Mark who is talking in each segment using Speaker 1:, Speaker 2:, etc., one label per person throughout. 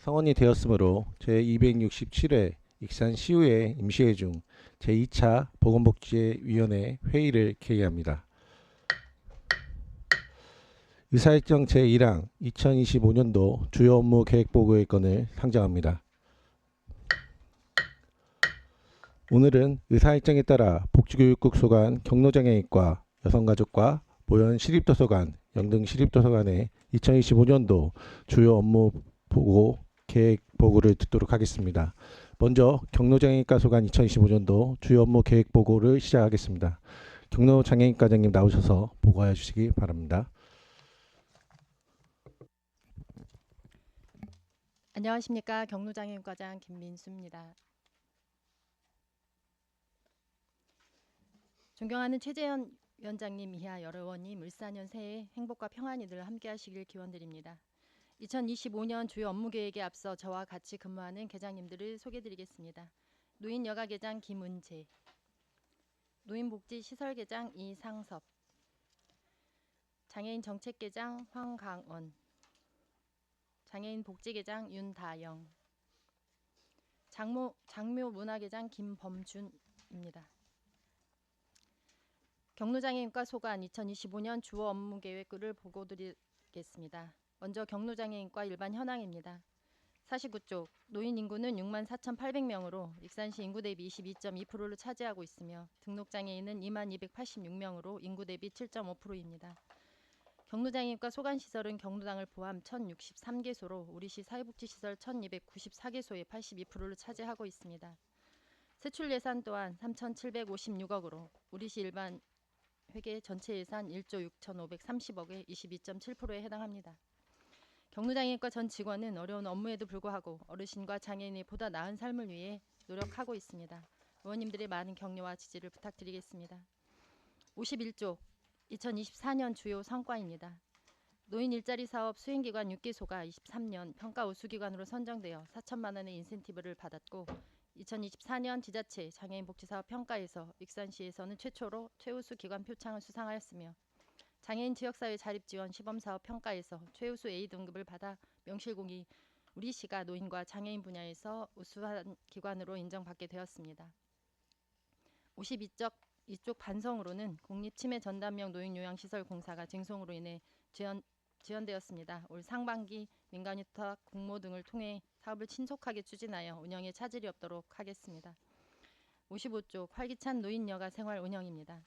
Speaker 1: 성원이 되었으므로 제267회 익산시의회 임시회 중 제2차 보건복지위원회 회의를 개의합니다. 의사일정 제1항 2025년도 주요 업무 계획보고의 건을 상정합니다. 오늘은 의사일정에 따라 복지교육국 소관 경로장애인과 여성가족과 보현 시립도서관, 영등 시립도서관의 2025년도 주요 업무 보고 계획 보고를 듣도록 하겠습니다. 먼저 경로장애인과 소관 2025년도 주요 업무 계획 보고를 시작하겠습니다. 경로장애인과장님 나오셔서 보고해 주시기 바랍니다.
Speaker 2: 안녕하십니까. 경로장애인과장 김민수입니다. 존경하는 최재현 위원장님 이하 여러 의원님 을사년 새해 행복과 평안히 늘 함께하시길 기원드립니다. 2025년 주요 업무 계획에 앞서 저와 같이 근무하는 계장님들을 소개드리겠습니다. 노인여가계장 김은재, 노인복지시설계장 이상섭, 장애인정책계장 황강원, 장애인복지계장 윤다영, 장묘문화계장 김범준입니다. 경로장애인과 소관 2025년 주요 업무 계획을 보고드리겠습니다. 먼저 경로장애인과 일반 현황입니다. 49쪽 노인 인구는 64,800명으로 익산시 인구 대비 22.2%를 차지하고 있으며 등록장애인은 22,286명으로 인구 대비 7.5%입니다. 경로장애인과 소관시설은 경로당을 포함 1,063개소로 우리시 사회복지시설 1,294개소의 82%를 차지하고 있습니다. 세출 예산 또한 3,756억으로 우리시 일반 회계 전체 예산 1조 6,530억의 22.7%에 해당합니다. 경로장애인과 전 직원은 어려운 업무에도 불구하고 어르신과 장애인의 보다 나은 삶을 위해 노력하고 있습니다. 의원님들의 많은 격려와 지지를 부탁드리겠습니다. 51조 2024년 주요 성과입니다. 노인 일자리 사업 수행기관 6개소가 23년 평가 우수기관으로 선정되어 4천만 원의 인센티브를 받았고 2024년 지자체 장애인 복지사업 평가에서 익산시에서는 최초로 최우수 기관 표창을 수상하였으며 장애인 지역사회 자립지원 시범사업 평가에서 최우수 A등급을 받아 명실공히 우리시가 노인과 장애인 분야에서 우수한 기관으로 인정받게 되었습니다. 52쪽 반성으로는 국립치매전담명 노인요양시설 공사가 쟁송으로 인해 지연되었습니다. 올 상반기 민간위탁 공모 등을 통해 사업을 신속하게 추진하여 운영에 차질이 없도록 하겠습니다. 55쪽 활기찬 노인여가 생활 운영입니다.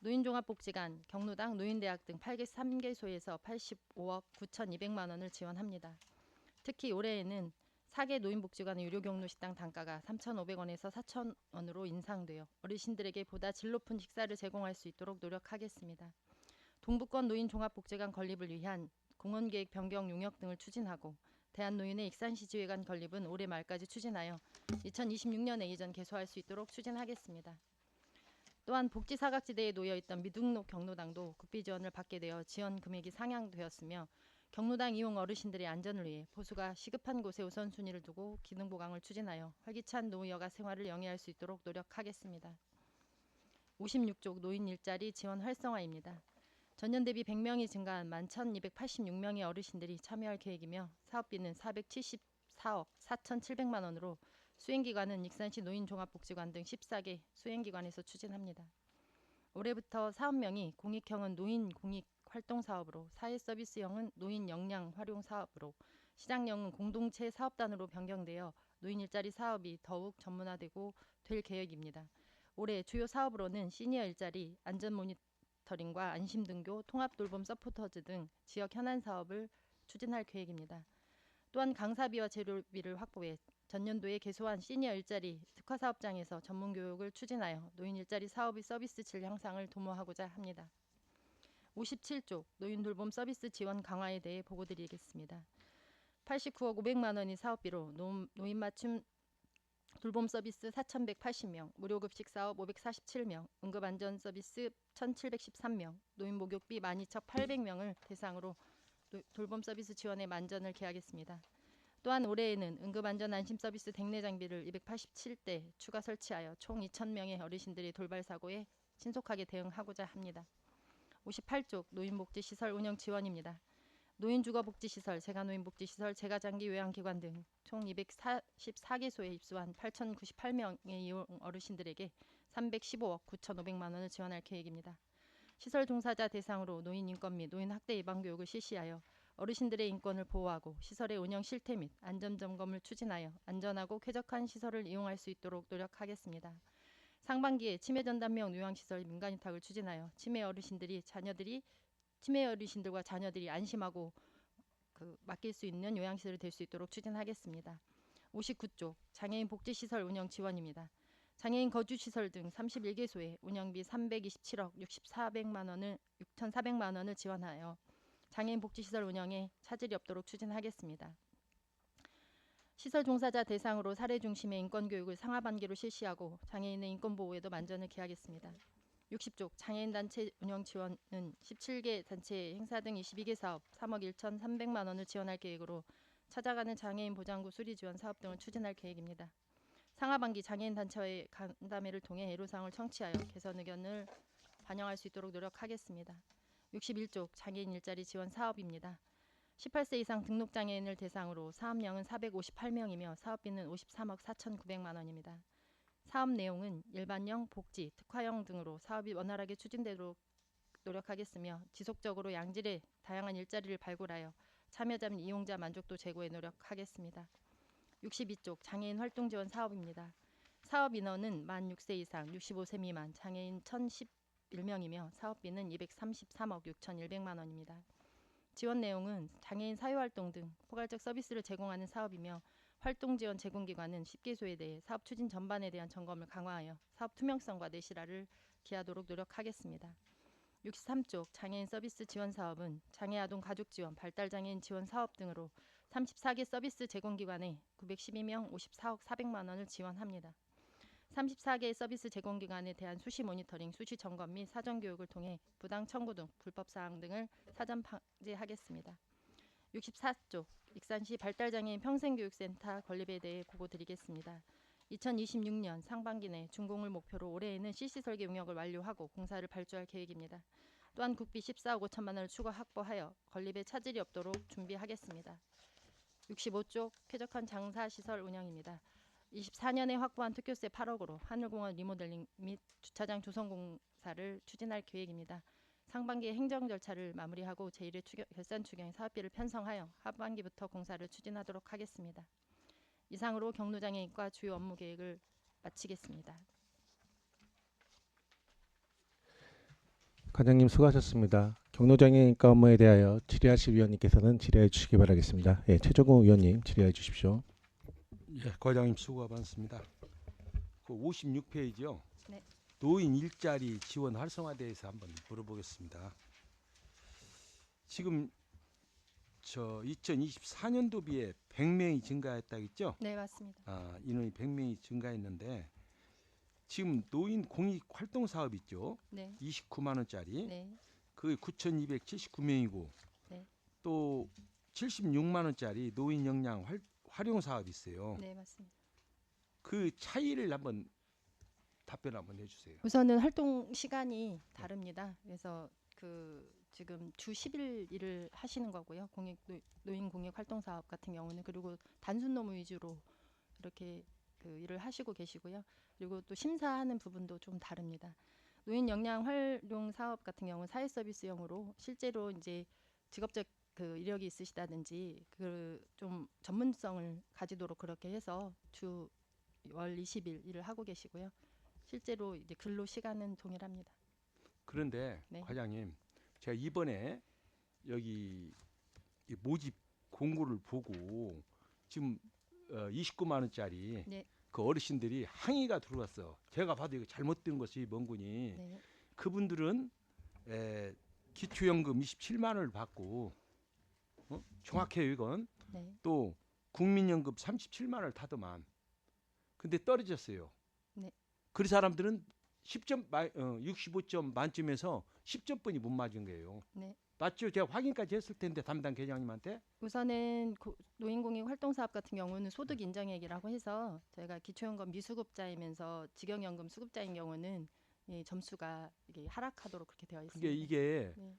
Speaker 2: 노인종합복지관, 경로당, 노인대학 등 3개소에서 85억 9,200만 원을 지원합니다. 특히 올해에는 4개 노인복지관의 유료경로식당 단가가 3,500원에서 4,000원으로 인상되어 어르신들에게 보다 질 높은 식사를 제공할 수 있도록 노력하겠습니다. 동부권 노인종합복지관 건립을 위한 공원계획 변경 용역 등을 추진하고 대한노인의 익산시지회관 건립은 올해 말까지 추진하여 2026년에 이전 개소할 수 있도록 추진하겠습니다. 또한 복지사각지대에 놓여있던 미등록 경로당도 국비지원을 받게 되어 지원 금액이 상향되었으며 경로당 이용 어르신들의 안전을 위해 보수가 시급한 곳에 우선순위를 두고 기능 보강을 추진하여 활기찬 노여가 생활을 영위할 수 있도록 노력하겠습니다. 56쪽 노인 일자리 지원 활성화입니다. 전년 대비 100명이 증가한 11,286명의 어르신들이 참여할 계획이며 사업비는 474억 4,700만 원으로 수행기관은 익산시 노인종합복지관 등 14개 수행기관에서 추진합니다. 올해부터 사업명이 공익형은 노인 공익 활동사업으로 사회서비스형은 노인 역량 활용 사업으로 시장형은 공동체 사업단으로 변경되어 노인 일자리 사업이 더욱 전문화되고 될 계획입니다. 올해 주요 사업으로는 시니어 일자리, 안전 모니터링과 안심등교, 통합돌봄 서포터즈 등 지역 현안 사업을 추진할 계획입니다. 또한 강사비와 재료비를 확보해 전년도에 개소한 시니어 일자리 특화사업장에서 전문교육을 추진하여 노인 일자리 사업의 서비스 질 향상을 도모하고자 합니다. 57조 노인돌봄 서비스 지원 강화에 대해 보고드리겠습니다. 89억 500만 원의 사업비로 노인 맞춤 돌봄 서비스 4,180명, 무료급식 사업 547명, 응급안전 서비스 1,713명, 노인 목욕비 12,800명을 대상으로 돌봄 서비스 지원의 만전을 기하겠습니다. 또한 올해에는 응급안전 안심 서비스 댁내 장비를 287대 추가 설치하여 총 2,000명의 어르신들의 돌발 사고에 신속하게 대응하고자 합니다. 58쪽 노인복지시설 운영 지원입니다. 노인주거복지시설, 재가노인복지시설, 재가장기 요양기관 등 총 244개소에 입소한 8,098명의 이용 어르신들에게 315억 9,500만 원을 지원할 계획입니다. 시설 종사자 대상으로 노인 인권 및 노인 학대 예방 교육을 실시하여 어르신들의 인권을 보호하고 시설의 운영 실태 및 안전 점검을 추진하여 안전하고 쾌적한 시설을 이용할 수 있도록 노력하겠습니다. 상반기에 치매 전담형 요양시설 민간 위탁을 추진하여 치매 어르신들과 자녀들이 안심하고 맡길 수 있는 요양시설이 될 수 있도록 추진하겠습니다. 59쪽 장애인 복지시설 운영 지원입니다. 장애인 거주시설 등 31개소에 운영비 327억 6,400만 원을 지원하여 장애인 복지시설 운영에 차질이 없도록 추진하겠습니다. 시설 종사자 대상으로 사례 중심의 인권교육을 상하반기로 실시하고 장애인의 인권보호에도 만전을 기하겠습니다. 60쪽 장애인 단체 운영 지원은 17개 단체 행사 등 22개 사업 3억 1,300만 원을 지원할 계획으로 찾아가는 장애인 보장구 수리 지원 사업 등을 추진할 계획입니다. 상하반기 장애인 단체와의 간담회를 통해 애로사항을 청취하여 개선 의견을 반영할 수 있도록 노력하겠습니다. 61쪽 장애인 일자리 지원 사업입니다. 18세 이상 등록장애인을 대상으로 사업량은 458명이며 사업비는 53억 4,900만 원입니다. 사업 내용은 일반형, 복지, 특화형 등으로 사업이 원활하게 추진되도록 노력하겠으며 지속적으로 양질의 다양한 일자리를 발굴하여 참여자 및 이용자 만족도 제고에 노력하겠습니다. 62쪽 장애인 활동 지원 사업입니다. 사업 인원은 만 6세 이상 65세 미만 장애인 1,011명이며 사업비는 233억 6,100만 원입니다. 지원 내용은 장애인 사회활동 등 포괄적 서비스를 제공하는 사업이며 활동 지원 제공기관은 10개소에 대해 사업 추진 전반에 대한 점검을 강화하여 사업 투명성과 내실화를 기하도록 노력하겠습니다. 63쪽 장애인 서비스 지원 사업은 장애아동 가족 지원, 발달장애인 지원 사업 등으로 34개 서비스 제공기관에 912명 54억 400만 원을 지원합니다. 34개 서비스 제공기관에 대한 수시 모니터링, 수시 점검 및 사전 교육을 통해 부당 청구 등 불법 사항 등을 사전 방지하겠습니다. 64쪽 익산시 발달장애인 평생교육센터 건립에 대해 보고 드리겠습니다. 2026년 상반기 내 준공을 목표로 올해에는 CC 설계 용역을 완료하고 공사를 발주할 계획입니다. 또한 국비 14억 5천만 원을 추가 확보하여 건립에 차질이 없도록 준비하겠습니다. 65쪽 쾌적한 장사시설 운영입니다. 24년에 확보한 특교세 8억으로 하늘공원 리모델링 및 주차장 조성 공사를 추진할 계획입니다. 상반기에 행정 절차를 마무리하고 제1회 결산 추경의 사업비를 편성하여 하반기부터 공사를 추진하도록 하겠습니다. 이상으로 경로장애인과 주요 업무 계획을 마치겠습니다.
Speaker 1: 관장님 수고하셨습니다. 경로장애인과 업무에 대하여 질의하실 위원님께서는 질의해 주시기 바라겠습니다. 예, 최종호 위원님 질의해 주십시오.
Speaker 3: 예, 과장님 수고가 많습니다. 그 56페이지요.
Speaker 2: 네.
Speaker 3: 노인 일자리 지원 활성화에 대해서 한번 물어보겠습니다. 지금 저 2024년도비에 100명이 증가했다겠죠?
Speaker 2: 네, 맞습니다.
Speaker 3: 인원이 100명이 증가했는데 지금 노인 공익 활동 사업 있죠?
Speaker 2: 네.
Speaker 3: 29만 원짜리.
Speaker 2: 네.
Speaker 3: 그게 9,279명이고
Speaker 2: 네.
Speaker 3: 또 76만 원짜리 노인 역량 활용 사업이 있어요.
Speaker 2: 네, 맞습니다.
Speaker 3: 그 차이를 한번 답변 한번 해주세요.
Speaker 2: 우선은 활동 시간이 다릅니다. 그래서 지금 주 10일 일을 하시는 거고요. 노인 공익 활동 사업 같은 경우는 그리고 단순 노무 위주로 이렇게 일을 하시고 계시고요. 그리고 또 심사하는 부분도 좀 다릅니다. 노인 역량 활용 사업 같은 경우는 사회 서비스형으로 실제로 이제 직업적 이력이 있으시다든지 좀 전문성을 가지도록 그렇게 해서 주 월 20일 일을 하고 계시고요. 실제로 이제 근로 시간은 동일합니다.
Speaker 3: 그런데
Speaker 2: 네.
Speaker 3: 과장님, 제가 이번에 여기 이 모집 공고를 보고 지금 29만 원짜리
Speaker 2: 네.
Speaker 3: 그 어르신들이 항의가 들어왔어. 제가 봐도 이거 잘못된 것이 뭔군이.
Speaker 2: 네.
Speaker 3: 그분들은 기초연금 27만 원을 받고 정확해요 이건.
Speaker 2: 네.
Speaker 3: 또 국민연금 37만 원을 타더만. 근데 떨어졌어요.
Speaker 2: 네.
Speaker 3: 그 사람들은 65점 만점에서 10점뿐이 못 맞은 거예요.
Speaker 2: 네.
Speaker 3: 맞죠? 제가 확인까지 했을 텐데 담당 계장님한테.
Speaker 2: 우선은 노인공익 활동사업 같은 경우는 소득 인정액이라고 해서 저희가 기초연금 미수급자이면서 직영연금 수급자인 경우는 점수가 이게 하락하도록 그렇게 되어 있습니다.
Speaker 3: 이게
Speaker 2: 네.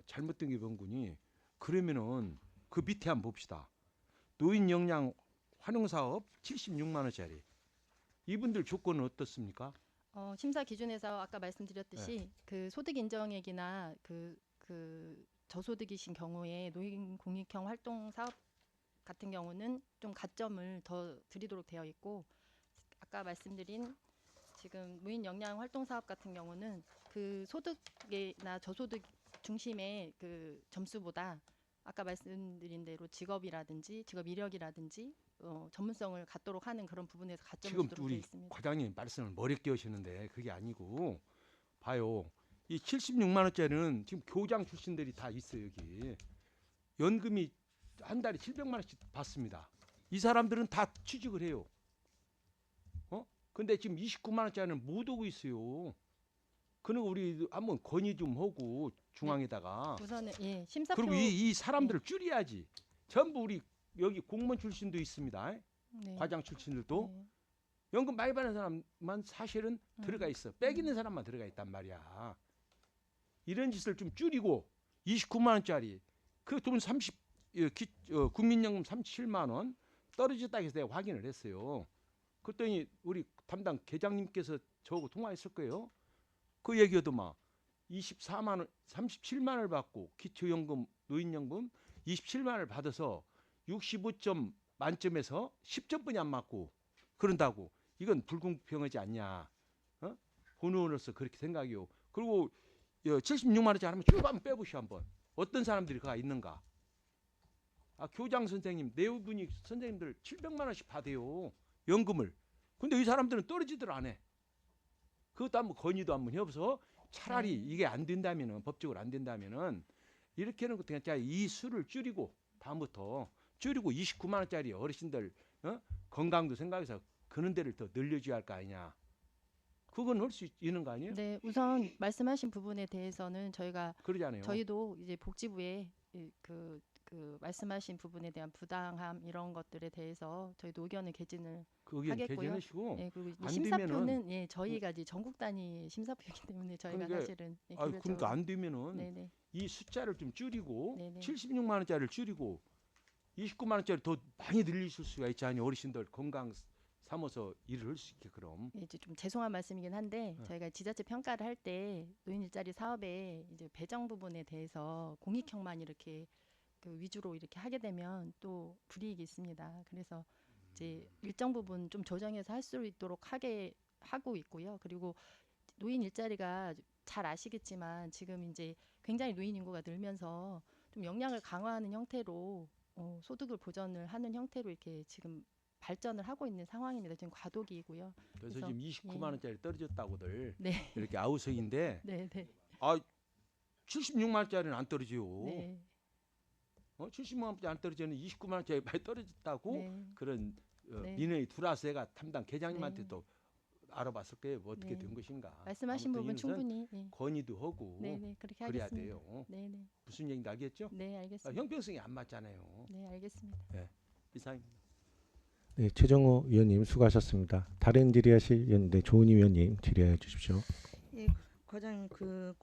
Speaker 3: 잘못된 게 뭔군이 그러면은 그 밑에 한번 봅시다. 노인 역량 활용 사업 76만 원짜리. 이분들 조건은 어떻습니까?
Speaker 2: 심사 기준에서 아까 말씀드렸듯이
Speaker 3: 네.
Speaker 2: 그 소득 인정액이나 그 저소득이신 경우에 노인 공익형 활동 사업 같은 경우는 좀 가점을 더 드리도록 되어 있고, 아까 말씀드린 지금 무인 역량 활동 사업 같은 경우는 그 소득이나 저소득 중심의 그 점수보다 아까 말씀드린 대로 직업이라든지 직업 이력이라든지 전문성을 갖도록 하는 그런 부분에서 가점을
Speaker 3: 지금
Speaker 2: 주도록 되어
Speaker 3: 우리
Speaker 2: 있습니다.
Speaker 3: 과장님 말씀을 머리게 하시는데 그게 아니고 봐요. 이 76만 원짜리는 지금 교장 출신들이 다 있어요, 여기. 연금이 한 달에 700만 원씩 받습니다. 이 사람들은 다 취직을 해요. 근데 지금 29만 원짜리는 못 오고 있어요. 그러니까 우리 한번 건의 좀 하고 중앙에다가
Speaker 2: 우선은 심사표
Speaker 3: 그리고 이 사람들을 줄여야지. 전부 우리 여기 공무원 출신도 있습니다.
Speaker 2: 네.
Speaker 3: 과장 출신들도
Speaker 2: 네.
Speaker 3: 연금 많이 받는 사람만 사실은 들어가 있어. 빼기는 사람만 들어가 있단 말이야. 이런 짓을 좀 줄이고 29만 원짜리 그 돈 30 국민연금 37만 원 떨어졌다 해서 내가 확인을 했어요. 그랬더니 우리 담당 계장님께서 저하고 통화했을 거예요. 그 얘기하더만 24만 원, 37만 원을 받고 기초연금, 노인연금 27만 원을 받아서 65점 만점에서 10점뿐이 안 맞고 그런다고. 이건 불공평하지 않냐. 본의원으로서 그렇게 생각이요. 그리고 76만 원짜리 하면 쭉 한번 빼보시오 한번. 어떤 사람들이 가 있는가. 교장 선생님, 내부분이 선생님들 700만 원씩 받아요. 연금을. 근데 이 사람들은 떨어지들 안 해. 그것도 한번 건의도 한번 해보서 차라리 이게 안 된다면은 법적으로 안 된다면은 이렇게 하는 것도 그냥 이 수를 줄이고 다음부터 줄이고 29만 원짜리 어르신들 건강도 생각해서 그런 데를 더 늘려줘야 할 거 아니냐. 그건 할 수 있는 거 아니에요?
Speaker 2: 네, 우선 말씀하신 부분에 대해서는
Speaker 3: 그러잖아요.
Speaker 2: 저희도 이제 복지부에 그 말씀하신 부분에 대한 부당함 이런 것들에 대해서 저희도 의견을 개진을
Speaker 3: 그 의견
Speaker 2: 하겠고요.
Speaker 3: 개진하시고
Speaker 2: 예, 그리고 이제
Speaker 3: 안
Speaker 2: 심사표는 저희가 이제 전국 단위 심사표이기 때문에 저희가
Speaker 3: 그러니까,
Speaker 2: 사실은
Speaker 3: 그러니까 안 되면은
Speaker 2: 네네.
Speaker 3: 이 숫자를 좀 줄이고
Speaker 2: 네네.
Speaker 3: 76만 원짜리를 줄이고 29만 원짜리 더 많이 늘리실 수가 있잖아요. 어르신들 건강 삼아서 일을 할 수 있게 그럼.
Speaker 2: 이제 좀 죄송한 말씀이긴 한데
Speaker 3: 네.
Speaker 2: 저희가 지자체 평가를 할 때 노인 일자리 사업의 이제 배정 부분에 대해서 공익형만 이렇게 그 위주로 이렇게 하게 되면 또 불이익이 있습니다. 그래서 이제 일정 부분 좀 조정해서 할 수 있도록 하게 하고 있고요. 그리고 노인 일자리가 잘 아시겠지만 지금 이제 굉장히 노인 인구가 늘면서 좀 역량을 강화하는 형태로 소득을 보전을 하는 형태로 이렇게 지금 발전을 하고 있는 상황입니다. 지금 과도기이고요.
Speaker 3: 그래서
Speaker 2: 그래서,
Speaker 3: 지금 29만 원짜리 떨어졌다고들
Speaker 2: 네,
Speaker 3: 이렇게 아우성인데
Speaker 2: 네, 네,
Speaker 3: 76만 원짜리는 안 떨어져요.
Speaker 2: 네,
Speaker 3: 70만 원짜리 안 떨어지는 29만 원짜리 많이 떨어졌다고
Speaker 2: 네.
Speaker 3: 그런
Speaker 2: 네.
Speaker 3: 민원이 들어와서 제가 담당 계장님한테
Speaker 2: 네.
Speaker 3: 또 알아봤을 거예요. 뭐 어떻게
Speaker 2: 네.
Speaker 3: 된 것인가.
Speaker 2: 말씀하신
Speaker 3: 아무튼
Speaker 2: 부분
Speaker 3: 이것은
Speaker 2: 충분히
Speaker 3: 건의도 하고
Speaker 2: 네, 네, 그렇게
Speaker 3: 그래야
Speaker 2: 하겠습니다.
Speaker 3: 돼요.
Speaker 2: 네, 네,
Speaker 3: 무슨 얘기인지 알겠죠?
Speaker 2: 네, 알겠습니다.
Speaker 3: 형평성이 안 맞잖아요.
Speaker 2: 네, 알겠습니다.
Speaker 3: 이상입니다.
Speaker 1: 네, 최정호 위원님 수고하셨습니다. 다른 질의하실 위원인데 조은희 위원님 질의해 주십시오.
Speaker 4: 예, 과장님 그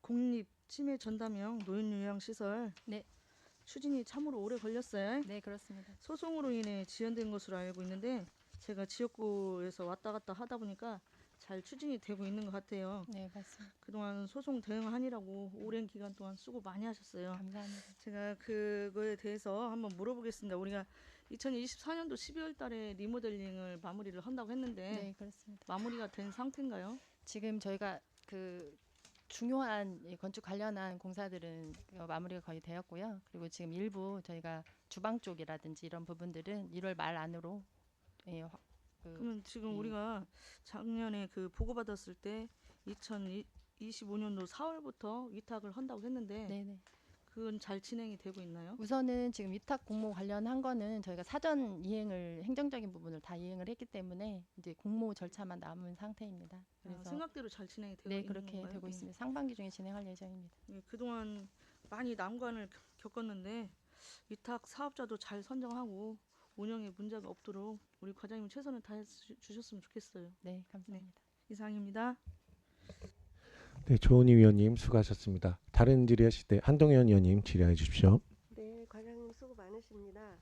Speaker 4: 공립 치매 전담형 노인 요양 시설
Speaker 2: 네.
Speaker 4: 추진이 참으로 오래 걸렸어요.
Speaker 2: 네, 그렇습니다.
Speaker 4: 소송으로 인해 지연된 것으로 알고 있는데 제가 지역구에서 왔다 갔다 하다 보니까 잘 추진이 되고 있는 것 같아요.
Speaker 2: 네, 맞습니다.
Speaker 4: 그동안 소송 대응하느라고 오랜 기간 동안 수고 많이 하셨어요.
Speaker 2: 감사합니다.
Speaker 4: 제가 그거에 대해서 한번 물어보겠습니다. 우리가 2024년도 12월 달에 리모델링을 마무리를 한다고 했는데
Speaker 2: 네, 그렇습니다.
Speaker 4: 마무리가 된 상태인가요?
Speaker 2: 지금 저희가 그 중요한 건축 관련한 공사들은 마무리가 거의 되었고요. 그리고 지금 일부 저희가 주방 쪽이라든지 이런 부분들은 1월 말 안으로
Speaker 4: 그러면 지금
Speaker 2: 예.
Speaker 4: 우리가 작년에 그 보고받았을 때 2025년도 4월부터 위탁을 한다고 했는데
Speaker 2: 네네.
Speaker 4: 그건 잘 진행이 되고 있나요?
Speaker 2: 우선은 지금 위탁 공모 관련한 거는 저희가 사전 이행을 행정적인 부분을 다 이행을 했기 때문에 이제 공모 절차만 남은 상태입니다. 그래서
Speaker 4: 생각대로 잘 진행이 되고
Speaker 2: 네,
Speaker 4: 있는
Speaker 2: 그렇게
Speaker 4: 건가요?
Speaker 2: 되고
Speaker 4: 예.
Speaker 2: 있습니다. 상반기 중에 진행할 예정입니다.
Speaker 4: 예, 그동안 많이 난관을 겪었는데 위탁 사업자도 잘 선정하고 운영에 문제가 없도록 우리 과장님 최선을 다해 주셨으면 좋겠어요.
Speaker 2: 네, 감사합니다.
Speaker 4: 이상입니다.
Speaker 1: 네, 조은희 위원님 수고하셨습니다. 다른 질의하실 때 한동현 위원님 질의해 주십시오.
Speaker 5: 네, 과장님 수고 많으십니다.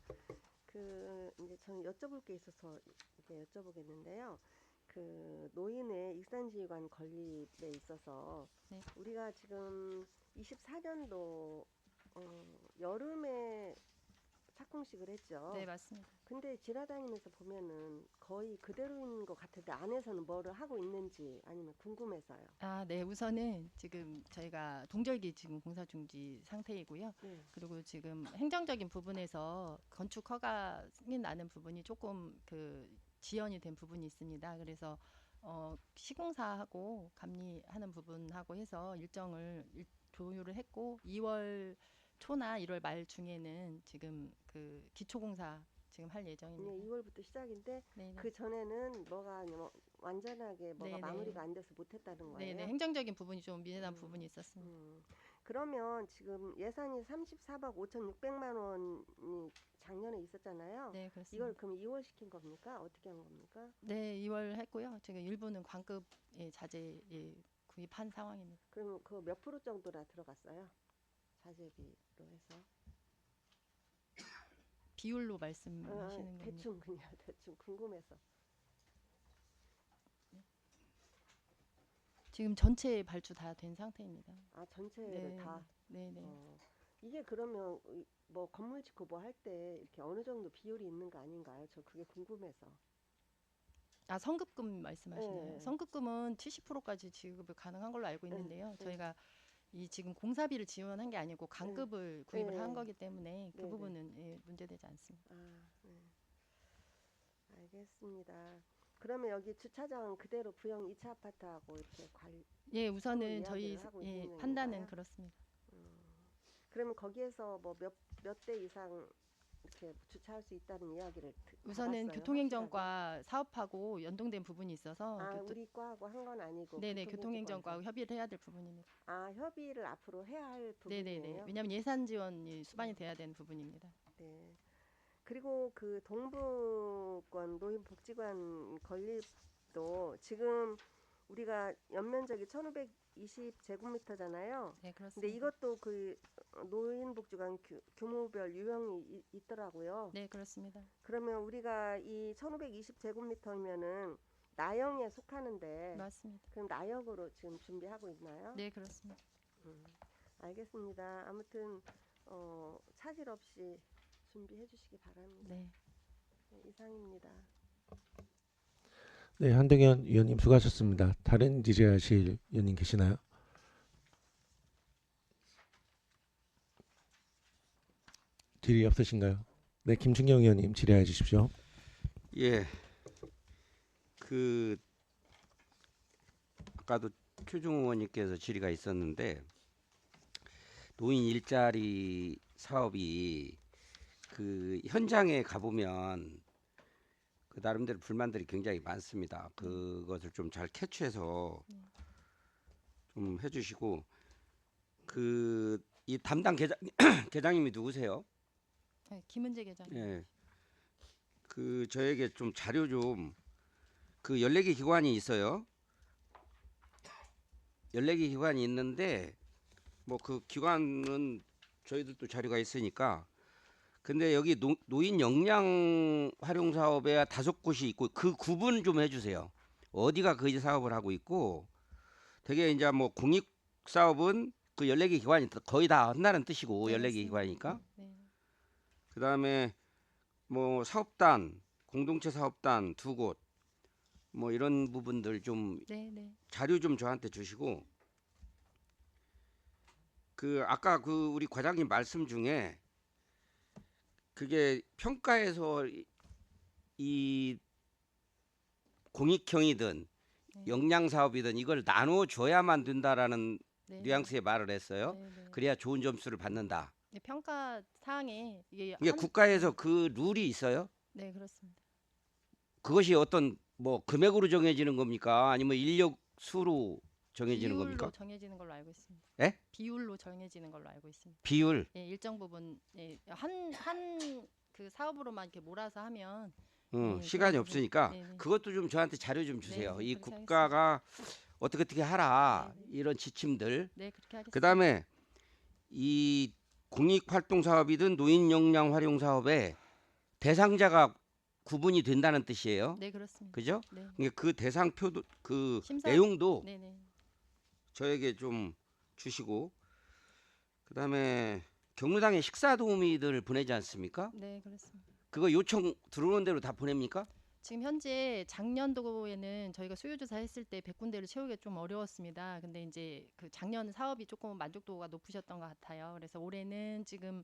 Speaker 5: 이제 저는 여쭤볼 게 있어서 이제 여쭤보겠는데요. 그 노인의 익산지휘관 건립에 있어서
Speaker 2: 네.
Speaker 5: 우리가 지금 24년도 여름에 착공식을 했죠.
Speaker 2: 네, 맞습니다.
Speaker 5: 근데 지나다니면서 보면은 거의 그대로인 것 같은데 안에서는 뭐를 하고 있는지 아니면 궁금해서요.
Speaker 2: 아, 네. 우선은 지금 저희가 동절기 지금 공사 중지 상태이고요.
Speaker 5: 네.
Speaker 2: 그리고 지금 행정적인 부분에서 건축 허가 승인 나는 부분이 조금 그 지연이 된 부분이 있습니다. 그래서 시공사하고 감리하는 부분하고 해서 일정을 조율을 했고 2월 초나 1월 말 중에는 지금 그 기초공사 지금 할 예정입니다.
Speaker 5: 2월부터 시작인데
Speaker 2: 네, 네.
Speaker 5: 그 전에는 뭐가 완전하게 뭐가
Speaker 2: 네네.
Speaker 5: 마무리가 안 돼서 못했다는 거예요.
Speaker 2: 네, 네. 행정적인 부분이 좀 미흡한
Speaker 5: 음.
Speaker 2: 부분이 있었습니다.
Speaker 5: 그러면 지금 예산이 34억 5,600만 원이 작년에 있었잖아요.
Speaker 2: 네, 그렇습니다.
Speaker 5: 이걸 그럼 2월 시킨 겁니까? 어떻게 한 겁니까?
Speaker 2: 네, 2월 했고요. 지금 일부는 관급 자재 구입한 상황입니다.
Speaker 5: 그럼 그 몇 프로 정도나 들어갔어요? 자재비로 해서?
Speaker 2: 비율로 말씀하시는 겁니다.
Speaker 5: 대충 그냥 대충 궁금해서.
Speaker 2: 지금 전체 발주 다 된 상태입니다.
Speaker 5: 아 전체를
Speaker 2: 네,
Speaker 5: 다.
Speaker 2: 네, 네.
Speaker 5: 이게 그러면 뭐 건물 짓고 뭐 할 때 이렇게 어느 정도 비율이 있는 거 아닌가요? 저 그게 궁금해서.
Speaker 2: 아, 성급금 말씀하시나요?
Speaker 5: 네.
Speaker 2: 성급금은 70%까지 지급이 가능한 걸로 알고 있는데요.
Speaker 5: 네.
Speaker 2: 저희가 이 지금 공사비를 지원한 게 아니고 간급을 구입을
Speaker 5: 네.
Speaker 2: 한 거기 때문에 그
Speaker 5: 네, 네.
Speaker 2: 부분은 문제되지 않습니다.
Speaker 5: 네. 알겠습니다. 그러면 여기 주차장 그대로 부영 2차 아파트하고 이렇게
Speaker 2: 예, 우선은
Speaker 5: 이야기를
Speaker 2: 저희
Speaker 5: 하고 있는
Speaker 2: 판단은
Speaker 5: 건가요?
Speaker 2: 그렇습니다.
Speaker 5: 그러면 거기에서 뭐 몇 대 이상 이렇게 주차할 수 있다는 이야기를
Speaker 2: 우선은
Speaker 5: 받았어요,
Speaker 2: 교통행정과 사업하고 연동된 부분이 있어서
Speaker 5: 확실하게? 우리 과하고 한 건 아니고
Speaker 2: 네네
Speaker 5: 교통행정과에서.
Speaker 2: 교통행정과하고 협의를 해야 될 부분입니다.
Speaker 5: 협의를 앞으로 해야 할 부분이에요.
Speaker 2: 네네네. 왜냐하면 예산 지원이 수반이 돼야 되는 부분입니다.
Speaker 5: 네. 그리고 그 동부권 노인복지관 건립도 지금 우리가 연면적이 1,520제곱미터잖아요.
Speaker 2: 네, 그렇습니다.
Speaker 5: 근데 이것도 그 노인복지관 규모별 유형이 있더라고요.
Speaker 2: 네, 그렇습니다.
Speaker 5: 그러면 우리가 이 1,520제곱미터면은 나영에 속하는데
Speaker 2: 맞습니다.
Speaker 5: 그럼 나역으로 지금 준비하고 있나요?
Speaker 2: 네, 그렇습니다.
Speaker 5: 알겠습니다. 아무튼 차질 없이 준비해 주시기 바랍니다.
Speaker 2: 네.
Speaker 5: 네, 이상입니다.
Speaker 1: 네, 한동현 위원님 수고하셨습니다. 다른 질의하실 위원님 계시나요? 질의 없으신가요? 네, 김충경 위원님 질의해 주십시오.
Speaker 6: 예, 그 아까도 최종 의원님께서 질의가 있었는데 노인 일자리 사업이 그 현장에 가보면 그 나름대로 불만들이 굉장히 많습니다. 그것을 좀 잘 캐치해서 좀 해주시고 그 이 담당 계장님이 누구세요?
Speaker 2: 네, 김은재 계장.
Speaker 6: 예. 그 저에게 좀 자료 좀 그 14개 기관이 있어요. 14개 기관이 있는데 뭐 그 기관은 저희들도 자료가 있으니까 근데 여기 노인 역량 활용 사업에 5곳이 있고 그 구분 좀 해주세요. 어디가 그 사업을 하고 있고 되게 이제 뭐 공익 사업은 그 14개 기관이 거의 다 한다는 뜻이고
Speaker 2: 네,
Speaker 6: 14개
Speaker 2: 맞습니다.
Speaker 6: 기관이니까
Speaker 2: 네.
Speaker 6: 그다음에 뭐 사업단 공동체 사업단 2곳 뭐 이런 부분들 좀
Speaker 2: 네, 네.
Speaker 6: 자료 좀 저한테 주시고 그 아까 그 우리 과장님 말씀 중에 그게 평가에서 이 공익형이든
Speaker 2: 네.
Speaker 6: 역량 사업이든 이걸 나눠 줘야만 된다라는
Speaker 2: 네.
Speaker 6: 뉘앙스의 말을 했어요.
Speaker 2: 네, 네.
Speaker 6: 그래야 좋은 점수를 받는다.
Speaker 2: 네, 평가 사항에
Speaker 6: 이게 국가에서 그 룰이 있어요?
Speaker 2: 네, 그렇습니다.
Speaker 6: 그것이 어떤 뭐 금액으로 정해지는 겁니까? 아니면 인력 수로 정해지는
Speaker 2: 비율로
Speaker 6: 겁니까?
Speaker 2: 정해지는 걸로 알고 있습니다.
Speaker 6: 예?
Speaker 2: 비율로 정해지는 걸로 알고 있습니다.
Speaker 6: 비율.
Speaker 2: 예, 일정 부분 한 그 사업으로만 이렇게 몰아서 하면
Speaker 6: 시간이
Speaker 2: 그런 부분.
Speaker 6: 없으니까
Speaker 2: 네, 네.
Speaker 6: 그것도 좀 저한테 자료 좀 주세요.
Speaker 2: 네,
Speaker 6: 이
Speaker 2: 그렇게
Speaker 6: 국가가 어떻게 하라
Speaker 2: 네.
Speaker 6: 이런 지침들.
Speaker 2: 네, 그렇게 하겠습니다.
Speaker 6: 그다음에 이 공익활동사업이든 노인역량활용사업에 대상자가 구분이 된다는 뜻이에요.
Speaker 2: 네, 그렇습니다.
Speaker 6: 그죠?
Speaker 2: 네.
Speaker 6: 그러니까 그 대상표도 그
Speaker 2: 심사-
Speaker 6: 내용도
Speaker 2: 네, 네.
Speaker 6: 저에게 좀 주시고, 그다음에 경로당에 식사 도우미들 보내지 않습니까?
Speaker 2: 네, 그렇습니다.
Speaker 6: 그거 요청 들어오는 대로 다 보냅니까?
Speaker 2: 지금 현재 작년도에는 저희가 수요조사 했을 때 100군데를 채우기가 좀 어려웠습니다. 근데 이제 그 작년 사업이 조금 만족도가 높으셨던 것 같아요. 그래서 올해는 지금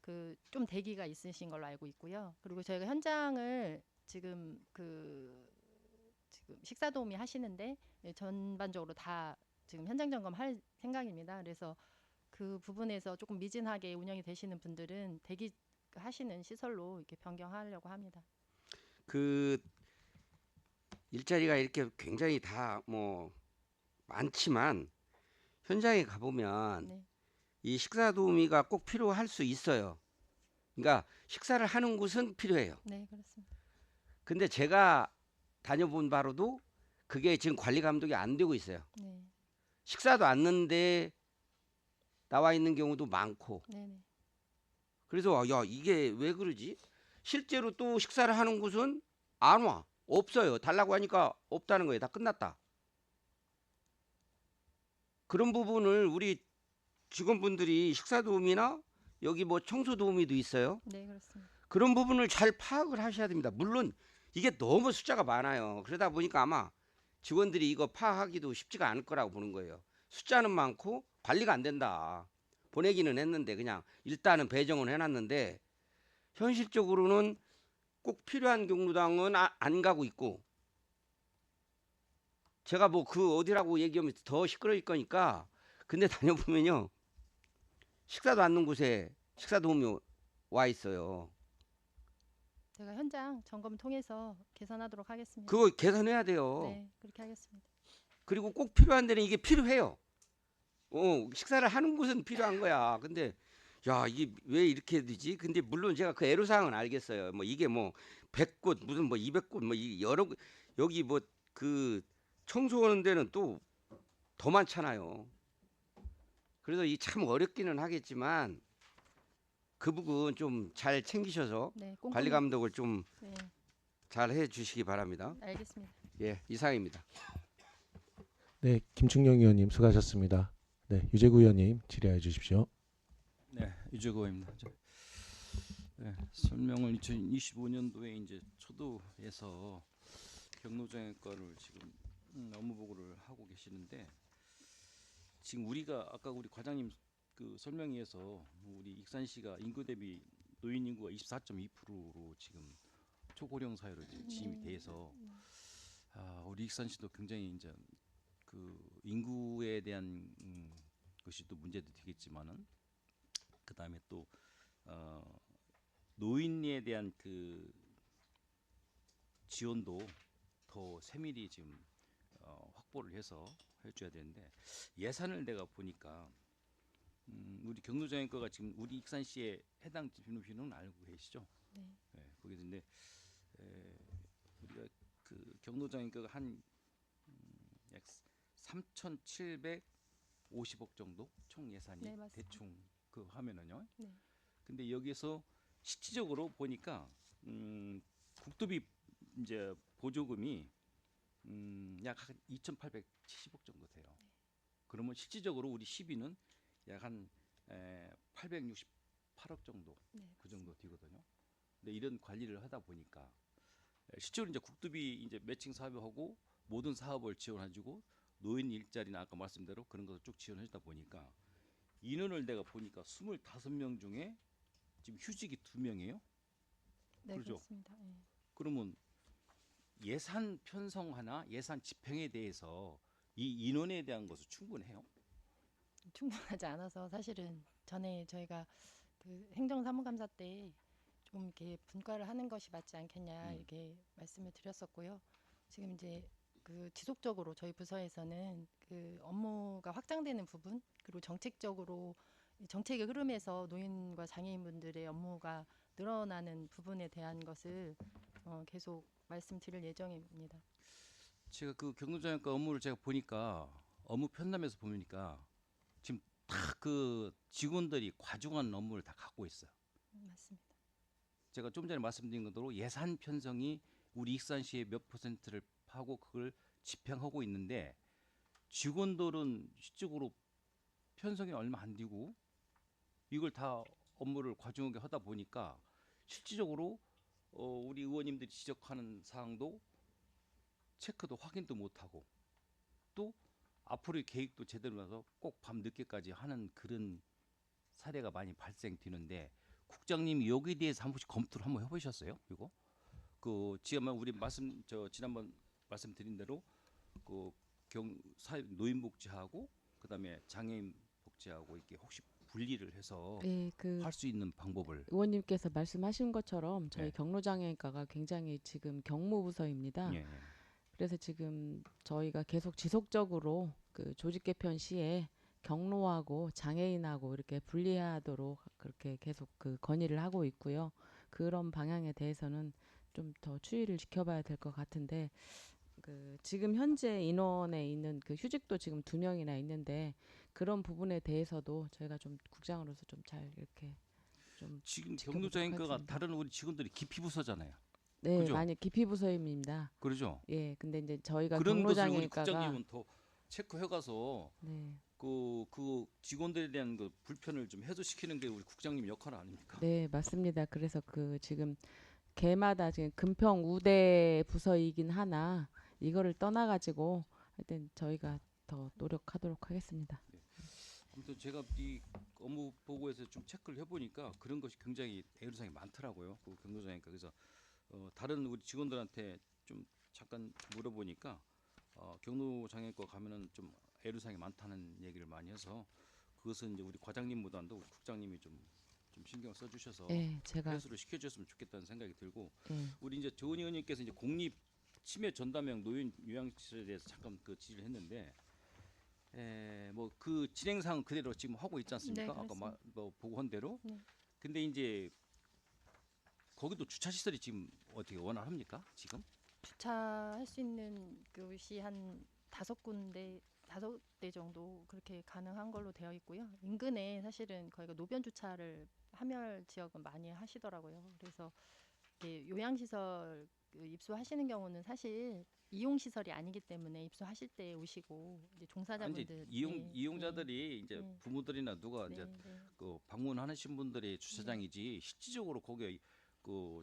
Speaker 2: 그 좀 대기가 있으신 걸로 알고 있고요. 그리고 저희가 현장을 지금 지금 식사 도우미 하시는데 전반적으로 다 지금 현장 점검할 생각입니다. 그래서 그 부분에서 조금 미진하게 운영이 되시는 분들은 대기 하시는 시설로 이렇게 변경하려고 합니다.
Speaker 6: 그 일자리가 이렇게 굉장히 다 뭐 많지만 현장에 가보면
Speaker 2: 네.
Speaker 6: 이 식사 도우미가 꼭 필요할 수 있어요. 그러니까 식사를 하는 곳은 필요해요.
Speaker 2: 네, 그렇습니다.
Speaker 6: 근데 제가 다녀본 바로도 그게 지금 관리 감독이 안 되고 있어요.
Speaker 2: 네.
Speaker 6: 식사도 않는데 나와 있는 경우도 많고.
Speaker 2: 네, 네.
Speaker 6: 그래서 야, 이게 왜 그러지? 실제로 또 식사를 하는 곳은 안 와. 없어요. 달라고 하니까 없다는 거예요. 다 끝났다. 그런 부분을 우리 직원분들이 식사 도우미나 여기 뭐 청소 도우미도 있어요.
Speaker 2: 네, 그렇습니다.
Speaker 6: 그런 부분을 잘 파악을 하셔야 됩니다. 물론 이게 너무 숫자가 많아요. 그러다 보니까 아마 직원들이 이거 파악하기도 쉽지가 않을 거라고 보는 거예요. 숫자는 많고 관리가 안 된다. 보내기는 했는데 그냥 일단은 배정은 해놨는데 현실적으로는 꼭 필요한 경로당은 안 가고 있고, 제가 뭐 그 어디라고 얘기하면 더 시끄러울 거니까, 근데 다녀보면요 식사도 않는 곳에 식사 도우미 와 있어요.
Speaker 2: 제가 현장 점검 통해서 개선하도록 하겠습니다.
Speaker 6: 그거 개선해야 돼요.
Speaker 2: 네, 그렇게 하겠습니다.
Speaker 6: 그리고 꼭 필요한 데는 이게 필요해요. 식사를 하는 곳은 필요한 거야. 근데 야, 이게 왜 이렇게 되지? 근데 물론 제가 그 애로사항은 알겠어요. 뭐 이게 뭐 100곳 무슨 뭐 200곳 뭐 여러 여기 뭐 그 청소하는 데는 또 더 많잖아요. 그래서 이 참 어렵기는 하겠지만 그 부분 좀 잘 챙기셔서
Speaker 2: 네, 꼼꼼히.
Speaker 6: 관리 감독을 좀
Speaker 2: 네,
Speaker 6: 잘 해 주시기 바랍니다.
Speaker 2: 알겠습니다.
Speaker 6: 예, 이상입니다.
Speaker 1: 네, 김충영 의원님 수고하셨습니다. 네, 유재구 의원님 질의해 주십시오.
Speaker 7: 네, 유재고입니다. 네, 설명을 2025년도에 이제 초도에서 경로장애과를 지금 업무 보고를 하고 계시는데, 지금 우리가 아까 우리 과장님 그 설명에 의해서 우리 익산시가 인구 대비 노인 인구가 24.2%로 지금 초고령 사회로 지임이 돼서 우리 익산시도 굉장히 이제 그 인구에 대한 것이 또 문제도 되겠지만은, 그 다음에 또 노인에 대한 그 지원도 더 세밀히 지금 확보를 해서 해줘야 되는데, 예산을 내가 보니까 우리 경로장애과가 지금 우리 익산시에 해당 비는 알고 계시죠?
Speaker 2: 네.
Speaker 7: 네, 거기서인데 우리가 그 경로장애과가 한 약 3,750억 정도 총 예산이
Speaker 2: 네, 맞습니다.
Speaker 7: 대충 그 하면은요.
Speaker 2: 네.
Speaker 7: 근데 여기서 실질적으로 보니까 국토비 이제 보조금이 약 한 2,870억 정도 돼요.
Speaker 2: 네.
Speaker 7: 그러면 실질적으로 우리 시비는 약 한 868억 정도,
Speaker 2: 네,
Speaker 7: 그 정도 되거든요. 근데 이런 관리를 하다 보니까 실제로 이제 국토비 이제 매칭 사업하고 모든 사업을 지원해주고 노인 일자리나 아까 말씀대로 그런 것을 쭉 지원해주다 보니까 인원을 내가 보니까 25명 중에 지금 휴직이 2명이에요.
Speaker 2: 네,
Speaker 7: 그러죠?
Speaker 2: 그렇습니다. 네.
Speaker 7: 그러면 예산 편성하나 예산 집행에 대해서 이 인원에 대한 것은 충분해요?
Speaker 2: 충분하지 않아서 사실은 전에 저희가 그 행정사무감사 때 좀 이렇게 분과를 하는 것이 맞지 않겠냐 이렇게 말씀을 드렸었고요. 지금 이제 그 지속적으로 저희 부서에서는 그 업무가 확장되는 부분, 그리고 정책적으로 이 정책의 흐름에서 노인과 장애인분들의 업무가 늘어나는 부분에 대한 것을 계속 말씀드릴 예정입니다.
Speaker 7: 제가 그 경로장학과 업무를 제가 보니까 업무 편람에서 보니까 지금 다 그 직원들이 과중한 업무를 다 갖고 있어요.
Speaker 2: 맞습니다.
Speaker 7: 제가 좀 전에 말씀드린 것대로 예산 편성이 우리 익산시의 몇 퍼센트를 하고 그걸 집행하고 있는데 직원들은 실적으로 편성이 얼마 안 되고 이걸 다 업무를 과중하게 하다 보니까 실질적으로 우리 의원님들이 지적하는 사항도 체크도 확인도 못하고 또 앞으로의 계획도 제대로 나서 꼭 밤 늦게까지 하는 그런 사례가 많이 발생되는데 국장님이 여기에 대해서 한 번씩 검토를 한번 해보셨어요? 이거 그 지금 우리 지난번 말씀드린 대로 그 노인복지하고 그다음에 장애인 복지하고 이렇게 혹시 분리를 해서
Speaker 8: 네, 그
Speaker 7: 할 수 있는 방법을
Speaker 8: 의원님께서 말씀하신 것처럼 저희
Speaker 7: 네.
Speaker 8: 경로장애과가 굉장히 지금 경무부서입니다.
Speaker 7: 예.
Speaker 8: 그래서 지금 저희가 계속 지속적으로 그 조직 개편 시에 경로하고 장애인하고 이렇게 분리하도록 그렇게 계속 그 건의를 하고 있고요. 그런 방향에 대해서는 좀 더 추이를 지켜봐야 될 것 같은데 그 지금 현재 인원에 있는 그 휴직도 지금 2명이나 있는데 그런 부분에 대해서도 저희가 좀 국장으로서 좀 잘 이렇게 좀
Speaker 7: 지금
Speaker 8: 지켜보도록
Speaker 7: 경로장애과가
Speaker 8: 하겠습니다.
Speaker 7: 다른 우리 직원들이 깊이 부서잖아요.
Speaker 8: 네,
Speaker 7: 그죠?
Speaker 8: 많이 기피 부서입니다.
Speaker 7: 그러죠?
Speaker 8: 예, 근데 이제 저희가
Speaker 7: 그런 것을 우리
Speaker 8: 경로장애과가
Speaker 7: 국장님은 더 체크해가서
Speaker 8: 네,
Speaker 7: 그 직원들에 대한 그 불편을 좀 해소시키는 게 우리 국장님 역할 아닙니까?
Speaker 8: 네, 맞습니다. 그래서 그 지금 개마다 지금 금평 우대 부서이긴 하나 이거를 떠나가지고 하여튼 저희가 더 노력하도록 하겠습니다.
Speaker 7: 아무튼 제가 이 업무 보고에서 좀 체크를 해보니까 그런 것이 굉장히 애로사항이 많더라고요. 그 경로장애과 그래서 다른 우리 직원들한테 좀 잠깐 물어보니까 경로장애과 가면은 좀 애로사항이 많다는 얘기를 많이 해서 그것은 이제 우리 과장님보다도 우리 국장님이 좀 신경 써주셔서
Speaker 8: 예, 제가
Speaker 7: 해소를 시켜줬으면 좋겠다는 생각이 들고
Speaker 8: 예,
Speaker 7: 우리 이제 조은희 의원님께서 이제 공립 치매 전담형 노인 요양시설에 대해서 잠깐 그 질의를 했는데 뭐 그 진행상 그대로 지금 하고 있지 않습니까?
Speaker 2: 네,
Speaker 7: 아까
Speaker 2: 그렇습니다.
Speaker 7: 뭐 보고한 대로.
Speaker 2: 네.
Speaker 7: 근데 이제 거기도 주차 시설이 지금 어떻게 원활합니까? 지금?
Speaker 2: 주차할 수 있는 곳이 한 5대 정도 그렇게 가능한 걸로 되어 있고요. 인근에 사실은 거기가 노변 주차를 함열 지역은 많이 하시더라고요. 그래서 이렇게 요양시설 그 입소하시는 경우는 사실 이용시설이 아니기 때문에 입소하실 때 오시고 이제
Speaker 7: 아니,
Speaker 2: 종사자분들
Speaker 7: 이제 이용자들이 이제
Speaker 2: 네.
Speaker 7: 부모들이나 누가
Speaker 2: 네,
Speaker 7: 이제
Speaker 2: 네.
Speaker 7: 그 방문하신 분들의 주차장이지 실질적으로 거기에 그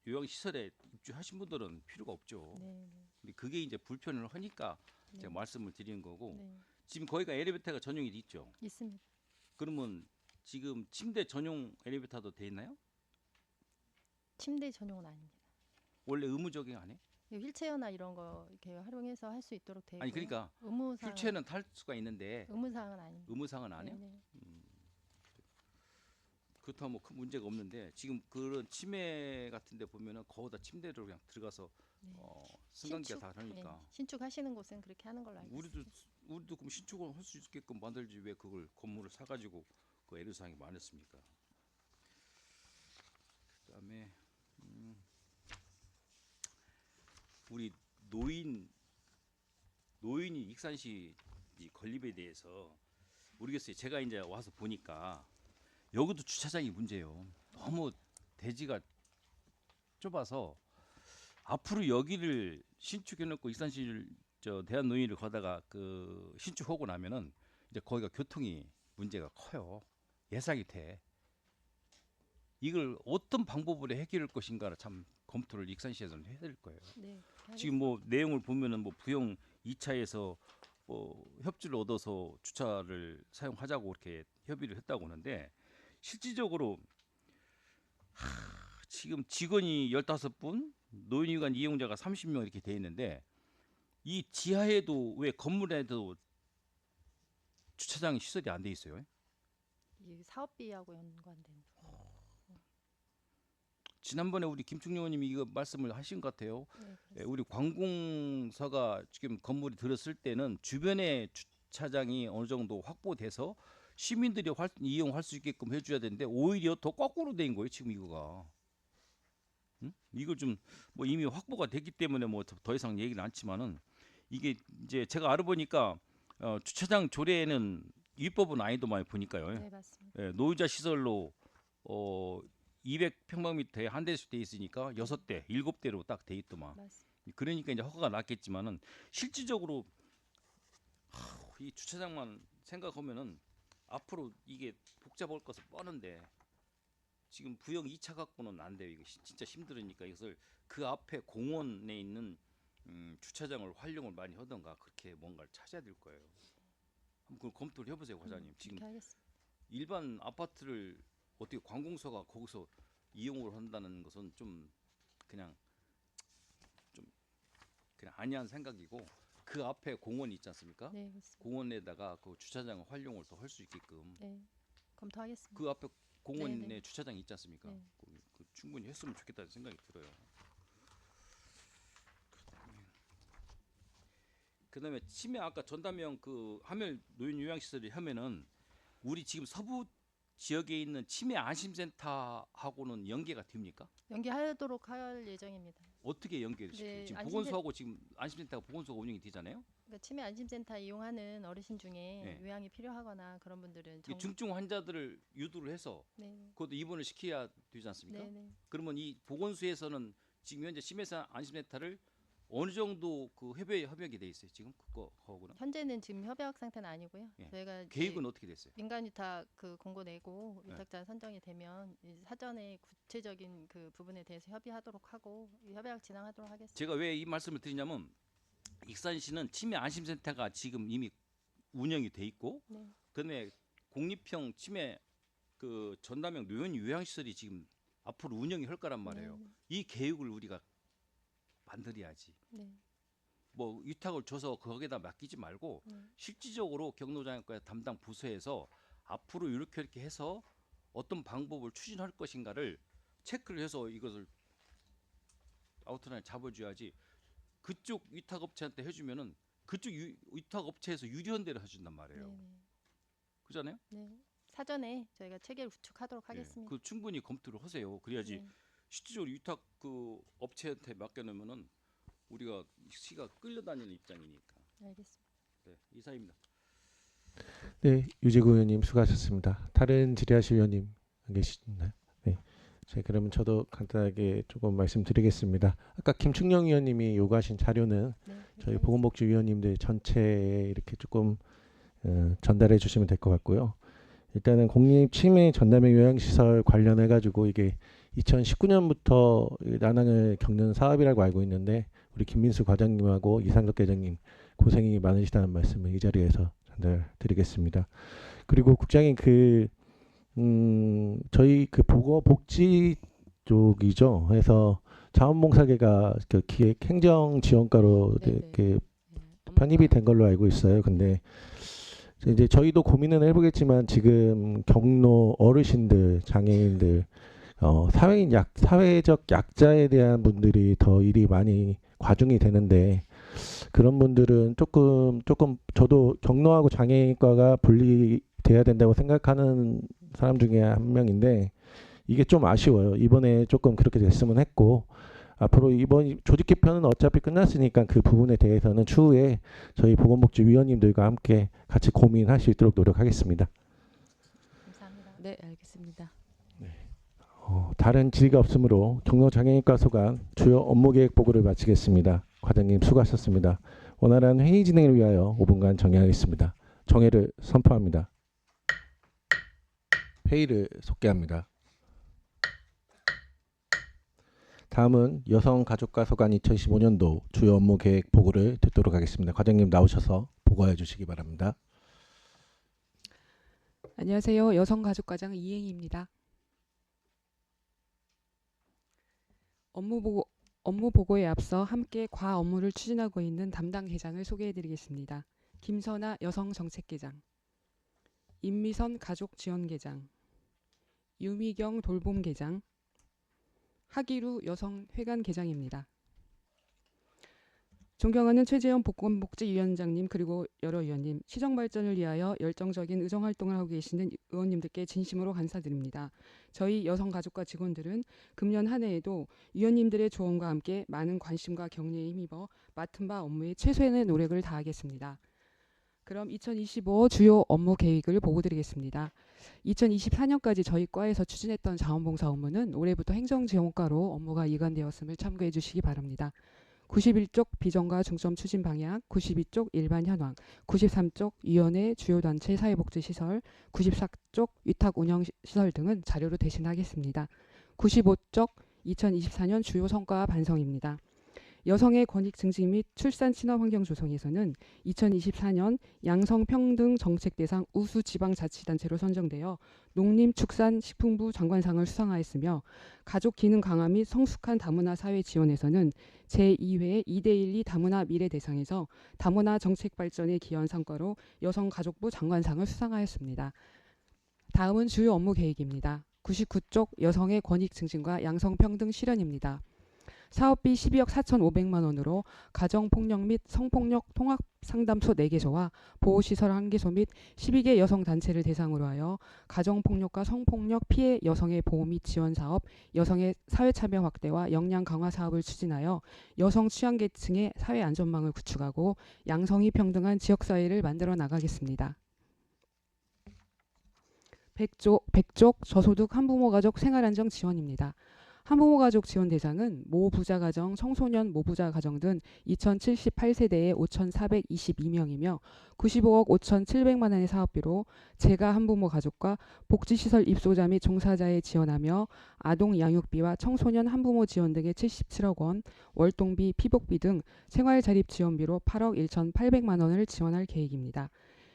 Speaker 7: 요양 시설에 입주하신 분들은 필요가 없죠.
Speaker 2: 네, 네,
Speaker 7: 근데 그게 이제 불편을 하니까
Speaker 2: 네.
Speaker 7: 제가 말씀을 드리는 거고
Speaker 2: 네.
Speaker 7: 지금 거기가 엘리베이터가 전용이 돼 있죠.
Speaker 2: 있습니다.
Speaker 7: 그러면 지금 침대 전용 엘리베이터도 돼 있나요?
Speaker 2: 침대 전용은 아닙니다.
Speaker 7: 원래 의무적인 안 해?
Speaker 2: 휠체어나 이런 거 이렇게 활용해서 할 수 있도록 되어 있고요.
Speaker 7: 아니 그러니까
Speaker 2: 의무사항
Speaker 7: 휠체어는 탈 수가 있는데
Speaker 2: 의무사항은 아닙니다.
Speaker 7: 의무상은 안
Speaker 2: 네,
Speaker 7: 해요?
Speaker 2: 네.
Speaker 7: 그렇다면 뭐 큰 문제가 없는데 지금 그런 치매 같은데 보면은 거기다 침대로 그냥 들어가서
Speaker 2: 네.
Speaker 7: 승강기가
Speaker 2: 신축,
Speaker 7: 다 하니까
Speaker 2: 네. 신축하시는 곳은 그렇게 하는 걸로 알고 있습니다.
Speaker 7: 우리도 그럼 신축을 할 수 있게끔 만들지 왜 그걸 건물을 사가지고 그 애로사항이 많았습니까? 그다음에 우리 노인이 익산시 이 건립에 대해서 모르겠어요. 제가 이제 와서 보니까 여기도 주차장이 문제예요. 너무 대지가 좁아서 앞으로 여기를 신축해놓고 익산시를 대한노인을 가다가 그 신축하고 나면은 이제 거기가 교통이 문제가 커요. 예상이 돼. 이걸 어떤 방법으로 해결할 것인가를 참 검토를 익산시에서는 해야 될 거예요.
Speaker 2: 네, 그렇게
Speaker 7: 지금 뭐 내용을 보면은 뭐 부영 2차에서 뭐 협조를 얻어서 주차를 사용하자고 이렇게 협의를 했다고 하는데 실질적으로 지금 직원이 15분, 노인위관 이용자가 30명 이렇게 돼 있는데 이 지하에도 왜 건물에도 주차장 시설이 안 돼 있어요?
Speaker 2: 이 사업비하고 연관된 부분.
Speaker 7: 지난번에 우리 김충룡 의원님이 이거 말씀을 하신 것 같아요.
Speaker 2: 네,
Speaker 7: 예,
Speaker 2: 그렇습니다.
Speaker 7: 우리 관공서가 지금 건물이 들었을 때는 주변에 주차장이 어느 정도 확보돼서 시민들이 이용할 수 있게끔 해줘야 되는데 오히려 더 거꾸로 된 거예요 지금 이거가. 응? 이걸 좀 뭐 이미 확보가 됐기 때문에 뭐 더 이상 얘기는 않지만은 이게 이제 제가 알아보니까 주차장 조례에는 입법은 아니도 많이 보니까요.
Speaker 2: 네, 맞습니다.
Speaker 7: 예, 노유자 시설로 200평방미터에 한 대씩 돼 있으니까 6대, 7대로 딱 돼 있더만.
Speaker 2: 맞습니다.
Speaker 7: 그러니까 이제 허가가 났겠지만은 실질적으로 이 주차장만 생각하면은 앞으로 이게 복잡할 것은 뻔한데 지금 부영 2차 갖고는 안 돼요. 이거 진짜 힘들으니까 이것을 그 앞에 공원에 있는 주차장을 활용을 많이 하던가 그렇게 뭔가를 찾아야 될 거예요. 한번 그걸 검토를 해보세요, 과장님. 지금
Speaker 2: 그렇게 하겠습니다.
Speaker 7: 일반 아파트를 어떻게 관공서가 거기서 이용을 한다는 것은 좀 그냥 아니한 생각이고 그 앞에 공원이 있지 않습니까?
Speaker 2: 네, 그렇습니다.
Speaker 7: 공원에다가 그 주차장을 활용을 더 할 수 있게끔
Speaker 2: 네, 검토하겠습니다.
Speaker 7: 그 앞에 공원에
Speaker 2: 네, 네.
Speaker 7: 주차장이 있지 않습니까?
Speaker 2: 네.
Speaker 7: 그 충분히 했으면 좋겠다는 생각이 들어요. 그다음에 치매 아까 전담형 그 하면 노인 요양시설이 하면은 우리 지금 서부 지역에 있는 치매 안심센터하고는 연계가 됩니까?
Speaker 2: 연계하도록 할 예정입니다.
Speaker 7: 어떻게 연계를 시켜요?
Speaker 2: 네,
Speaker 7: 지금
Speaker 2: 안심센-
Speaker 7: 보건소하고 지금 안심센터가 보건소가 운영이 되잖아요.
Speaker 2: 그러니까 치매 안심센터 이용하는 어르신 중에
Speaker 7: 네.
Speaker 2: 요양이 필요하거나 그런 분들은
Speaker 7: 이 중증 환자들을 유도를 해서
Speaker 2: 네,
Speaker 7: 그것도 입원을 시켜야 되지 않습니까?
Speaker 2: 네, 네.
Speaker 7: 그러면 이 보건소에서는 지금 현재 치매 안심센터를 어느 정도 그 협약이 돼 있어요? 지금 그거하고는
Speaker 2: 현재는 지금 협약 상태는 아니고요.
Speaker 7: 예.
Speaker 2: 저희가 이제
Speaker 7: 계획은 어떻게 됐어요?
Speaker 2: 민간 위탁 그 공고 내고
Speaker 7: 네.
Speaker 2: 위탁자 선정이 되면 이 사전에 구체적인 그 부분에 대해서 협의하도록 하고 이 협약 진행하도록 하겠습니다.
Speaker 7: 제가 왜 이 말씀을 드리냐면 익산시는 치매 안심센터가 지금 이미 운영이 돼 있고
Speaker 2: 네,
Speaker 7: 그다음에 공립형 치매 그 전담형 노인 요양시설이 지금 앞으로 운영이 할 거란 말이에요.
Speaker 2: 네,
Speaker 7: 이 계획을 우리가 만들어야지.
Speaker 2: 네,
Speaker 7: 뭐 위탁을 줘서 거기에다 맡기지 말고
Speaker 2: 네.
Speaker 7: 실질적으로 경로장학과 담당 부서에서 앞으로 이렇게 해서 어떤 방법을 추진할 것인가를 체크를 해서 이것을 아우트라인 잡아줘야지. 그쪽 위탁업체한테 해주면은 그쪽 위탁업체에서 유리한 대로 해준단 말이에요.
Speaker 2: 네, 네.
Speaker 7: 그잖아요.
Speaker 2: 네. 사전에 저희가 체계를 구축하도록
Speaker 7: 예,
Speaker 2: 하겠습니다.
Speaker 7: 그 충분히 검토를 하세요. 그래야지
Speaker 2: 네.
Speaker 7: 실질적으로 위탁 그 업체한테 맡겨놓으면은 우리가 시가 끌려다니는 입장이니까.
Speaker 2: 알겠습니다.
Speaker 7: 네, 이사입니다.
Speaker 1: 네, 유재구 의원님 수고하셨습니다. 다른 질의하실 의원님 안 계시나요? 네. 자, 그러면 저도 간단하게 조금 말씀드리겠습니다. 아까 김충영 의원님이 요구하신 자료는
Speaker 2: 네,
Speaker 1: 저희
Speaker 2: 그렇게
Speaker 1: 보건복지위원님들 전체에 이렇게 조금 전달해 주시면 될 것 같고요. 일단은 공립 치매 전담형 요양시설 관련해 가지고 이게 2019년부터 난항을 겪는 사업이라고 알고 있는데 우리 김민수 과장님하고 이상덕 계장님 고생이 많으시다는 말씀을 이 자리에서 전달드리겠습니다. 그리고 국장님 저희 그 복지 쪽이죠. 해서 자원봉사계가 그 기획 행정 지원과로
Speaker 8: 네네.
Speaker 1: 이렇게
Speaker 8: 예,
Speaker 1: 편입이
Speaker 8: 업무가
Speaker 1: 된 걸로 알고 있어요. 근데 이제 저희도 고민은 해보겠지만 지금 경로 어르신들, 장애인들, 사회적 약자에 대한 분들이 더 일이 많이 과중이 되는데 그런 분들은 조금 저도 경로하고 장애인과가 분리돼야 된다고 생각하는 사람 중에 한 명인데 이게 좀 아쉬워요. 이번에 조금 그렇게 됐으면 했고 앞으로 이번 조직 개편은 어차피 끝났으니까 그 부분에 대해서는 추후에 저희 보건복지위원님들과 함께 같이 고민할 수 있도록 노력하겠습니다.
Speaker 2: 감사합니다.
Speaker 8: 네, 알겠습니다.
Speaker 1: 다른 질의가 없으므로 경로장애인과 소관 주요 업무계획 보고를 마치겠습니다. 과장님 수고하셨습니다. 원활한 회의 진행을 위하여 5분간 정회하겠습니다. 정회를 선포합니다. 회의를 속개합니다. 다음은 여성가족과 소관 2015년도 주요 업무 계획 보고를 듣도록 하겠습니다. 과장님 나오셔서 보고해 주시기 바랍니다.
Speaker 9: 안녕하세요. 여성가족과장 이행입니다. 업무 보고에 앞서 함께 과 업무를 추진하고 있는 담당 계장을 소개해드리겠습니다. 김선아 여성정책계장, 임미선 가족지원계장, 유미경 돌봄계장, 하기루 여성회관계장입니다. 존경하는 최재형 보건복지위원장님 그리고 여러 위원님, 시정 발전을 위하여 열정적인 의정 활동을 하고 계시는 의원님들께 진심으로 감사드립니다. 저희 여성가족과 직원들은 금년 한 해에도 위원님들의 조언과 함께 많은 관심과 격려에 힘입어 맡은 바 업무에 최선의 노력을 다하겠습니다. 그럼 2025 주요 업무 계획을 보고드리겠습니다. 2024년까지 저희 과에서 추진했던 자원봉사 업무는 올해부터 행정지원과로 업무가 이관되었음을 참고해 주시기 바랍니다. 91쪽 비전과 중점 추진 방향, 92쪽 일반 현황, 93쪽 위원회 주요 단체 사회복지시설, 94쪽 위탁 운영시설 등은 자료로 대신하겠습니다. 95쪽 2024년 주요 성과 반성입니다. 여성의 권익 증진 및 출산 친화 환경 조성에서는 2024년 양성평등 정책 대상 우수 지방자치단체로 선정되어 농림축산식품부 장관상을 수상하였으며, 가족 기능 강화 및 성숙한 다문화 사회 지원에서는 제2회 2대12 다문화 미래 대상에서 다문화 정책 발전에 기여한 성과로 여성가족부 장관상을 수상하였습니다. 다음은 주요 업무 계획입니다. 99쪽 여성의 권익 증진과 양성평등 실현입니다. 사업비 12억 4,500만 원으로 가정폭력 및 성폭력 통합상담소 4개소와 보호시설 1개소 및 12개 여성단체를 대상으로 하여 가정폭력과 성폭력 피해 여성의 보호 및 지원 사업, 여성의 사회참여 확대와 역량 강화 사업을 추진하여 여성 취약계층의 사회안전망을 구축하고 양성이 평등한 지역사회를 만들어 나가겠습니다. 100쪽 저소득 한부모 가족 생활안정 지원입니다. 한부모 가족 지원 대상은 모부자 가정, 청소년 모부자 가정 등 2078세대의 5,422명이며 95억 5,700만 원의 사업비로 재가 한부모 가족과 복지시설 입소자 및 종사자에 지원하며 아동 양육비와 청소년 한부모 지원 등의 77억 원, 월동비, 피복비 등 생활자립 지원비로 8억 1,800만 원을 지원할 계획입니다.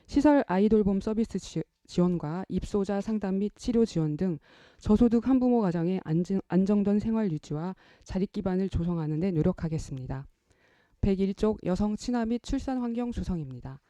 Speaker 9: 시설 아이돌봄 서비스 지원과 입소자 상담 및 치료 지원 등 저소득 한부모 가정의 안정된 생활 유지와 자립 기반을 조성하는 데 노력하겠습니다. 101쪽 여성 친화 및 출산 환경 조성입니다.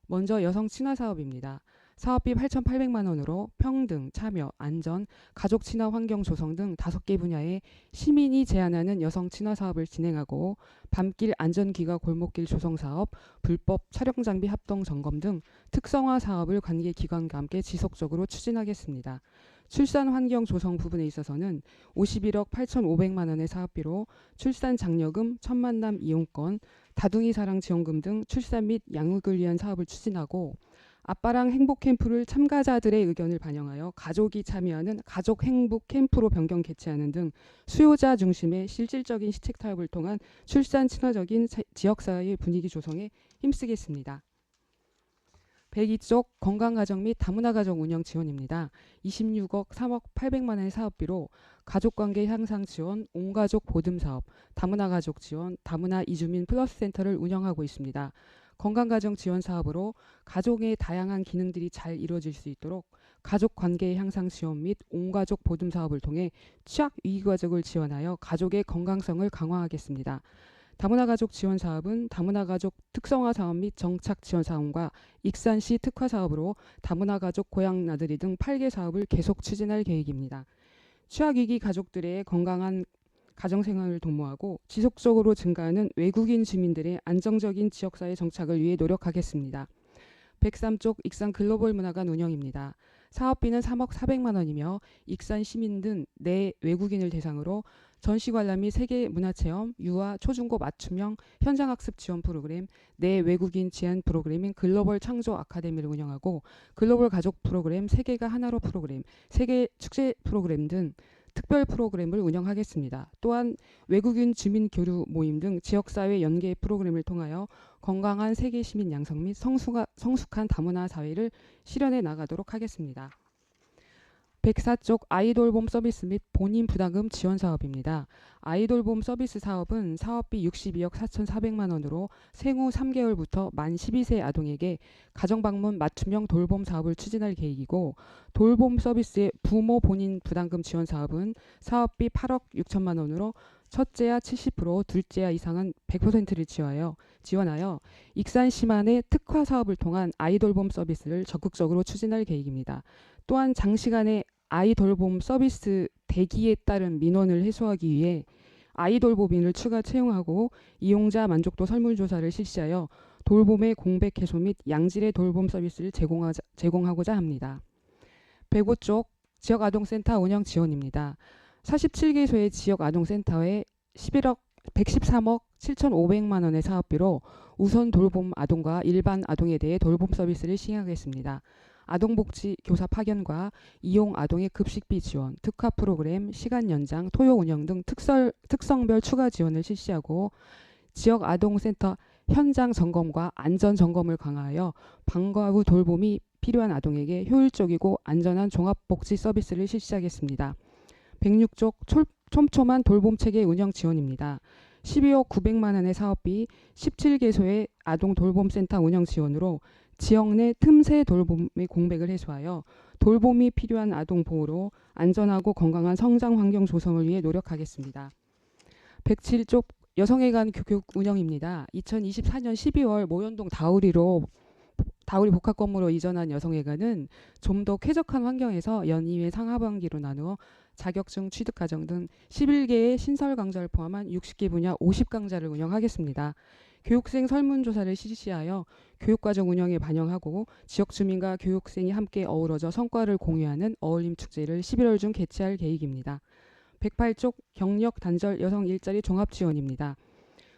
Speaker 9: 먼저 여성 친화 사업입니다. 사업비 8,800만 원으로 평등, 참여, 안전, 가족 친화 환경 조성 등 5개 분야에 시민이 제안하는 여성 친화 사업을 진행하고 밤길 안전귀가 골목길 조성 사업, 불법 촬영 장비 합동 점검 등 특성화 사업을 관계 기관과 함께 지속적으로 추진하겠습니다. 출산 환경 조성 부분에 있어서는 51억 8,500만 원의 사업비로 출산 장려금, 천만남 이용권, 다둥이 사랑 지원금 등 출산 및 양육을 위한 사업을 추진하고 아빠랑 행복 캠프를 참가자들의 의견을 반영하여 가족이 참여하는 가족 행복 캠프로 변경 개최하는 등 수요자 중심의 실질적인 시책 타협을 통한 출산 친화적인 지역사회의 분위기 조성에 힘쓰겠습니다. 102쪽 건강가정 및 다문화가정 운영 지원입니다. 26억 3억 800만 원의 사업비로 가족관계 향상 지원, 온가족 보듬 사업, 다문화가족 지원, 다문화 이주민 플러스 센터를 운영하고 있습니다. 건강가정 지원 사업으로 가족의 다양한 기능들이 잘 이루어질 수 있도록 가족관계 향상 지원 및 온가족 보듬 사업을 통해 취약 위기가족을 지원하여 가족의 건강성을 강화하겠습니다. 다문화가족 지원 사업은 다문화가족 특성화 사업 및 정착 지원 사업과 익산시 특화 사업으로 다문화가족 고향 나들이 등 8개 사업을 계속 추진할 계획입니다. 취약위기 가족들의 건강한 가정생활을 도모하고 지속적으로 증가하는 외국인 주민들의 안정적인 지역사회 정착을 위해 노력하겠습니다. 103쪽 익산 글로벌 문화관 운영입니다. 사업비는 3억 400만 원이며 익산 시민 등 내 외국인을 대상으로 전시관람 및 세계 문화체험, 유아, 초중고 맞춤형 현장학습 지원 프로그램, 내 외국인 제안 프로그램인 글로벌 창조 아카데미를 운영하고 글로벌 가족 프로그램, 세계가 하나로 프로그램, 세계 축제 프로그램 등 특별 프로그램을 운영하겠습니다. 또한 외국인 주민 교류 모임 등 지역사회 연계 프로그램을 통하여 건강한 세계 시민 양성 및 성숙한 다문화 사회를 실현해 나가도록 하겠습니다. 104쪽 아이돌봄 서비스 및 본인 부담금 지원 사업입니다. 아이돌봄 서비스 사업은 사업비 62억 4,400만 원으로 생후 3개월부터 만 12세 아동에게 가정방문 맞춤형 돌봄 사업을 추진할 계획이고, 돌봄 서비스의 부모 본인 부담금 지원 사업은 사업비 8억 6천만 원으로 첫째야 70%, 둘째야 이상은 100%를 지원하여 익산시만의 특화 사업을 통한 아이돌봄 서비스를 적극적으로 추진할 계획입니다. 또한 장시간의 아이돌봄 서비스 대기에 따른 민원을 해소하기 위해 아이돌봄인을 추가 채용하고 이용자 만족도 설문조사를 실시하여 돌봄의 공백 해소 및 양질의 돌봄 서비스를 제공하고자 합니다. 105쪽 지역아동센터 운영 지원입니다. 47개소의 지역아동센터에 113억 7,500만 원의 사업비로 우선 돌봄 아동과 일반 아동에 대해 돌봄 서비스를 시행하겠습니다. 아동복지 교사 파견과 이용 아동의 급식비 지원, 특화 프로그램, 시간 연장, 토요 운영 등 특성별 추가 지원을 실시하고 지역 아동센터 현장 점검과 안전 점검을 강화하여 방과 후 돌봄이 필요한 아동에게 효율적이고 안전한 종합복지 서비스를 실시하겠습니다. 106쪽 촘촘한 돌봄체계 운영 지원입니다. 12억 900만 원의 사업비 17개소의 아동 돌봄센터 운영 지원으로 지역 내 틈새 돌봄의 공백을 해소하여 돌봄이 필요한 아동 보호로 안전하고 건강한 성장 환경 조성을 위해 노력하겠습니다. 107쪽 여성회관 교육 운영입니다. 2024년 12월 모현동 다우리 복합 건물로 이전한 여성회관은 좀 더 쾌적한 환경에서 연이회 상하반기로 나누어 자격증 취득 과정 등 11개의 신설 강좌를 포함한 60개 분야 50강좌를 운영하겠습니다. 교육생 설문조사를 실시하여 교육과정 운영에 반영하고 지역 주민과 교육생이 함께 어우러져 성과를 공유하는 어울림 축제를 11월 중 개최할 계획입니다. 108쪽 경력 단절 여성 일자리 종합 지원입니다.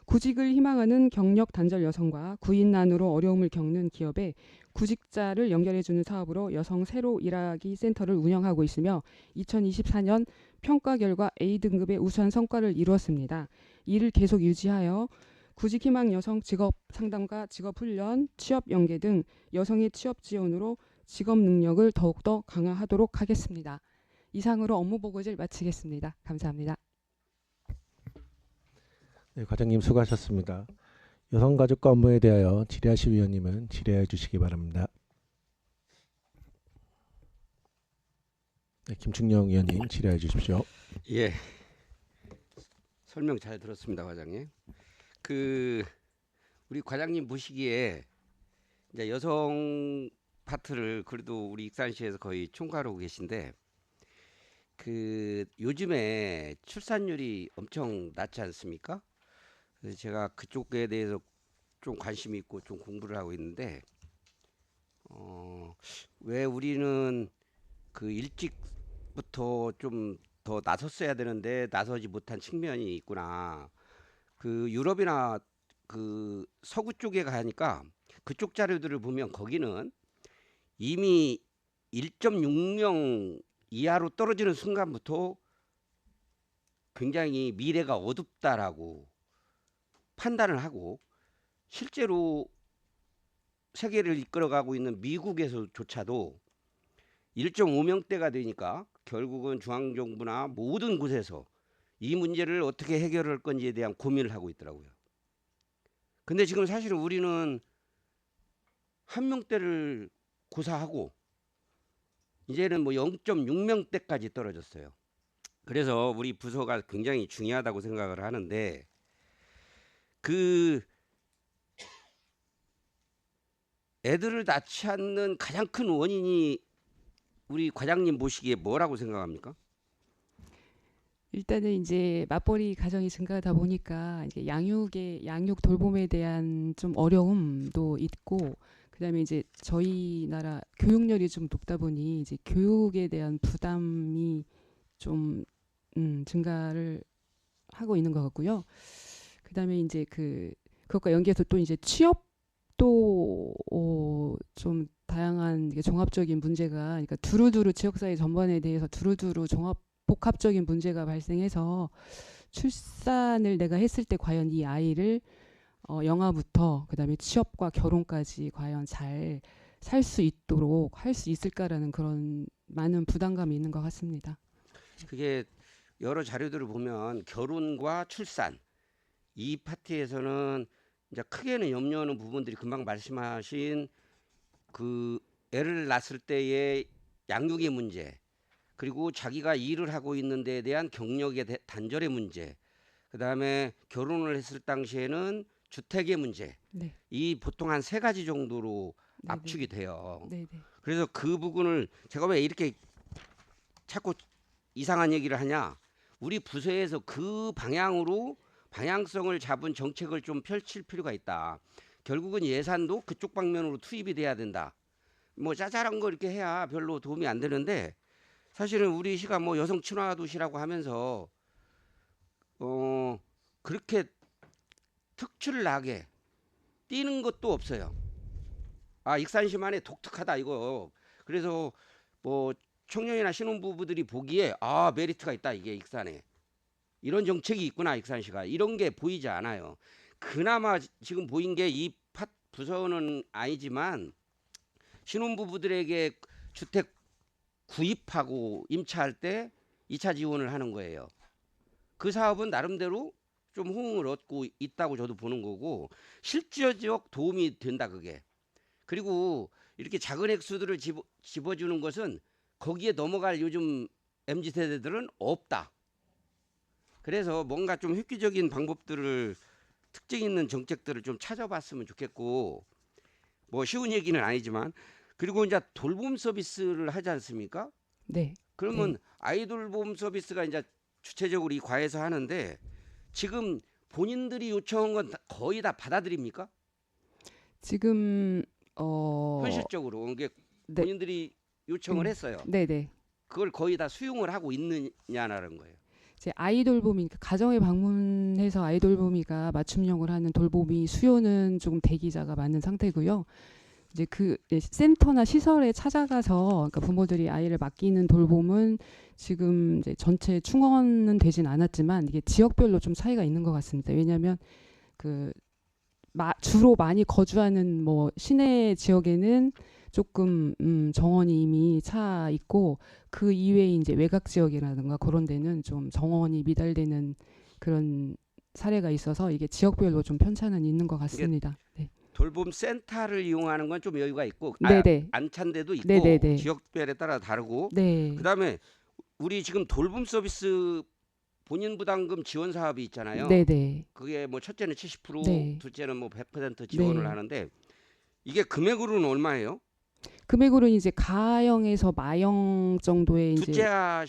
Speaker 9: 구직을 희망하는 경력 단절 여성과 구인난으로 어려움을 겪는 기업에 구직자를 연결해주는 사업으로 여성 새로 일하기 센터를 운영하고 있으며 2024년 평가 결과 A등급의 우수한 성과를 이루었습니다. 이를 계속 유지하여 구직 희망 여성 직업 상담과 직업 훈련, 취업 연계 등 여성의 취업 지원으로 직업 능력을 더욱더 강화하도록 하겠습니다. 이상으로 업무 보고를 마치겠습니다. 감사합니다.
Speaker 1: 네, 과장님 수고하셨습니다. 여성가족과 업무에 대하여 질의하실 위원님은 질의해 주시기 바랍니다. 네, 김충영 위원님 질의해 주십시오.
Speaker 6: 예. 설명 잘 들었습니다, 과장님. 우리 과장님 보시기에 이제 여성 파트를 그래도 우리 익산시에서 거의 총괄하고 계신데 요즘에 출산율이 엄청 낮지 않습니까? 그래서 제가 그쪽에 대해서 좀 관심이 있고 좀 공부를 하고 있는데 왜 우리는 일찍부터 좀 더 나섰어야 되는데 나서지 못한 측면이 있구나. 유럽이나 서구 쪽에 가니까 그쪽 자료들을 보면 거기는 이미 1.6명 이하로 떨어지는 순간부터 굉장히 미래가 어둡다라고 판단을 하고 실제로 세계를 이끌어가고 있는 미국에서조차도 1.5명대가 되니까 결국은 중앙정부나 모든 곳에서 이 문제를 어떻게 해결할 건지에 대한 고민을 하고 있더라고요. 근데 지금 사실은 우리는 1명대를 고사하고 이제는 0.6명대까지 떨어졌어요. 그래서 우리 부서가 굉장히 중요하다고 생각을 하는데 애들을 낳지 않는 가장 큰 원인이 우리 과장님 보시기에 뭐라고 생각합니까?
Speaker 9: 일단은 이제 맞벌이 가정이 증가하다 보니까 이제 양육 돌봄에 대한 좀 어려움도 있고 그다음에 이제 저희 나라 교육열이 좀 높다 보니 이제 교육에 대한 부담이 좀 증가를 하고 있는 것 같고요. 그다음에 이제 그것과 연계해서 또 이제 취업도 좀 다양한 종합적인 문제가 그러니까 두루두루 지역사회 전반에 대해서 두루두루 복합적인 문제가 발생해서 출산을 내가 했을 때 과연 이 아이를 영아부터 그다음에 취업과 결혼까지 과연 잘 살 수 있도록 할 수 있을까라는 그런 많은 부담감이 있는 것 같습니다.
Speaker 6: 그게 여러 자료들을 보면 결혼과 출산 이 파트에서는 이제 크게는 염려하는 부분들이 금방 말씀하신 애를 낳았을 때의 양육의 문제 그리고 자기가 일을 하고 있는 데에 대한 경력의 단절의 문제 그다음에 결혼을 했을 당시에는 주택의 문제
Speaker 9: 네.
Speaker 6: 이 보통 한 3가지 정도로
Speaker 9: 네네.
Speaker 6: 압축이 돼요.
Speaker 9: 네네.
Speaker 6: 그래서 그 부분을 제가 왜 이렇게 자꾸 이상한 얘기를 하냐 우리 부서에서 그 방향으로 방향성을 잡은 정책을 좀 펼칠 필요가 있다. 결국은 예산도 그쪽 방면으로 투입이 돼야 된다. 뭐 짜잘한 거 이렇게 해야 별로 도움이 안 되는데 사실은 우리 시가 뭐 여성 친화 도시라고 하면서 그렇게 특출나게 뛰는 것도 없어요. 아, 익산시만의 독특하다 이거. 그래서 뭐 청년이나 신혼부부들이 보기에 아, 메리트가 있다 이게 익산에. 이런 정책이 있구나 익산시가. 이런 게 보이지 않아요. 그나마 지금 보인 게 이 부서는 아니지만 신혼부부들에게 주택 구입하고 임차할 때 2차 지원을 하는 거예요. 그 사업은 나름대로 좀 호응을 얻고 있다고 저도 보는 거고 실질적 도움이 된다 그게. 그리고 이렇게 작은 액수들을 집어주는 것은 거기에 넘어갈 요즘 MZ세대들은 없다. 그래서 뭔가 좀 획기적인 방법들을 특징 있는 정책들을 좀 찾아봤으면 좋겠고 뭐 쉬운 얘기는 아니지만 그리고 이제 돌봄 서비스를 하지 않습니까?
Speaker 9: 네.
Speaker 6: 그러면
Speaker 9: 네.
Speaker 6: 아이돌봄 서비스가 이제 주체적으로 이 과에서 하는데 지금 본인들이 요청한 건 거의 다 받아들입니까?
Speaker 9: 지금
Speaker 6: 현실적으로 이게
Speaker 9: 네.
Speaker 6: 본인들이 요청을 했어요.
Speaker 9: 네네.
Speaker 6: 그걸 거의 다 수용을 하고 있느냐라는 거예요.
Speaker 9: 제 아이돌봄이 가정에 방문해서 아이돌봄이가 맞춤형을 하는 돌봄이 수요는 조금 대기자가 많은 상태고요. 이제 그 센터나 시설에 찾아가서 그러니까 부모들이 아이를 맡기는 돌봄은 지금 이제 전체 충원은 되진 않았지만 이게 지역별로 좀 차이가 있는 것 같습니다. 왜냐하면 그 주로 많이 거주하는 뭐 시내 지역에는 조금 정원이 이미 차 있고 그 이외에 이제 외곽 지역이라든가 그런 데는 좀 정원이 미달되는 그런 사례가 있어서 이게 지역별로 좀 편차는 있는 것 같습니다. 네.
Speaker 6: 돌봄 센터를 이용하는 건 좀 여유가 있고
Speaker 9: 네네.
Speaker 6: 안 찬 데도 있고
Speaker 9: 네네네.
Speaker 6: 지역별에 따라 다르고
Speaker 9: 네.
Speaker 6: 그다음에 우리 지금 돌봄 서비스 본인 부담금 지원 사업이 있잖아요.
Speaker 9: 네네.
Speaker 6: 그게 뭐 첫째는 70%,
Speaker 9: 네.
Speaker 6: 둘째는 뭐 100% 지원을
Speaker 9: 네.
Speaker 6: 하는데 이게 금액으로는 얼마예요?
Speaker 9: 금액으로는 이제 가형에서 마형 정도의 이제
Speaker 6: 둘째가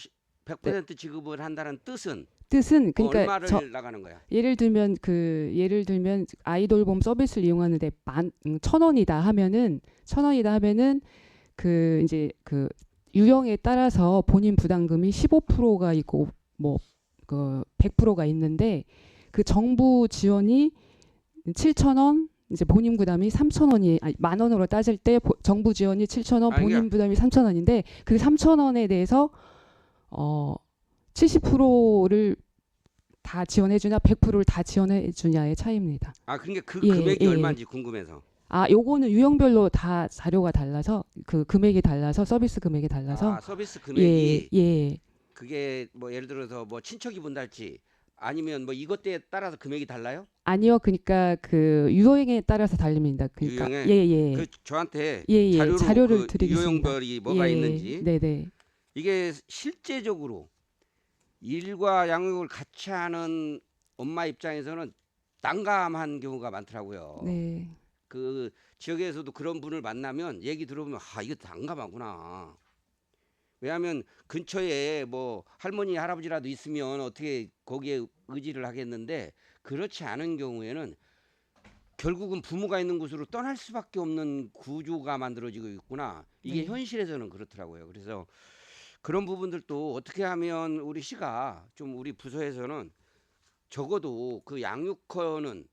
Speaker 6: 100% 지급을 한다는 뜻은
Speaker 9: 뜻은 그러니까
Speaker 6: 얼마를 나가는 거야?
Speaker 9: 예를 들면 아이돌봄 서비스를 이용하는데 1,000원이다 하면은 그 이제 그 유형에 따라서 본인 부담금이 15%가 있고 뭐 그 100%가 있는데 그 정부 지원이 7,000원 이제 본인 부담이 3,000원이 아니 10,000원으로 따질 때 정부 지원이 7,000원
Speaker 6: 아니,
Speaker 9: 본인 부담이 3,000원인데 그 3,000원에 대해서 70%를 다 지원해 주냐 100%를 다 지원해 주냐의 차이입니다.
Speaker 6: 아, 그러니까 그
Speaker 9: 예,
Speaker 6: 금액이
Speaker 9: 예.
Speaker 6: 얼마인지 궁금해서.
Speaker 9: 아, 요거는 유형별로 다 자료가 달라서 그 금액이 달라서 서비스 금액이 달라서
Speaker 6: 아, 서비스 금액이
Speaker 9: 예.
Speaker 6: 그게 뭐 예를 들어서 뭐 친척이 본달지 아니면 뭐 이것에 따라서 금액이 달라요?
Speaker 9: 아니요. 그러니까 그 유형에 따라서 달립니다. 그러니까
Speaker 6: 유형에?
Speaker 9: 예.
Speaker 6: 그 저한테
Speaker 9: 예.
Speaker 6: 자료를 그
Speaker 9: 드리겠습니다.
Speaker 6: 유형별이 뭐가
Speaker 9: 예.
Speaker 6: 있는지
Speaker 9: 네네.
Speaker 6: 이게 실제적으로 일과 양육을 같이 하는 엄마 입장에서는 난감한 경우가 많더라고요.
Speaker 9: 네.
Speaker 6: 그 지역에서도 그런 분을 만나면 얘기 들어보면 아, 이거 난감하구나. 왜냐하면 근처에 뭐 할머니 할아버지라도 있으면 어떻게 거기에 의지를 하겠는데 그렇지 않은 경우에는 결국은 부모가 있는 곳으로 떠날 수밖에 없는 구조가 만들어지고 있구나. 이게
Speaker 9: 네.
Speaker 6: 현실에서는 그렇더라고요. 그래서 그런 부분들도 어떻게 하면 우리 시가 좀 우리 부서에서는 적어도 그 양육커는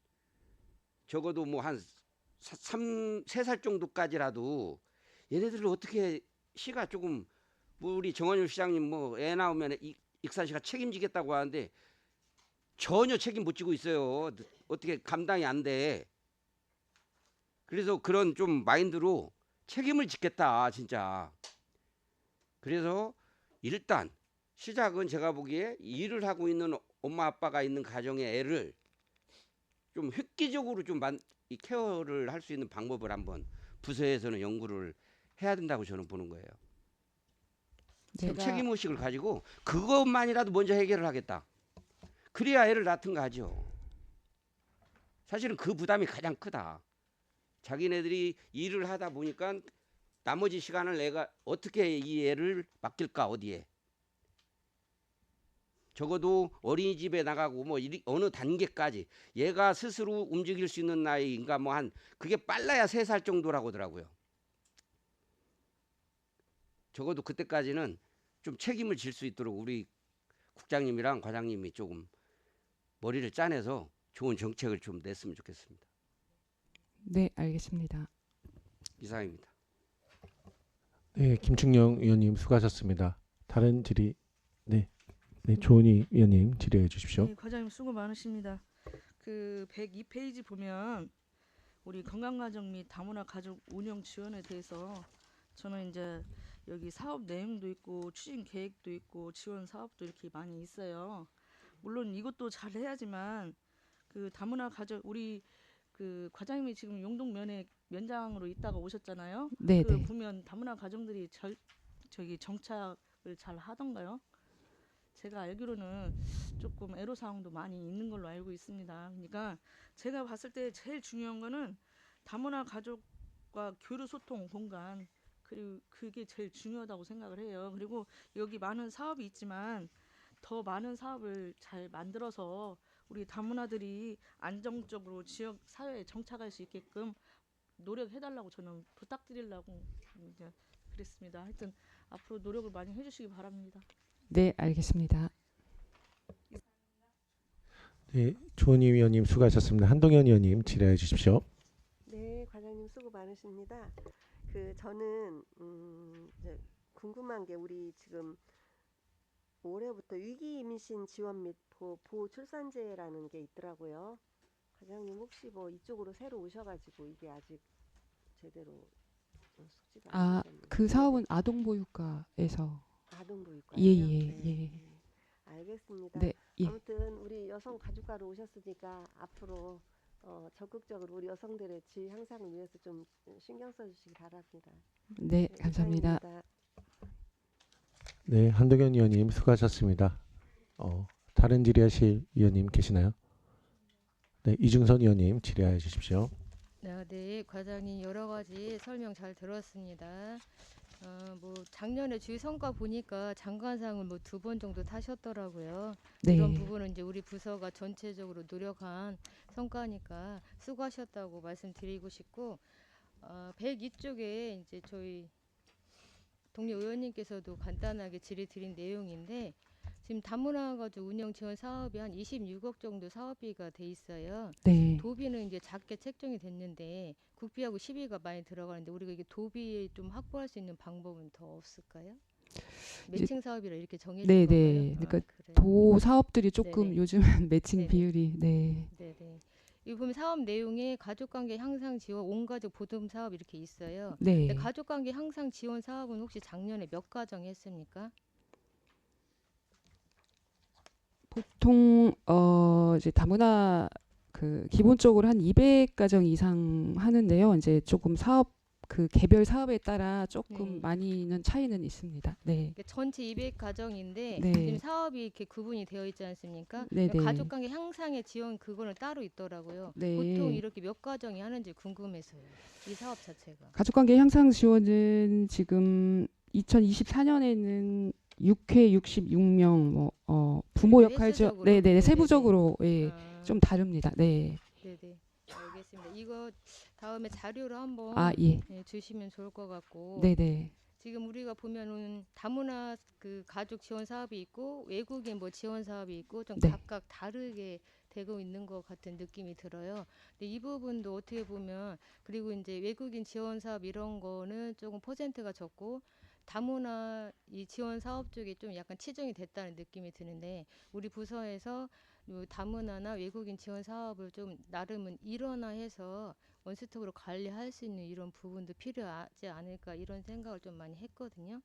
Speaker 6: 적어도 뭐 한 3살 정도까지라도 얘네들을 어떻게 시가 조금 뭐 우리 정원율 시장님 뭐 애 나오면 익산시가 책임지겠다고 하는데 전혀 책임 못 지고 있어요. 어떻게 감당이 안 돼. 그래서 그런 좀 마인드로 책임을 짓겠다 진짜. 그래서 일단 시작은 제가 보기에 일을 하고 있는 엄마 아빠가 있는 가정의 애를 좀 획기적으로 좀 이 케어를 할 수 있는 방법을 한번 부서에서는 연구를 해야 된다고 저는 보는 거예요.
Speaker 9: 제가
Speaker 6: 책임 의식을 가지고 그것만이라도 먼저 해결을 하겠다. 그래야 애를 낳든가 하죠. 사실은 그 부담이 가장 크다. 자기네들이 일을 하다 보니까 나머지 시간을 내가 어떻게 이 애를 맡길까 어디에. 적어도 어린이집에 나가고 뭐 어느 단계까지 얘가 스스로 움직일 수 있는 나이인가 뭐 한 그게 빨라야 3살 정도라고 하더라고요. 적어도 그때까지는 좀 책임을 질 수 있도록 우리 국장님이랑 과장님이 조금 머리를 짜내서 좋은 정책을 좀 냈으면 좋겠습니다.
Speaker 9: 네, 알겠습니다.
Speaker 6: 이상입니다.
Speaker 1: 네, 김충영 의원님 수고하셨습니다. 다른 질의, 네, 조은희 의원님 질의해 주십시오.
Speaker 4: 네, 과장님 수고 많으십니다. 그 102페이지 보면 우리 건강가정 및 다문화 가족 운영 지원에 대해서 저는 이제 여기 사업 내용도 있고 추진 계획도 있고 지원 사업도 이렇게 많이 있어요. 물론 이것도 잘 해야지만 그 다문화 가족 우리 그 과장님이 지금 용동 면장으로 있다가 오셨잖아요.
Speaker 9: 네,
Speaker 4: 그
Speaker 9: 네.
Speaker 4: 보면 다문화 가정들이 저기 정착을 잘 하던가요? 제가 알기로는 조금 애로사항도 많이 있는 걸로 알고 있습니다. 그러니까 제가 봤을 때 제일 중요한 거는 다문화 가족과 교류 소통 공간 그리고 그게 제일 중요하다고 생각을 해요. 그리고 여기 많은 사업이 있지만 더 많은 사업을 잘 만들어서 우리 다문화들이 안정적으로 지역 사회에 정착할 수 있게끔 노력해달라고 저는 부탁드리려고 이제 그랬습니다. 하여튼 앞으로 노력을 많이 해주시기 바랍니다.
Speaker 9: 네, 알겠습니다.
Speaker 1: 네, 조은희 의원님 수고하셨습니다. 한동현 의원님 질의해 주십시오.
Speaker 5: 네, 과장님 수고 많으십니다. 그 저는 이제 궁금한 게 우리 지금 올해부터 위기 임신 지원 및 보호 출산제라는 게 있더라고요. 과장님 혹시 뭐 이쪽으로 새로 오셔가지고 이게 아직 제대로 숙지가 안 되셨는데.
Speaker 9: 그 사업은 아동보육과에서.
Speaker 5: 아동보육과요?
Speaker 9: 예,
Speaker 5: 네,
Speaker 9: 예.
Speaker 5: 네. 알겠습니다.
Speaker 9: 네, 예.
Speaker 5: 아무튼 우리 여성 가족과로 오셨으니까 앞으로 적극적으로 우리 여성들의 지위 향상을 위해서 좀 신경 써주시기 바랍니다.
Speaker 9: 네, 감사합니다.
Speaker 5: 이상입니다.
Speaker 1: 네, 한동현 의원님 수고하셨습니다. 다른 질의하실 의원님 계시나요? 네, 이중선 의원님 질의해 주십시오.
Speaker 2: 네, 과장님 여러 가지 설명 잘 들었습니다. 뭐 작년에 주요 성과 보니까 장관상을 뭐 2번 정도 타셨더라고요.
Speaker 9: 네.
Speaker 2: 이런 부분은 이제 우리 부서가 전체적으로 노력한 성과니까 수고하셨다고 말씀드리고 싶고 102쪽에 이제 저희 동료 의원님께서도 간단하게 질의 드린 내용인데 지금 다문화 가족 운영 지원 사업이 한 26억 정도 사업비가 돼 있어요.
Speaker 9: 네.
Speaker 2: 도비는 이제 작게 책정이 됐는데 국비하고 시비가 많이 들어가는데 우리가 이게 도비 좀 확보할 수 있는 방법은 더 없을까요? 매칭 사업이라 이렇게 정해진
Speaker 9: 네,
Speaker 2: 건가요?
Speaker 9: 네. 그러니까
Speaker 2: 그래요.
Speaker 9: 도 사업들이 조금
Speaker 2: 네네.
Speaker 9: 요즘은 매칭
Speaker 2: 네네.
Speaker 9: 비율이 네.
Speaker 2: 네네. 이거 보면 사업 내용에 가족관계 향상 지원, 온가족 보듬 사업 이렇게 있어요.
Speaker 9: 네.
Speaker 2: 근데 가족관계 향상 지원 사업은 혹시 작년에 몇 가정 했습니까?
Speaker 9: 보통 이제 다문화 그 기본적으로 한 200가정 이상 하는데요. 이제 조금 사업 그 개별 사업에 따라 조금
Speaker 2: 네.
Speaker 9: 많이는 차이는 있습니다. 네.
Speaker 2: 그러니까 전체 200가정인데
Speaker 9: 네.
Speaker 2: 지금 사업이 이렇게 구분이 되어 있지 않습니까?
Speaker 9: 네네.
Speaker 2: 가족관계 향상의 지원 그거는 따로 있더라고요.
Speaker 9: 네.
Speaker 2: 보통 이렇게 몇 가정이 하는지 궁금해서요. 이 사업 자체가.
Speaker 9: 가족관계 향상 지원은 지금 2024년에는 6회 66명 부모
Speaker 2: 네,
Speaker 9: 역할 지원
Speaker 2: 횟수적으로?
Speaker 9: 네네
Speaker 2: 네네네.
Speaker 9: 세부적으로 예.
Speaker 2: 아,
Speaker 9: 좀 다릅니다. 네.
Speaker 2: 네네. 알겠습니다. 이거 다음에 자료로 한번
Speaker 9: 예.
Speaker 2: 네, 주시면 좋을 것 같고.
Speaker 9: 네네.
Speaker 2: 지금 우리가 보면은 다문화 그 가족 지원 사업이 있고 외국인 뭐 지원 사업이 있고 좀
Speaker 9: 네.
Speaker 2: 각각 다르게 되고 있는 것 같은 느낌이 들어요. 근데 이 부분도 어떻게 보면 그리고 이제 외국인 지원 사업 이런 거는 조금 퍼센트가 적고 다문화 이 지원 사업 쪽에 좀 약간 치중이 됐다는 느낌이 드는데 우리 부서에서 요 다문화나 외국인 지원 사업을 좀 나름은 일원화해서 원스톱으로 관리할 수 있는 이런 부분도 필요하지 않을까 이런 생각을 좀 많이 했거든요.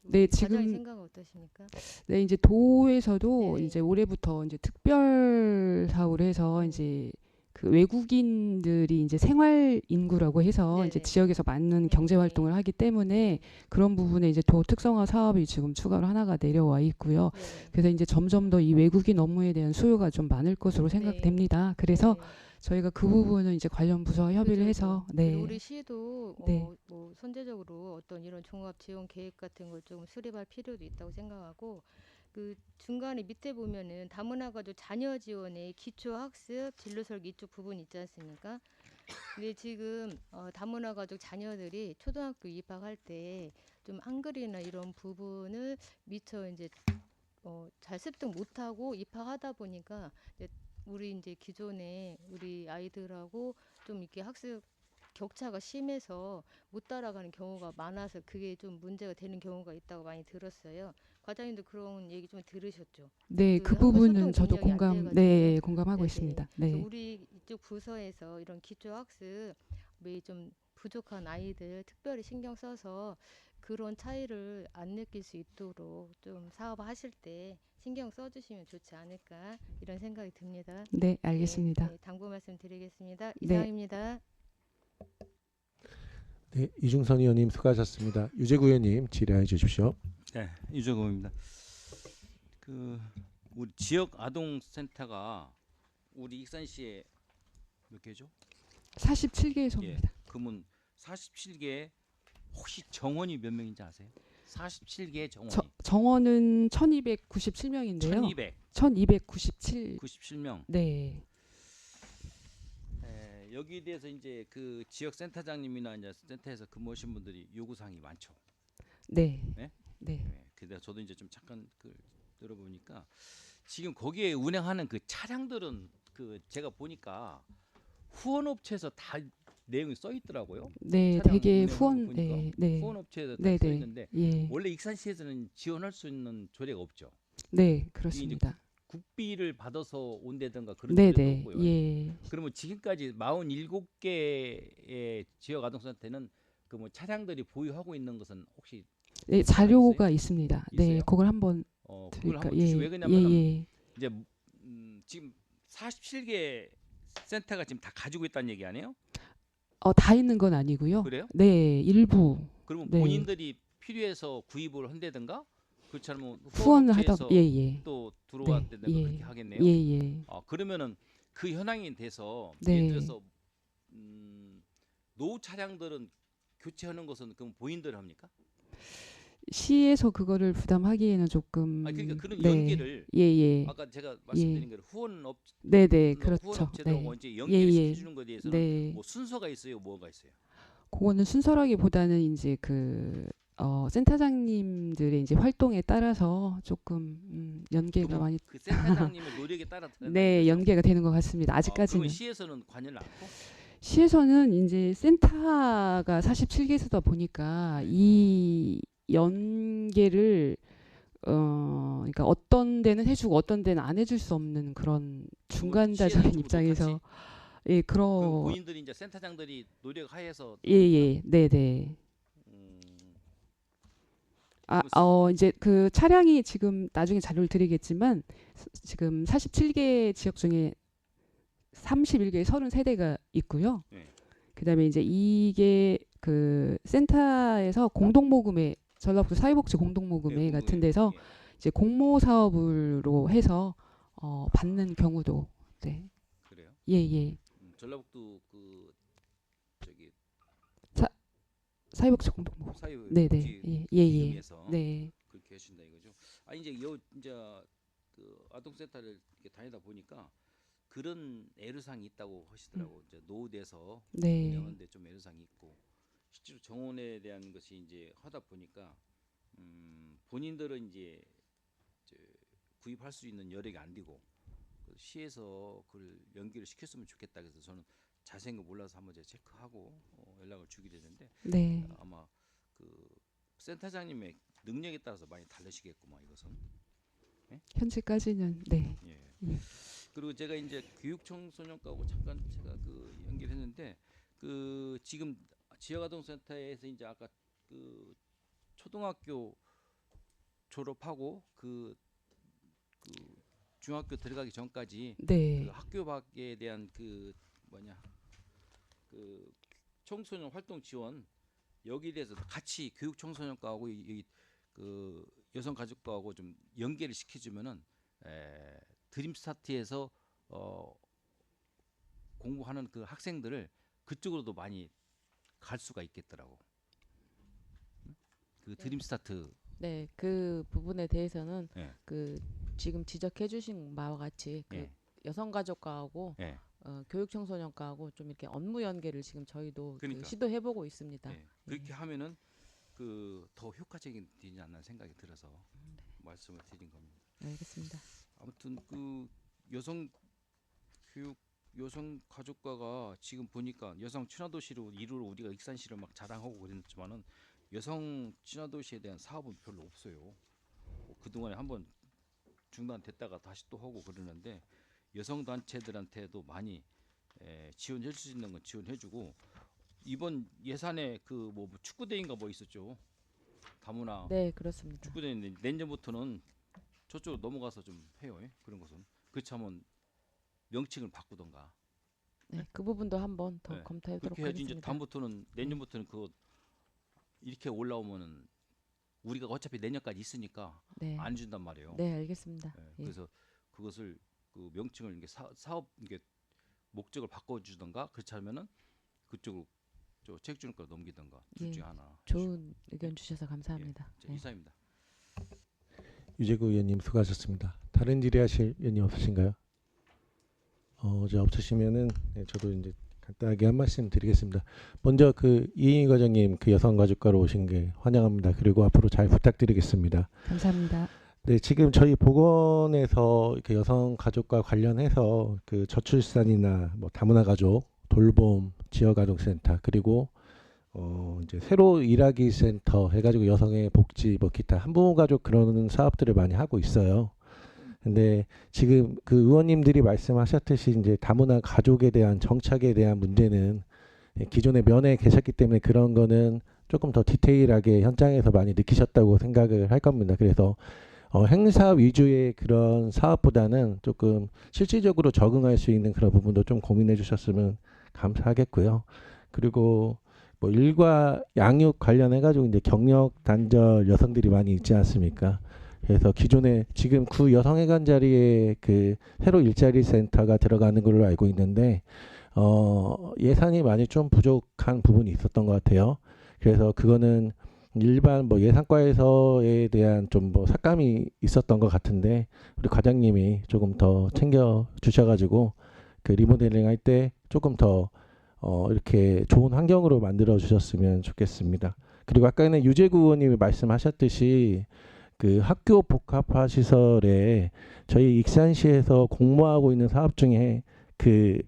Speaker 9: 네,
Speaker 2: 과장님
Speaker 9: 지금
Speaker 2: 생각은 어떠십니까?
Speaker 9: 네, 이제 도에서도
Speaker 2: 네네.
Speaker 9: 이제 올해부터 이제 특별 사업을 해서 이제 그 외국인들이 이제 생활 인구라고 해서 이제
Speaker 2: 네네.
Speaker 9: 지역에서 많은 경제
Speaker 2: 네네.
Speaker 9: 활동을 하기 때문에 그런 부분에 이제 도 특성화 사업이 지금 추가로 하나가 내려와 있고요.
Speaker 2: 네.
Speaker 9: 그래서 이제 점점 더 이 외국인 업무에 대한 수요가 좀 많을 것으로 생각됩니다. 그래서
Speaker 2: 네.
Speaker 9: 저희가 그 부분은 이제 관련 부서와 협의를
Speaker 2: 그죠,
Speaker 9: 해서
Speaker 2: 그죠.
Speaker 9: 네.
Speaker 2: 그리고 우리 시도
Speaker 9: 네.
Speaker 2: 뭐 선제적으로 어떤 이런 종합 지원 계획 같은 걸 좀 수립할 필요도 있다고 생각하고
Speaker 10: 그 중간에 밑에 보면은 다문화가족 자녀 지원의 기초 학습 진로 설계 이쪽 부분 있지 않습니까? 근데 지금 다문화가족 자녀들이 초등학교 입학할 때 좀 한글이나 이런 부분을 미처 이제 잘 습득 못하고 입학하다 보니까 이제 우리 이제 기존에 우리 아이들하고 좀 이렇게 학습 격차가 심해서 못 따라가는 경우가 많아서 그게 좀 문제가 되는 경우가 있다고 많이 들었어요. 과장님도 그런 얘기 좀 들으셨죠?
Speaker 9: 네,
Speaker 10: 그
Speaker 9: 그
Speaker 10: 한글
Speaker 9: 부분은
Speaker 10: 소통
Speaker 9: 저도
Speaker 10: 능력이 안
Speaker 9: 공감,
Speaker 10: 돼가지고.
Speaker 9: 네, 공감하고
Speaker 10: 네네.
Speaker 9: 있습니다.
Speaker 10: 그래서
Speaker 9: 네,
Speaker 10: 우리 이쪽 부서에서 이런 기초 학습 좀 부족한 아이들 특별히 신경 써서 그런 차이를 안 느낄 수 있도록 좀 사업하실 때 신경 써주시면 좋지 않을까 이런 생각이 듭니다.
Speaker 9: 네, 알겠습니다.
Speaker 10: 네, 당부 말씀드리겠습니다.
Speaker 9: 네.
Speaker 10: 이상입니다.
Speaker 1: 네, 이중선 의원님 수고하셨습니다. 유재구 의원님 질의해 주십시오.
Speaker 7: 네, 유정호입니다. 그 우리 지역 아동센터가 우리 익산시에 몇 개죠?
Speaker 9: 47개소입니다.
Speaker 7: 그러면 47개 혹시 정원이 몇 명인지 아세요? 47개 정원이
Speaker 9: 정원은 1297명인데요.
Speaker 7: 1297명.
Speaker 9: 1297. 네.
Speaker 7: 여기에 대해서 이제 그 지역 센터장님이나 이제 센터에서 근무하신 분들이 요구사항이 많죠.
Speaker 9: 네.
Speaker 7: 네?
Speaker 9: 네.
Speaker 7: 네. 그래서 저도 이제 좀 잠깐 그 들어보니까 지금 거기에 운행하는 그 차량들은 그 제가 보니까 후원업체에서 다 내용이 써 있더라고요.
Speaker 9: 네,
Speaker 7: 차량
Speaker 9: 되게
Speaker 7: 운행하는 거
Speaker 9: 후원,
Speaker 7: 보니까
Speaker 9: 네, 네.
Speaker 7: 후원업체에서 다
Speaker 9: 네,
Speaker 7: 써
Speaker 9: 네.
Speaker 7: 있는데
Speaker 9: 예.
Speaker 7: 원래 익산시에서는 지원할 수 있는 조례가 없죠.
Speaker 9: 네, 그렇습니다.
Speaker 7: 국비를 받아서 온다든가 그런
Speaker 9: 네,
Speaker 7: 조례도
Speaker 9: 네.
Speaker 7: 없고요.
Speaker 9: 예.
Speaker 7: 그러면 지금까지 47개의 지역 아동센터는 그 뭐 차량들이 보유하고 있는 것은 혹시
Speaker 9: 네, 자료가 있습니다. 네,
Speaker 7: 있어요?
Speaker 9: 그걸 한번
Speaker 7: 그걸
Speaker 9: 드릴까?
Speaker 7: 한번
Speaker 9: 예.
Speaker 7: 주시고 왜 그러냐면
Speaker 9: 예.
Speaker 7: 이제 지금 47개 센터가 지금 다 가지고 있다는 얘기 아니에요?
Speaker 9: 다 있는 건 아니고요.
Speaker 7: 그래요?
Speaker 9: 네, 일부.
Speaker 7: 그러면
Speaker 9: 네.
Speaker 7: 본인들이 필요해서 구입을 한다든가 그렇지 않으면
Speaker 9: 후원을 하다
Speaker 7: 후원업체에서
Speaker 9: 예.
Speaker 7: 또 들어왔다든가
Speaker 9: 네, 예.
Speaker 7: 그렇게 하겠네요.
Speaker 9: 예.
Speaker 7: 그러면은 그 현황에 대해서
Speaker 9: 네.
Speaker 7: 예를 들어서 노후 차량들은 교체하는 것은 그럼 본인들 합니까?
Speaker 9: 시에서 그거를 부담하기에는 조금
Speaker 7: 그러니까 그런
Speaker 9: 네.
Speaker 7: 연계를
Speaker 9: 예.
Speaker 7: 아까 제가 말씀드린 대로 후원업
Speaker 9: 네, 그렇죠.
Speaker 7: 후원업체들하고
Speaker 9: 네.
Speaker 7: 이제 연계를
Speaker 9: 예.
Speaker 7: 시켜주는 것에 대해서는
Speaker 9: 네.
Speaker 7: 뭐 순서가 있어요, 뭐가 있어요?
Speaker 9: 그거는 순서라기보다는 이제 센터장님들의 이제 활동에 따라서 조금 연계가 많이
Speaker 7: 그 센터장님의 노력에 따라
Speaker 9: 네, 연계가 되는 것 같습니다. 아직까지는.
Speaker 7: 그러면 시에서는 관여를 않고?
Speaker 9: 시에서는 이제 센터가 47개소다 보니까 이 연계를 그러니까 어떤 데는 해주고 어떤 데는 안 해줄 수 없는 그런 중간자적인 입장에서 예,
Speaker 7: 그럼 본인들이 이제 센터장들이 노력하여서
Speaker 9: 네. 이제 그 차량이 지금 나중에 자료를 드리겠지만 지금 47개 지역 중에 31개 33대가 있고요.
Speaker 7: 네.
Speaker 9: 그다음에 이제 이게 그 센터에서 공동모금회 전라북도 사회복지 공동모금회 같은 데서 이제 공모 사업으로 해서 받는 경우도 네.
Speaker 7: 그래요?
Speaker 9: 예.
Speaker 7: 전라북도 그 저기
Speaker 9: 사회복지 공동모금. 네네. 예. 네.
Speaker 7: 그렇게 하신다 이거죠. 이제 이제 그 아동센터를 이렇게 다니다 보니까 그런 애로사항이 있다고 하시더라고. 이제 노후돼서
Speaker 9: 네.
Speaker 7: 운영하는데 좀 애로사항이 있고 실제로 정원에 대한 것이 이제 하다 보니까 본인들은 이제 구입할 수 있는 여력이 안 되고 시에서 그걸 연기를 시켰으면 좋겠다. 그래서 저는 자세한 거 몰라서 한번 제가 체크하고 연락을 주게 되는데
Speaker 9: 네.
Speaker 7: 아마 그 센터장님의 능력에 따라서 많이 다르시겠구만 이것은. 네?
Speaker 9: 현재까지는 네.
Speaker 7: 예. 그리고 제가 이제 교육청소년과하고 잠깐 제가 그 연결했는데 그 지금 지역아동센터에서 이제 아까 그 초등학교 졸업하고 그 중학교 들어가기 전까지
Speaker 9: 네.
Speaker 7: 그 학교 밖에 대한 그 청소년 활동 지원 여기에 대해서 같이 교육 청소년과하고 이 그 여성가족과하고 좀 연계를 시켜주면은 드림 스타트에서 공부하는 그 학생들을 그쪽으로도 많이 갈 수가 있겠더라고. 그 드림 스타트
Speaker 8: 네, 그 부분에 대해서는
Speaker 7: 예.
Speaker 8: 그 지금 지적해주신 바와 같이 그
Speaker 7: 예.
Speaker 8: 여성가족과하고
Speaker 7: 예.
Speaker 8: 교육청소년과하고 좀 이렇게 업무 연계를 지금 저희도
Speaker 7: 그러니까.
Speaker 8: 시도해보고 있습니다.
Speaker 7: 예. 그렇게 하면은 그 더 효과적인 되지 않나 생각이 들어서 말씀을 드린 겁니다.
Speaker 8: 알겠습니다.
Speaker 7: 아무튼 그 여성 교육 여성 가족과가 지금 보니까 여성 친화도시로 이루로 우리가 익산시를 막 자랑하고 그랬지만은 여성 친화도시에 대한 사업은 별로 없어요. 그동안에 한번 중단됐다가 다시 또 하고 그러는데 여성 단체들한테도 많이 지원해 줄 수 있는 건 지원해주고 이번 예산에 그 뭐 축구대인가 뭐 있었죠. 다문화
Speaker 8: 네, 그렇습니다.
Speaker 7: 축구대인데 내년부터는 저쪽으로 넘어가서 좀 해요. 그런 것은 그렇지 않으면 명칭을 바꾸던가.
Speaker 8: 네, 그 부분도 한번 더
Speaker 7: 네,
Speaker 8: 검토해보도록
Speaker 7: 그렇게 해야지
Speaker 8: 하겠습니다.
Speaker 7: 이제 다음부터는 내년부터는 그거 이렇게 올라오면은 우리가 어차피 내년까지 있으니까
Speaker 8: 네,
Speaker 7: 안 준단 말이에요.
Speaker 8: 네, 알겠습니다.
Speaker 7: 예,
Speaker 8: 예.
Speaker 7: 그래서 그것을 그 명칭을 이게 사업 이게 목적을 바꿔주던가 그렇지 않으면은 그쪽으로 저 체육준학과 넘기던가 둘
Speaker 8: 예,
Speaker 7: 중에 하나.
Speaker 8: 좋은 의견 주셔서 감사합니다. 네.
Speaker 7: 이사입니다.
Speaker 1: 유재구 의원님 수고하셨습니다. 다른 질의하실 의원님 없으신가요? 이제 없으시면은 네, 저도 이제 간단하게 한 말씀 드리겠습니다. 먼저 그 이인희 과장님 그 여성가족과로 오신 게 환영합니다. 그리고 앞으로 잘 부탁드리겠습니다.
Speaker 9: 감사합니다.
Speaker 1: 네, 지금 저희 보건에서 이렇게 여성가족과 관련해서 그 저출산이나 뭐 다문화 가족, 돌봄, 지역아동센터 그리고 이제 새로 일하기 센터 해가지고 여성의 복지 뭐 기타 한부모 가족 그런 사업들을 많이 하고 있어요. 근데 지금 그 의원님들이 말씀하셨듯이 이제 다문화 가족에 대한 정착에 대한 문제는 기존에 면에 계셨기 때문에 그런 거는 조금 더 디테일하게 현장에서 많이 느끼셨다고 생각을 할 겁니다. 그래서 행사 위주의 그런 사업보다는 조금 실질적으로 적응할 수 있는 그런 부분도 좀 고민해 주셨으면 감사하겠고요. 그리고 뭐 일과 양육 관련해 가지고 이제 경력 단절 여성들이 많이 있지 않습니까? 그래서 기존에 지금 구 여성회관 자리에 그 새로 일자리 센터가 들어가는 걸로 알고 있는데 예산이 많이 좀 부족한 부분이 있었던 것 같아요. 그래서 그거는 일반 뭐 예산과에서에 대한 좀 뭐 삭감이 있었던 것 같은데 우리 과장님이 조금 더 챙겨 주셔가지고 그 리모델링 할 때 조금 더 이렇게 좋은 환경으로 만들어 주셨으면 좋겠습니다. 그리고 아까는 유재구 의원님이 말씀하셨듯이 그 학교 복합화 시설에 저희 익산시에서 공모하고 있는 사업 중에 그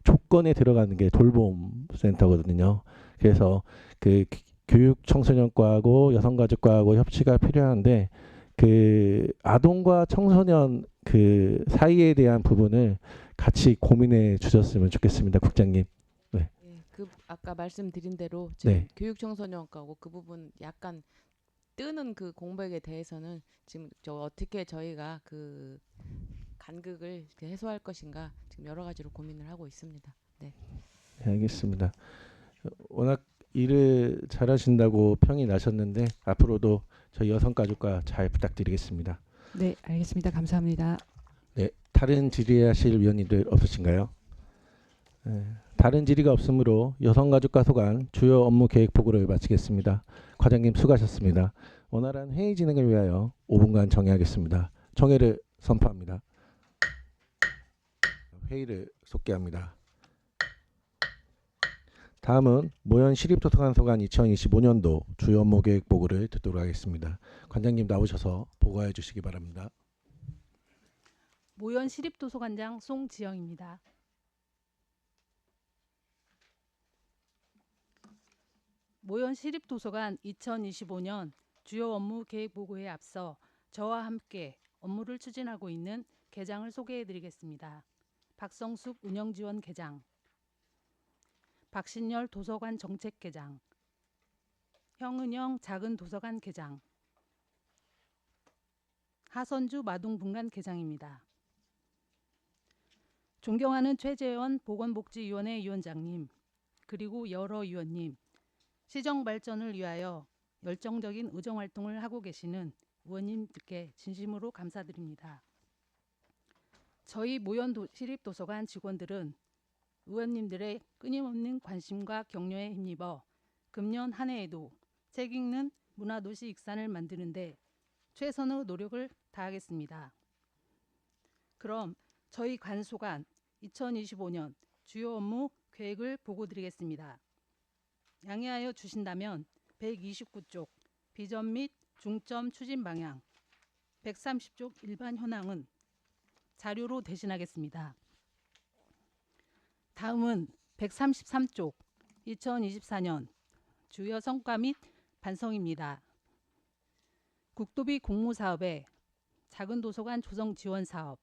Speaker 1: 조건에 들어가는 게 돌봄 센터거든요. 그래서 그 교육 청소년과하고 여성가족과하고 협치가 필요한데 그 아동과 청소년 그 사이에 대한 부분을 같이 고민해 주셨으면 좋겠습니다, 국장님. 네.
Speaker 8: 예, 그 아까 말씀드린 대로 지금
Speaker 1: 네.
Speaker 8: 교육청소년과고 그 부분 약간 뜨는 그 공백에 대해서는 지금 저 어떻게 저희가 그 간극을 이렇게 해소할 것인가 지금 여러 가지로 고민을 하고 있습니다. 네.
Speaker 1: 네, 알겠습니다. 워낙 일을 잘하신다고 평이 나셨는데 앞으로도 저희 여성가족과 잘 부탁드리겠습니다.
Speaker 9: 네, 알겠습니다. 감사합니다.
Speaker 1: 네, 다른 질의하실 위원님들 없으신가요? 네, 다른 질의가 없으므로 여성가족과 소관 주요 업무 계획 보고를 마치겠습니다. 과장님 수고하셨습니다. 원활한 회의 진행을 위하여 5분간 정회하겠습니다. 정회를 선포합니다. 회의를 속개합니다. 다음은 모현 시립도서관 소관 2025년도 주요 업무 계획 보고를 듣도록 하겠습니다. 관장님 나오셔서 보고해 주시기 바랍니다.
Speaker 11: 모현 시립도서관장 송지영입니다. 모현 시립도서관 2025년 주요 업무 계획 보고에 앞서 저와 함께 업무를 추진하고 있는 계장을 소개해 드리겠습니다. 박성숙 운영지원 계장, 박신열 도서관 정책 계장, 형은영 작은 도서관 계장, 하선주 마동분관 계장입니다. 존경하는 최재원 보건복지위원회 위원장님, 그리고 여러 위원님, 시정 발전을 위하여 열정적인 의정활동을 하고 계시는 의원님들께 진심으로 감사드립니다. 저희 모현 시립도서관 직원들은 의원님들의 끊임없는 관심과 격려에 힘입어 금년 한 해에도 책 읽는 문화도시 익산을 만드는 데 최선의 노력을 다하겠습니다. 그럼 저희 관소관 2025년 주요 업무 계획을 보고드리겠습니다. 양해하여 주신다면 129쪽 비전 및 중점 추진 방향, 130쪽 일반 현황은 자료로 대신하겠습니다. 다음은 133쪽 2024년 주요 성과 및 반성입니다. 국도비 공모사업의 작은 도서관 조성 지원 사업,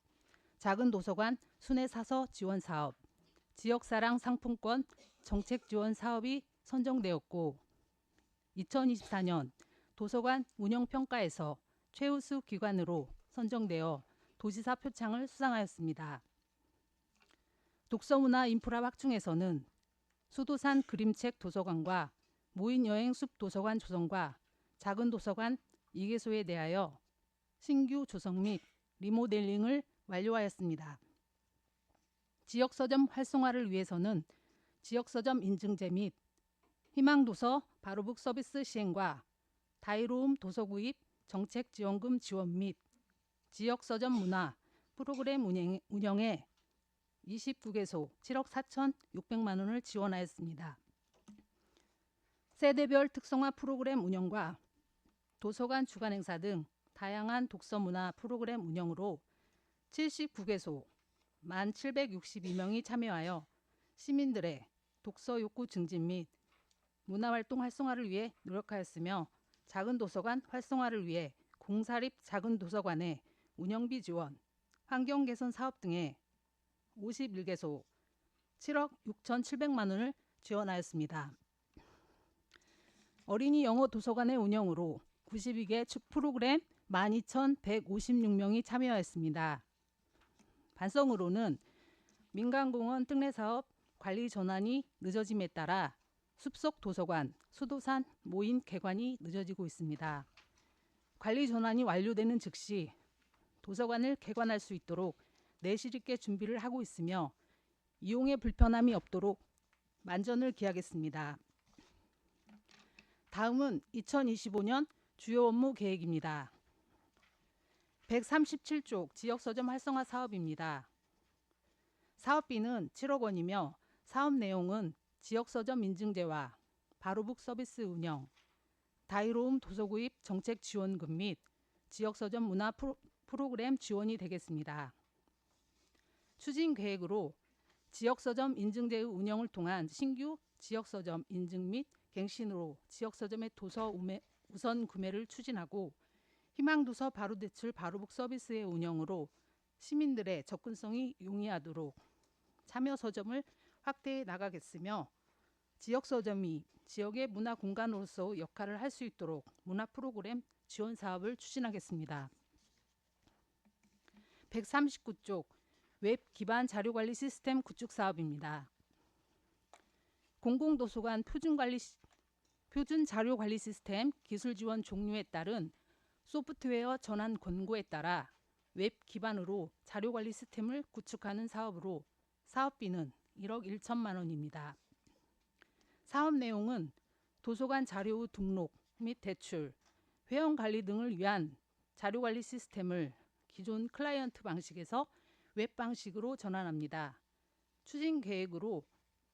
Speaker 11: 작은 도서관 순회사서 지원 사업, 지역사랑 상품권 정책 지원 사업이 선정되었고 2024년 도서관 운영평가에서 최우수 기관으로 선정되어 도지사 표창을 수상하였습니다. 독서문화 인프라 확충에서는 수도산 그림책 도서관과 무인여행 숲 도서관 조성과 작은 도서관 2개소에 대하여 신규 조성 및 리모델링을 완료하였습니다. 지역서점 활성화를 위해서는 지역서점 인증제 및 희망도서 바로북 서비스 시행과 다이로움 도서 구입 정책 지원금 지원 및 지역서점 문화 프로그램 운영에 29개소 7억 4,600만 원을 지원하였습니다. 세대별 특성화 프로그램 운영과 도서관 주간 행사 등 다양한 독서 문화 프로그램 운영으로 79개소 1,762명이 참여하여 시민들의 독서 욕구 증진 및 문화활동 활성화를 위해 노력하였으며 작은 도서관 활성화를 위해 공사립 작은 도서관의 운영비 지원, 환경 개선 사업 등에 51개소 7억 6,700만 원을 지원하였습니다. 어린이 영어 도서관의 운영으로 92개 프로그램 12,156명이 참여하였습니다. 반성으로는 민간공원 특례사업 관리 전환이 늦어짐에 따라 숲속 도서관, 수도산 모인 개관이 늦어지고 있습니다. 관리 전환이 완료되는 즉시 도서관을 개관할 수 있도록 내실 있게 준비를 하고 있으며 이용에 불편함이 없도록 만전을 기하겠습니다. 다음은 2025년 주요 업무 계획입니다. 137쪽 지역서점 활성화 사업입니다. 사업비는 7억 원이며 사업 내용은 지역서점 인증제와 바로북 서비스 운영, 다이로움 도서구입 정책 지원금 및 지역서점 문화 프로그램 지원이 되겠습니다. 추진 계획으로 지역서점 인증제의 운영을 통한 신규 지역서점 인증 및 갱신으로 지역서점의 도서 우선 구매를 추진하고 희망도서 바로대출 바로북 서비스의 운영으로 시민들의 접근성이 용이하도록 참여 서점을 확대해 나가겠으며 지역 서점이 지역의 문화 공간으로서 역할을 할 수 있도록 문화 프로그램 지원 사업을 추진하겠습니다. 139쪽 웹 기반 자료관리 시스템 구축 사업입니다. 공공도서관 표준 자료관리 시스템 기술 지원 종료에 따른 소프트웨어 전환 권고에 따라 웹 기반으로 자료관리 시스템을 구축하는 사업으로 사업비는 1억 1천만 원입니다. 사업 내용은 도서관 자료 등록 및 대출, 회원관리 등을 위한 자료관리 시스템을 기존 클라이언트 방식에서 웹 방식으로 전환합니다. 추진 계획으로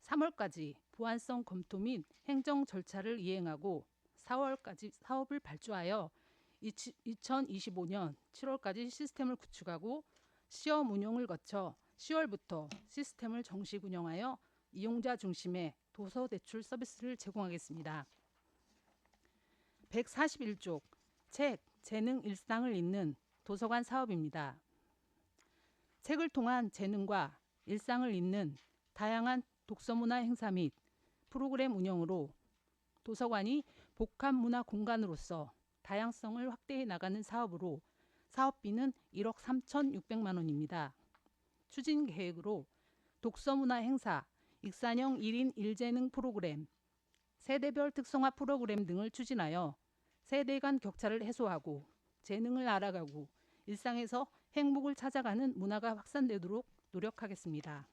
Speaker 11: 3월까지 보안성 검토 및 행정 절차를 이행하고 4월까지 사업을 발주하여 2025년 7월까지 시스템을 구축하고 시험 운용을 거쳐 10월부터 시스템을 정식 운영하여 이용자 중심의 도서 대출 서비스를 제공하겠습니다. 141쪽 책, 재능, 일상을 잇는 도서관 사업입니다. 책을 통한 재능과 일상을 잇는 다양한 독서문화 행사 및 프로그램 운영으로 도서관이 복합문화 공간으로서 다양성을 확대해 나가는 사업으로 사업비는 1억 3,600만 원입니다. 추진 계획으로 독서문화 행사, 익산형 1인 1재능 프로그램, 세대별 특성화 프로그램 등을 추진하여 세대 간 격차를 해소하고 재능을 알아가고 일상에서 행복을 찾아가는 문화가 확산되도록 노력하겠습니다.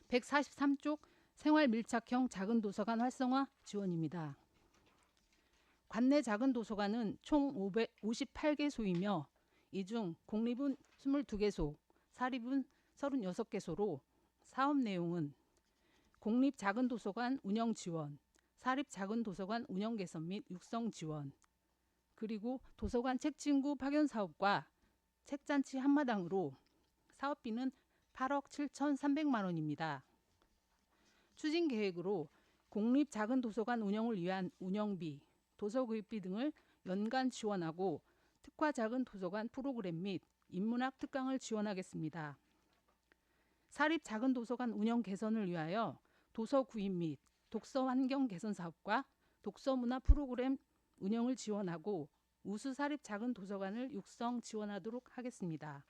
Speaker 11: 143쪽 생활 밀착형 작은 도서관 활성화 지원입니다. 관내 작은 도서관은 총 558개소이며 이 중 공립은 22개소, 사립은 36개소로 사업 내용은 공립 작은 도서관 운영 지원, 사립 작은 도서관 운영 개선 및 육성 지원, 그리고 도서관 책 친구 파견 사업과 책잔치 한마당으로 사업비는 8억 7,300만 원입니다. 추진 계획으로 공립 작은 도서관 운영을 위한 운영비, 도서 구입비 등을 연간 지원하고 특화 작은 도서관 프로그램 및 인문학 특강을 지원하겠습니다. 사립 작은 도서관 운영 개선을 위하여 도서 구입 및 독서 환경 개선 사업과 독서 문화 프로그램 운영을 지원하고 우수 사립 작은 도서관을 육성 지원하도록 하겠습니다.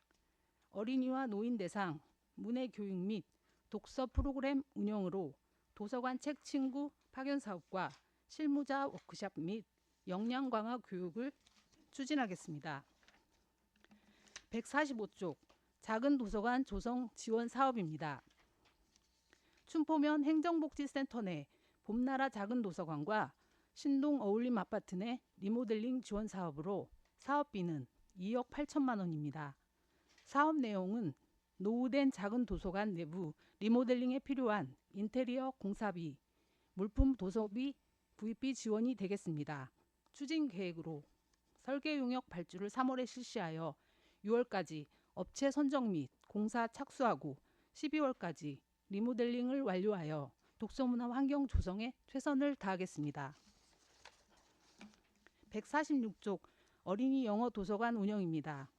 Speaker 11: 어린이와 노인 대상 문해 교육 및 독서 프로그램 운영으로 도서관 책 친구 파견 사업과 실무자 워크숍 및 역량 강화 교육을 추진하겠습니다. 145쪽 작은 도서관 조성 지원 사업입니다. 춘포면 행정복지센터 내 봄나라 작은 도서관과 신동 어울림 아파트 내 리모델링 지원 사업으로 사업비는 2억 8천만 원입니다. 사업 내용은 노후된 작은 도서관 내부 리모델링에 필요한 인테리어 공사비, 물품 도서비, 구입비 지원이 되겠습니다. 추진 계획으로 설계 용역 발주를 3월에 실시하여 6월까지 업체 선정 및 공사 착수하고 12월까지 리모델링을 완료하여 독서문화 환경 조성에 최선을 다하겠습니다. 146쪽 어린이 영어 도서관 운영입니다.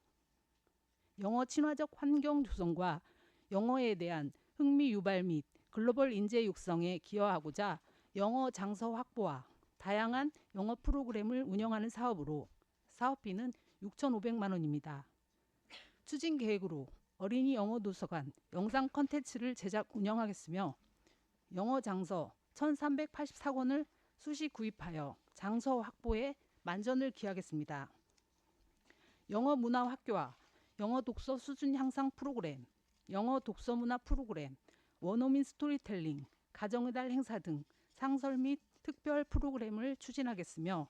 Speaker 11: 영어 친화적 환경 조성과 영어에 대한 흥미 유발 및 글로벌 인재 육성에 기여하고자 영어 장서 확보와 다양한 영어 프로그램을 운영하는 사업으로 사업비는 6,500만 원입니다. 추진 계획으로 어린이 영어 도서관 영상 컨텐츠를 제작 운영하겠으며 영어 장서 1,384권을 수시 구입하여 장서 확보에 만전을 기하겠습니다. 영어 문화 학교와 영어 독서 수준 향상 프로그램, 영어 독서 문화 프로그램, 원어민 스토리텔링, 가정의 달 행사 등 상설 및 특별 프로그램을 추진하겠으며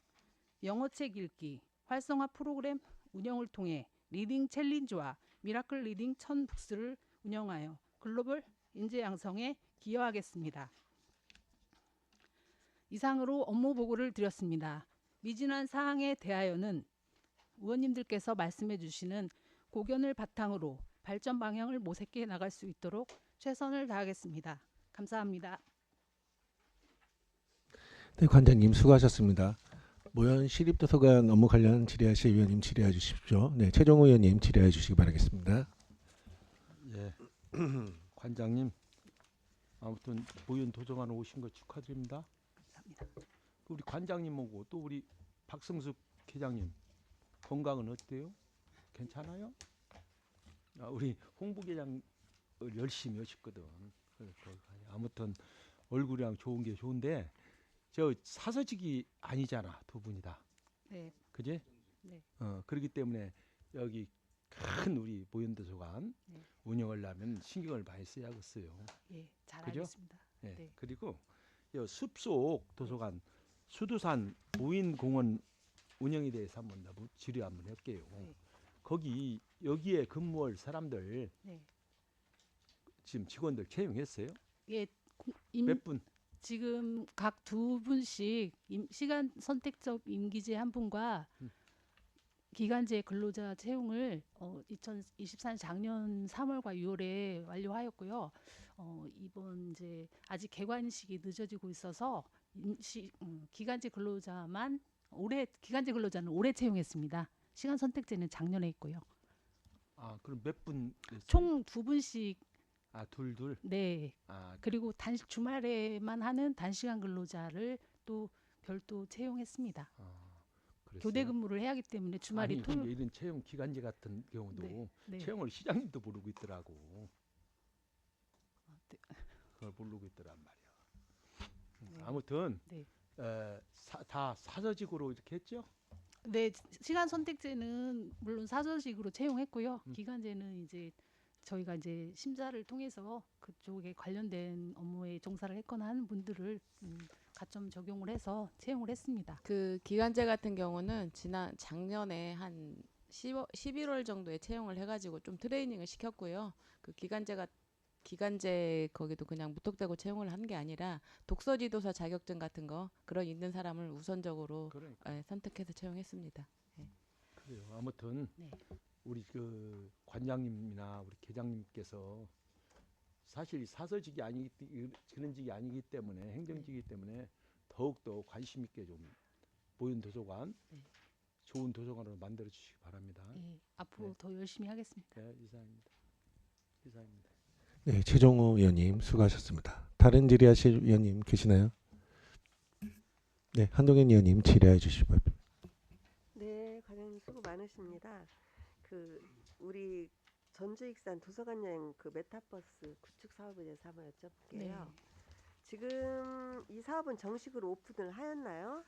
Speaker 11: 영어책 읽기, 활성화 프로그램 운영을 통해 리딩 챌린지와 미라클 리딩 1000북스를 운영하여 글로벌 인재 양성에 기여하겠습니다. 이상으로 업무 보고를 드렸습니다. 미진한 사항에 대하여는 의원님들께서 말씀해 주시는 고견을 바탕으로 발전 방향을 모색해 나갈 수 있도록 최선을 다하겠습니다. 감사합니다.
Speaker 1: 네, 관장님 수고하셨습니다. 모현 시립도서관 업무 관련 질의하실 위원님 질의해 주십시오. 네, 최종 의원님 질의해 주시기 바라겠습니다.
Speaker 3: 예, 관장님 아무튼 모현 도서관 오신 거 축하드립니다.
Speaker 11: 감사합니다.
Speaker 3: 우리 관장님하고 또 우리 박성숙 회장님 건강은 어때요? 괜찮아요? 우리 홍보계장 열심히 하셨거든. 아무튼 얼굴이랑 좋은 게 좋은데 저 사서직이 아니잖아 두 분이 다.
Speaker 11: 네.
Speaker 3: 그지?
Speaker 11: 네.
Speaker 3: 그렇기 때문에 여기 큰 우리 모현도서관
Speaker 11: 네.
Speaker 3: 운영하려면 신경을 많이 써야겠어요.
Speaker 11: 예, 잘
Speaker 3: 그죠?
Speaker 11: 알겠습니다.
Speaker 3: 네.
Speaker 11: 네.
Speaker 3: 그리고 이 숲속 도서관 수두산 무인공원 운영에 대해서 한번 질의 한번 할게요.
Speaker 11: 네.
Speaker 3: 거기 여기에 근무할 사람들
Speaker 11: 네.
Speaker 3: 지금 직원들 채용했어요?
Speaker 11: 예,
Speaker 3: 몇 분?
Speaker 11: 지금 각 두 분씩 시간 선택적 임기제 한 분과 기간제 근로자 채용을 2024년 작년 3월과 6월에 완료하였고요. 이번 이제 아직 개관식이 늦어지고 있어서 기간제 근로자만 기간제 근로자는 올해 채용했습니다. 시간 선택제는 작년에 있고요.
Speaker 3: 아, 그럼 몇 분?
Speaker 11: 총 두 분씩.
Speaker 3: 아, 둘.
Speaker 11: 네.
Speaker 3: 아,
Speaker 11: 그리고 주말에만 하는 단시간 근로자를 또 별도 채용했습니다.
Speaker 3: 그랬어요?
Speaker 11: 교대 근무를 해야 하기 때문에 주말이
Speaker 3: 아니,
Speaker 11: 토요일.
Speaker 3: 근데 이런 채용 기간제 같은 경우도
Speaker 11: 네, 네.
Speaker 3: 채용을 시장님도 모르고 있더라고.
Speaker 11: 네.
Speaker 3: 그걸 모르고 있더란 말이야.
Speaker 11: 네.
Speaker 3: 아무튼
Speaker 11: 네.
Speaker 3: 다 사서직으로 이렇게 했죠?
Speaker 11: 네, 시간 선택제는 물론 사서식으로 채용했고요. 기간제는 이제 저희가 이제 심사를 통해서 그쪽에 관련된 업무에 종사를 했거나 하는 분들을 가점 적용을 해서 채용을 했습니다.
Speaker 8: 그 기간제 같은 경우는 작년에 한 11월 정도에 채용을 해가지고 좀 트레이닝을 시켰고요. 그 기간제 거기도 그냥 무턱대고 채용을 한 게 아니라 독서 지도사 자격증 같은 거 그런 있는 사람을 우선적으로
Speaker 3: 그러니까.
Speaker 8: 선택해서 채용했습니다.
Speaker 3: 그래요. 아무튼
Speaker 11: 네.
Speaker 3: 우리 그 관장님이나 우리 계장님께서 사실 사서직이 아니기 그런 직이 아니기 때문에 행정직이기 때문에 더욱더 관심 있게 좀 모윤 도서관
Speaker 11: 네.
Speaker 3: 좋은 도서관으로 만들어 주시기 바랍니다.
Speaker 11: 네, 앞으로
Speaker 3: 네.
Speaker 11: 더 열심히 하겠습니다.
Speaker 3: 네, 이상입니다. 이상입니다.
Speaker 1: 네, 최종우 의원님 수고하셨습니다. 다른 질의하실 의원님 계시나요? 네, 한동현 의원님 질의해 주시기 바랍니다.
Speaker 5: 네, 과장님 수고 많으십니다. 그 우리 전주익산 도서관 여행 그 메타버스 구축 사업에 대해서 한번 여쭤볼게요.
Speaker 11: 네.
Speaker 5: 지금 이 사업은 정식으로 오픈을 하였나요?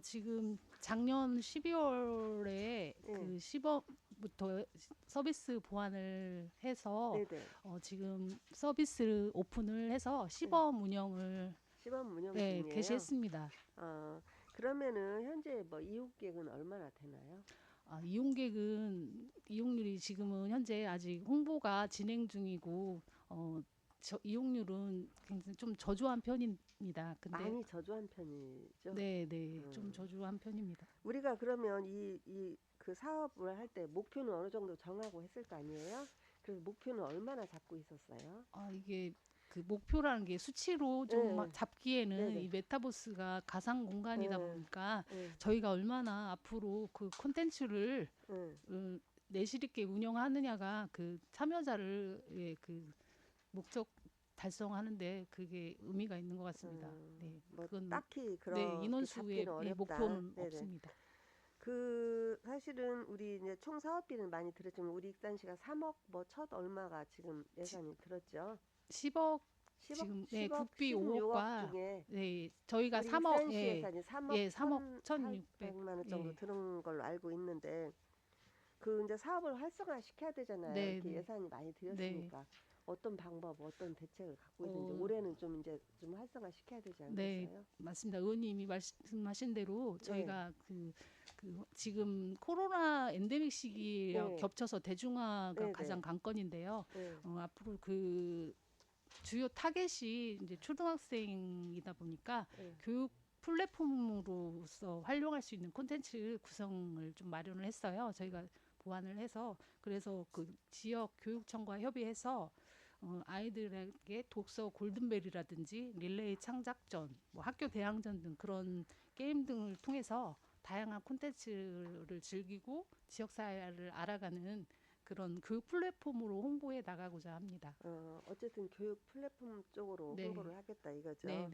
Speaker 11: 지금 작년 12월에 그 시범부터 서비스 보완을 해서
Speaker 5: 네네.
Speaker 11: 지금 서비스 오픈을 해서 시범 운영을
Speaker 5: 시범 운영
Speaker 11: 네,
Speaker 5: 중이에요.
Speaker 11: 개시했습니다.
Speaker 5: 그러면은 현재 뭐 이용객은 얼마나 되나요?
Speaker 11: 이용률이 지금은 현재 아직 홍보가 진행 중이고 이용률은 굉장히 좀 저조한 편입니다. 근데
Speaker 5: 많이 저조한 편이죠.
Speaker 11: 네, 좀 저조한 편입니다.
Speaker 5: 우리가 그러면 이 그 사업을 할 때 목표는 어느 정도 정하고 했을 거 아니에요? 그래서 목표는 얼마나 잡고 있었어요?
Speaker 11: 이게 그 목표라는 게 수치로 좀
Speaker 5: 네.
Speaker 11: 잡기에는
Speaker 5: 네네.
Speaker 11: 이 메타버스가 가상 공간이다
Speaker 5: 네.
Speaker 11: 보니까
Speaker 5: 네.
Speaker 11: 저희가 얼마나 앞으로 그 콘텐츠를 내실 있게 운영하느냐가 그 참여자를 그 목적 달성하는데 그게 의미가 있는 것 같습니다. 네,
Speaker 5: 뭐
Speaker 11: 그건
Speaker 5: 딱히 그런
Speaker 11: 네, 인원수의
Speaker 5: 잡기는 어렵다.
Speaker 11: 목표는
Speaker 5: 네네.
Speaker 11: 없습니다.
Speaker 5: 그 사실은 우리 이제 총 사업비는 많이 들었지만 우리 익산시가 3억 뭐 첫 얼마가 지금 예산이 들었죠.
Speaker 11: 10억 지금
Speaker 5: 10억,
Speaker 11: 국비
Speaker 5: 16억
Speaker 11: 5억과
Speaker 5: 중에
Speaker 11: 네, 저희가
Speaker 5: 우리
Speaker 11: 3억
Speaker 5: 익산시 예산이 3억
Speaker 11: 3억 1,600
Speaker 5: 1,800만 원 정도
Speaker 11: 예.
Speaker 5: 들은 걸로 알고 있는데 그 이제 사업을 활성화 시켜야 되잖아요.
Speaker 11: 네,
Speaker 5: 이렇게
Speaker 11: 네.
Speaker 5: 예산이 많이 들였으니까 어떤 방법, 어떤 대책을 갖고 있는지 올해는 좀 이제 좀 활성화 시켜야 되지 않겠어요?
Speaker 11: 네, 맞습니다. 의원님이 말씀하신 대로 저희가 그 지금 코로나 엔데믹 시기와
Speaker 5: 네.
Speaker 11: 겹쳐서 대중화가
Speaker 5: 네,
Speaker 11: 가장
Speaker 5: 네.
Speaker 11: 관건인데요.
Speaker 5: 네.
Speaker 11: 앞으로 그 주요 타겟이 이제 초등학생이다 보니까
Speaker 5: 네.
Speaker 11: 교육 플랫폼으로서 활용할 수 있는 콘텐츠 구성을 좀 마련을 했어요. 저희가 보완을 해서 그래서 그 지역 교육청과 협의해서 아이들에게 독서 골든벨이라든지 릴레이 창작전, 뭐 학교 대항전 등 그런 게임 등을 통해서 다양한 콘텐츠를 즐기고 지역사회를 알아가는 그런 교육 플랫폼으로 홍보해 나가고자 합니다.
Speaker 5: 어쨌든 교육 플랫폼 쪽으로
Speaker 11: 네.
Speaker 5: 홍보를 하겠다 이거죠.
Speaker 11: 네.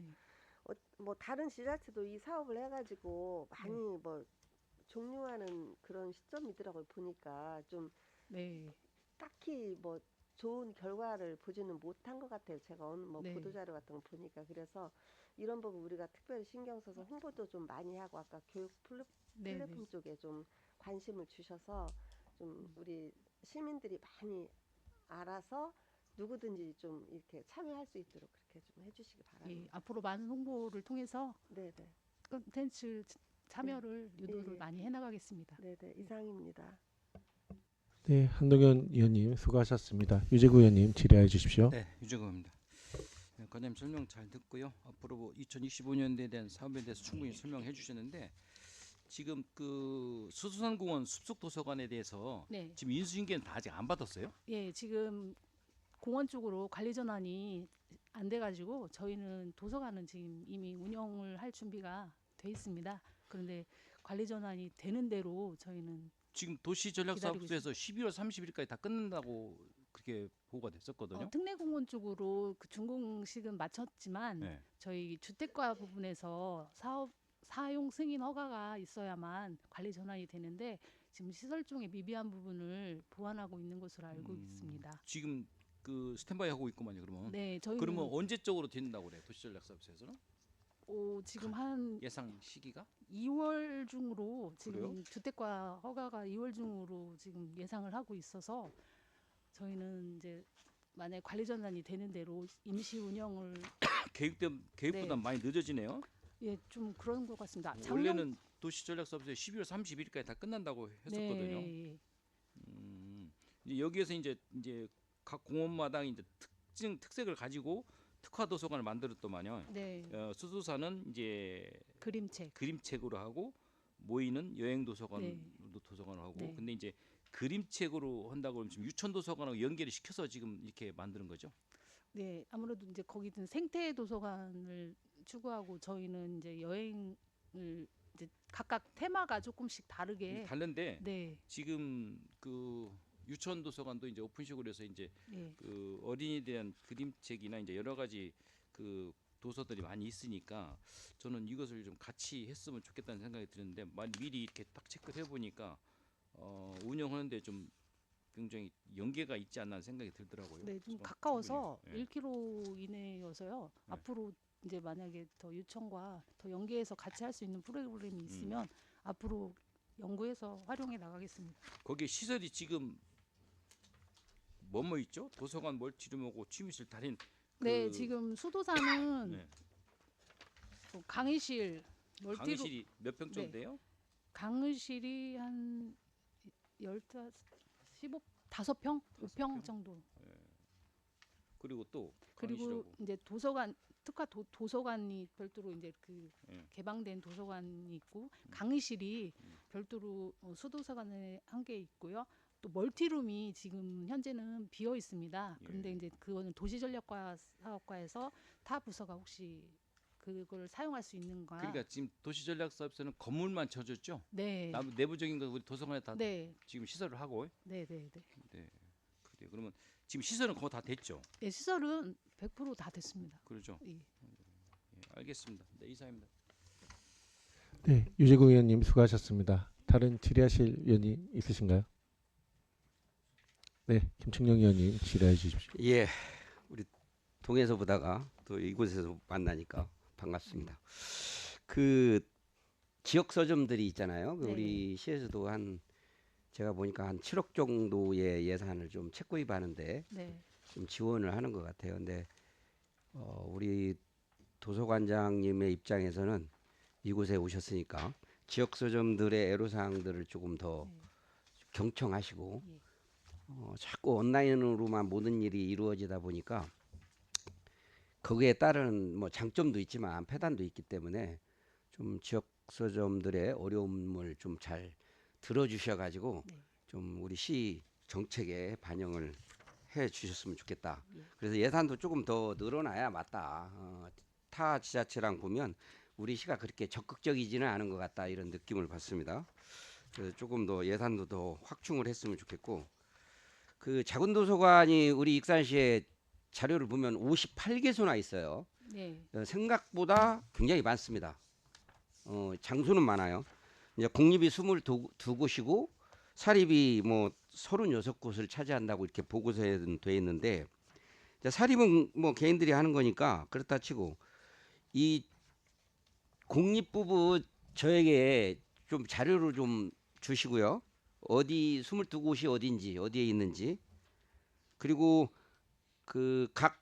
Speaker 5: 뭐 다른 지자체도 이 사업을 해가지고 많이 뭐 종료하는 그런 시점이더라고요. 보니까 좀
Speaker 11: 네.
Speaker 5: 딱히 뭐 좋은 결과를 보지는 못한 것 같아요. 제가 어느 뭐
Speaker 11: 네.
Speaker 5: 보도자료 같은 거 보니까 그래서 이런 부분 우리가 특별히 신경 써서 홍보도 좀 많이 하고 아까 교육 플랫폼 쪽에 좀 관심을 주셔서 좀 우리 시민들이 많이 알아서 누구든지 좀 이렇게 참여할 수 있도록 그렇게 좀 해주시기 바랍니다.
Speaker 11: 예, 앞으로 많은 홍보를 통해서
Speaker 5: 네네.
Speaker 11: 콘텐츠 참여를 유도를
Speaker 5: 예.
Speaker 11: 많이 해나가겠습니다.
Speaker 5: 네네 이상입니다.
Speaker 1: 네, 한동현 의원님 수고하셨습니다. 유재구 의원님 질의해 주십시오.
Speaker 6: 네, 유재구입니다. 네, 과장님 설명 잘 듣고요. 앞으로 2025년도에 대한 사업에 대해서 충분히 설명해 주셨는데 지금 그 수수산공원 숲속도서관에 대해서
Speaker 11: 네.
Speaker 6: 지금 인수인계는 다 아직 안 받았어요?
Speaker 11: 예, 지금 공원 쪽으로 관리 전환이 안 돼가지고 저희는 도서관은 지금 이미 운영을 할 준비가 돼 있습니다. 그런데 관리 전환이 되는 대로 저희는
Speaker 6: 지금 도시전략사업소에서 12월 30일까지 다 끝낸다고 그렇게 보고가 됐었거든요.
Speaker 11: 특례공원 쪽으로 그 준공식은 마쳤지만
Speaker 6: 네.
Speaker 11: 저희 주택가 부분에서 사용 승인 허가가 있어야만 관리 전환이 되는데 지금 시설종의 미비한 부분을 보완하고 있는 것으로 알고 있습니다.
Speaker 6: 지금 그 스탠바이 하고 있구만요. 그러면.
Speaker 11: 네, 저희는
Speaker 6: 그러면 언제적으로 된다고 그래요? 도시전략사업소에서는?
Speaker 11: 지금 한
Speaker 6: 예상 시기가?
Speaker 11: 2월 중으로 지금
Speaker 6: 그래요?
Speaker 11: 주택가 허가가 2월 중으로 지금 예상을 하고 있어서 저희는 이제 만약 관리 전환이 되는 대로 임시 운영을
Speaker 6: 계획보다
Speaker 11: 네.
Speaker 6: 많이 늦어지네요.
Speaker 11: 예, 좀 그런 것 같습니다.
Speaker 7: 원래는 도시전략사업소에 12월 30일까지 다 끝난다고 했었거든요.
Speaker 11: 네,
Speaker 7: 이제 여기에서 이제 각 공원마당 이제 특색을 가지고 특화 도서관을 만들었더만요.
Speaker 11: 네,
Speaker 7: 수도사는 이제
Speaker 11: 그림책.
Speaker 7: 그림책으로 하고 모이는 여행 도서관
Speaker 11: 네.
Speaker 7: 도서관을 하고
Speaker 11: 네.
Speaker 7: 근데 이제 그림책으로 한다고 그러면 지금 유천 도서관하고 연계를 시켜서 지금 이렇게 만드는 거죠.
Speaker 11: 네, 아무래도 이제 거기는 생태 도서관을 추구하고 저희는 이제 여행을 이제 각각 테마가 조금씩 다르게.
Speaker 7: 다른데
Speaker 11: 네,
Speaker 7: 지금 그 유천 도서관도 이제 오픈식으로 해서 이제
Speaker 11: 예,
Speaker 7: 그 어린이에 대한 그림책이나 이제 여러 가지 그 도서들이 많이 있으니까 저는 이것을 좀 같이 했으면 좋겠다는 생각이 드는데 미리 이렇게 딱 체크를 해보니까 운영하는데 좀 굉장히 연계가 있지 않나 생각이 들더라고요.
Speaker 11: 네, 좀
Speaker 7: 그래서
Speaker 11: 가까워서
Speaker 7: 충분히, 예.
Speaker 11: 1km 이내여서요.
Speaker 7: 네.
Speaker 11: 앞으로 이제 만약에 더 유천과 더 연계해서 같이 할 수 있는 프로그램이 있으면 앞으로 연구해서 활용해 나가겠습니다.
Speaker 7: 거기에 시설이 지금 뭐뭐 있죠? 도서관, 멀티룸하고 취미실 달인.
Speaker 11: 네, 지금 수도사는
Speaker 7: 네.
Speaker 11: 뭐 강의실, 멀티룸,
Speaker 7: 강의실이 몇 평 정도
Speaker 11: 네.
Speaker 7: 돼요?
Speaker 11: 강의실이 한 5평, 5평 정도.
Speaker 7: 그리고 또
Speaker 11: 그리고
Speaker 7: 강의실하고.
Speaker 11: 이제 도서관 특화 도서관이 별도로 이제 그
Speaker 7: 예.
Speaker 11: 개방된 도서관이 있고 강의실이 별도로 수도서관에 한 개 있고요. 또 멀티룸이 지금 현재는 비어 있습니다. 그런데
Speaker 7: 예.
Speaker 11: 이제 그거는 도시전략과 사업과에서 타 부서가 혹시 그걸 사용할 수 있는가?
Speaker 7: 그러니까 지금 도시전략사업소는 건물만 쳐줬죠?
Speaker 11: 네,
Speaker 7: 내부적인 거 우리 도서관에 다
Speaker 11: 네,
Speaker 7: 지금 시설을 하고.
Speaker 11: 네, 네, 네.
Speaker 7: 네. 그래요. 그러면 지금 시설은 거의 다 됐죠?
Speaker 11: 네, 시설은 100%다 됐습니다.
Speaker 7: 그렇죠?
Speaker 11: 예.
Speaker 7: 예, 알겠습니다. 네, 이상입니다.
Speaker 1: 네, 유재국 의원님 수고하셨습니다. 다른 질의하실 의원님 있으신가요? 네, 김충영 의원님 질의해 주십시오.
Speaker 6: 예, 우리 동에서 보다가 또 이곳에서 만나니까 반갑습니다. 그 지역 서점들이 있잖아요. 그
Speaker 11: 네.
Speaker 6: 우리 시에서도 제가 보니까 한 7억 정도의 예산을 좀 책구입하는데
Speaker 11: 네,
Speaker 6: 좀 지원을 하는 것 같아요. 근데 우리 도서관장님의 입장에서는 이곳에 오셨으니까 지역 서점들의 애로사항들을 조금 더 경청하시고
Speaker 11: 예.
Speaker 6: 자꾸 온라인으로만 모든 일이 이루어지다 보니까 거기에 따른 뭐 장점도 있지만 폐단도 있기 때문에 좀 지역 서점들의 어려움을 좀 잘 들어주셔가지고
Speaker 11: 네.
Speaker 6: 좀 우리 시 정책에 반영을 해 주셨으면 좋겠다.
Speaker 11: 예.
Speaker 6: 그래서 예산도 조금 더 늘어나야 맞다. 타 지자체랑 보면 우리 시가 그렇게 적극적이지는 않은 것 같다 이런 느낌을 받습니다. 그래서 조금 더 예산도 더 확충을 했으면 좋겠고 그 작은 도서관이 우리 익산시에 자료를 보면 58개소나 있어요.
Speaker 11: 네,
Speaker 6: 생각보다 굉장히 많습니다. 장소는 많아요. 이제 공립이 22곳이고 사립이 뭐 36곳을 차지한다고 이렇게 보고서에 돼 있는데 이제 사립은 뭐 개인들이 하는 거니까 그렇다 치고 이 공립 부분 저에게 좀 자료를 좀 주시고요. 어디 22곳이 어딘지 어디에 있는지 그리고 그 각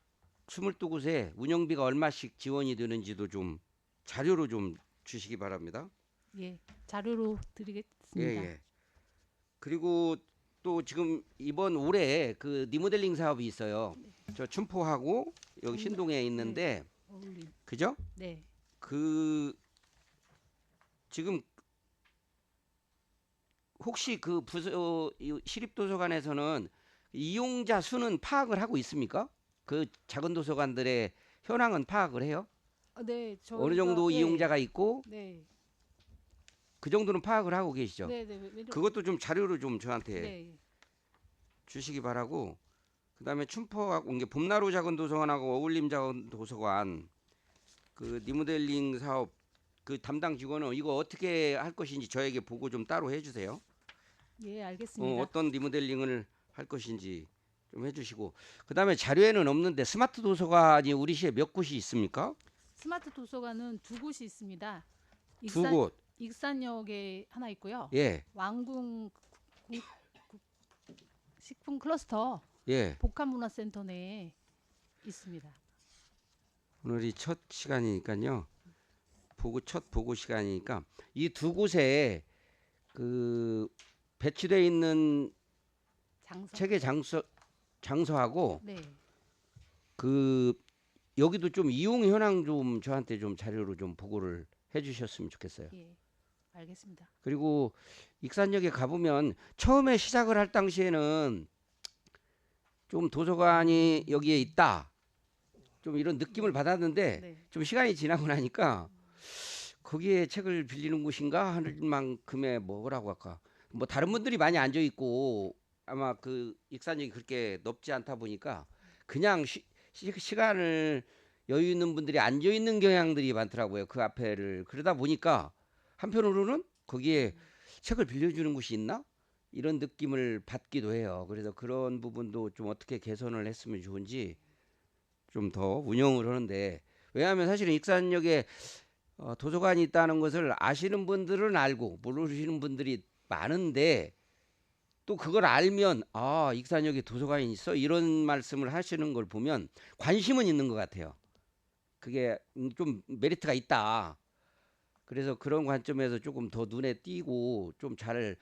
Speaker 6: 22곳에 운영비가 얼마씩 지원이 되는지도 좀 자료로 좀 주시기 바랍니다.
Speaker 11: 예, 자료로 드리겠습니다.
Speaker 6: 예. 그리고 또 지금 이번 올해 그 리모델링 사업이 있어요. 저 춘포하고 여기 신동에 있는데
Speaker 11: 어울림.
Speaker 6: 그죠?
Speaker 11: 네,
Speaker 6: 그 지금 혹시 그 부서 시립도서관에서는 이용자 수는 파악을 하고 있습니까? 그 작은 도서관들의 현황은 파악을 해요?
Speaker 11: 네,
Speaker 6: 어느 정도
Speaker 11: 예,
Speaker 6: 이용자가 있고
Speaker 11: 네,
Speaker 6: 그 정도는 파악을 하고 계시죠?
Speaker 11: 네, 네,
Speaker 6: 그것도 좀 자료로 좀 저한테
Speaker 11: 네,
Speaker 6: 주시기 바라고. 그다음에 춘포하고 이게 봄나루 작은 도서관하고 어울림 작은 도서관 그 리모델링 사업 그 담당 직원은 이거 어떻게 할 것인지 저에게 보고 좀 따로 해주세요.
Speaker 11: 예, 알겠습니다.
Speaker 6: 어떤 리모델링을 할 것인지 좀 해주시고 그다음에 자료에는 없는데 스마트 도서관이 우리 시에 몇 곳이 있습니까?
Speaker 11: 스마트 도서관은 2곳이 있습니다.
Speaker 6: 두 곳.
Speaker 11: 익산역에 하나 있고요.
Speaker 6: 예,
Speaker 11: 왕궁 식품 클러스터
Speaker 6: 예.
Speaker 11: 복합문화센터 내에 있습니다.
Speaker 6: 오늘이 첫 시간이니까요. 첫 보고 시간이니까 이 두 곳에 그 배치되어 있는
Speaker 11: 장소.
Speaker 6: 체계 장소하고
Speaker 11: 네.
Speaker 6: 그 여기도 좀 이용 현황 좀 저한테 좀 자료로 좀 보고를 해주셨으면 좋겠어요.
Speaker 11: 예. 알겠습니다.
Speaker 6: 그리고 익산역에 가보면 처음에 시작을 할 당시에는 좀 도서관이 여기에 있다 좀 이런 느낌을 받았는데
Speaker 11: 네.
Speaker 6: 좀 시간이 지나고 나니까 거기에 책을 빌리는 곳인가 하는 만큼의 뭐라고 할까 뭐 다른 분들이 많이 앉아 있고 아마 그 익산역이 그렇게 넓지 않다 보니까 그냥 시간을 여유 있는 분들이 앉아 있는 경향들이 많더라고요. 그 앞에를 그러다 보니까 한편으로는 거기에 책을 빌려주는 곳이 있나 이런 느낌을 받기도 해요. 그래서 그런 부분도 좀 어떻게 개선을 했으면 좋은지 좀 더 운영을 하는데 왜냐하면 사실은 익산역에 도서관이 있다는 것을 아시는 분들은 알고 모르시는 분들이 많은데 또 그걸 알면 아 익산역에 도서관이 있어 이런 말씀을 하시는 걸 보면 관심은 있는 것 같아요. 그게 좀 메리트가 있다. 그래서 그런 관점에서 조금 더 눈에 띄고 좀 잘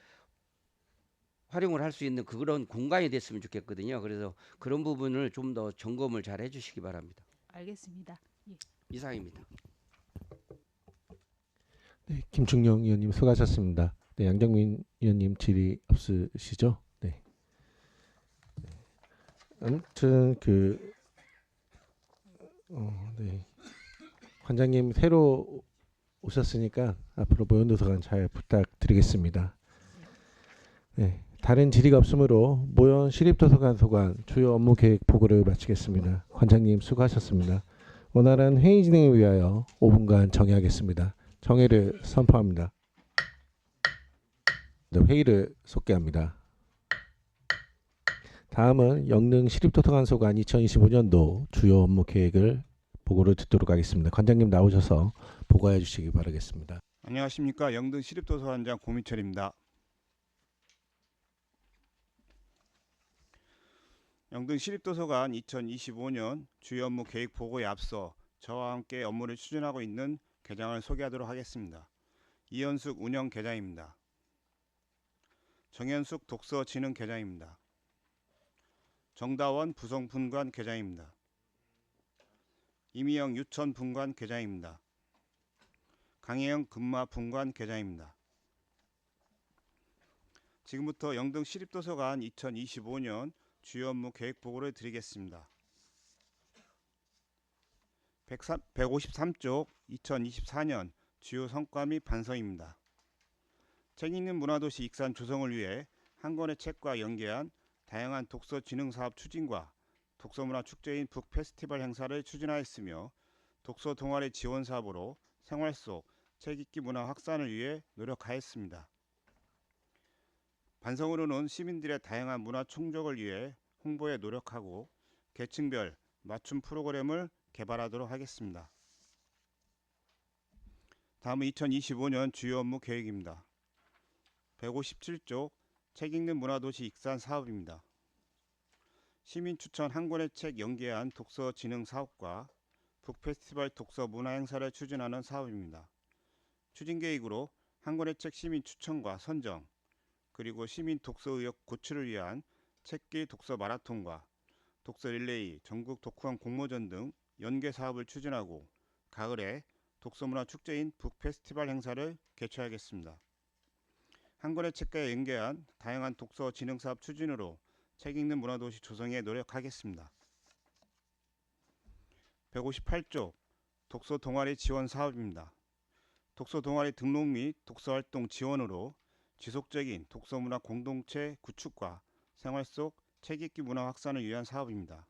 Speaker 6: 활용을 할 수 있는 그런 공간이 됐으면 좋겠거든요. 그래서 그런 부분을 좀 더 점검을 잘 해주시기 바랍니다.
Speaker 11: 알겠습니다. 예.
Speaker 6: 이상입니다.
Speaker 1: 네, 김충영 의원님 수고하셨습니다. 네, 양정민 의원님 질의 없으시죠? 네. 아무튼 네. 관장님 새로 오셨으니까 앞으로 모현도서관 잘 부탁드리겠습니다. 네, 다른 질의가 없으므로 모현 시립도서관 소관 주요 업무 계획 보고를 마치겠습니다. 관장님 수고하셨습니다. 원활한 회의 진행을 위하여 5분간 정회하겠습니다. 정회를 선포합니다. 네, 회의를 속개합니다. 다음은 영릉 시립도서관 소관 2025년도 주요 업무 계획을 보고를 듣도록 하겠습니다. 관장님 나오셔서 보고해 주시기 바라겠습니다.
Speaker 12: 안녕하십니까. 영등 시립도서관장 고민철입니다. 영등 시립도서관 2025년 주요 업무 계획 보고에 앞서 저와 함께 업무를 추진하고 있는 계장을 소개하도록 하겠습니다. 이현숙 운영 계장입니다. 정현숙 독서진흥 계장입니다. 정다원 부성분관 계장입니다. 이미영 유천 분관 계장입니다. 강혜영 금마 분관 계장입니다. 지금부터 영등 시립도서관 2025년 주요 업무 계획 보고를 드리겠습니다. 153쪽 2024년 주요 성과 및 반성입니다. 책 읽는 문화도시 익산 조성을 위해 한 권의 책과 연계한 다양한 독서 진흥 사업 추진과 독서문화 축제인 북페스티벌 행사를 추진하였으며 독서 동아리 지원 사업으로 생활 속 책 읽기 문화 확산을 위해 노력하였습니다. 반성으로는 시민들의 다양한 문화 충족을 위해 홍보에 노력하고 계층별 맞춤 프로그램을 개발하도록 하겠습니다. 다음은 2025년 주요 업무 계획입니다. 157쪽 책 읽는 문화도시 익산 사업입니다. 시민 추천 한 권의 책 연계한 독서 진흥 사업과 북페스티벌 독서 문화 행사를 추진하는 사업입니다. 추진 계획으로 한 권의 책 시민 추천과 선정, 그리고 시민 독서 의욕 고취를 위한 책길 독서 마라톤과 독서 릴레이, 전국 독후감 공모전 등 연계 사업을 추진하고 가을에 독서문화 축제인 북페스티벌 행사를 개최하겠습니다. 한 권의 책과 연계한 다양한 독서 진흥 사업 추진으로 책 읽는 문화도시 조성에 노력하겠습니다. 158쪽 독서 동아리 지원 사업입니다. 독서 동아리 등록 및 독서활동 지원으로 지속적인 독서문화 공동체 구축과 생활 속 책 읽기 문화 확산을 위한 사업입니다.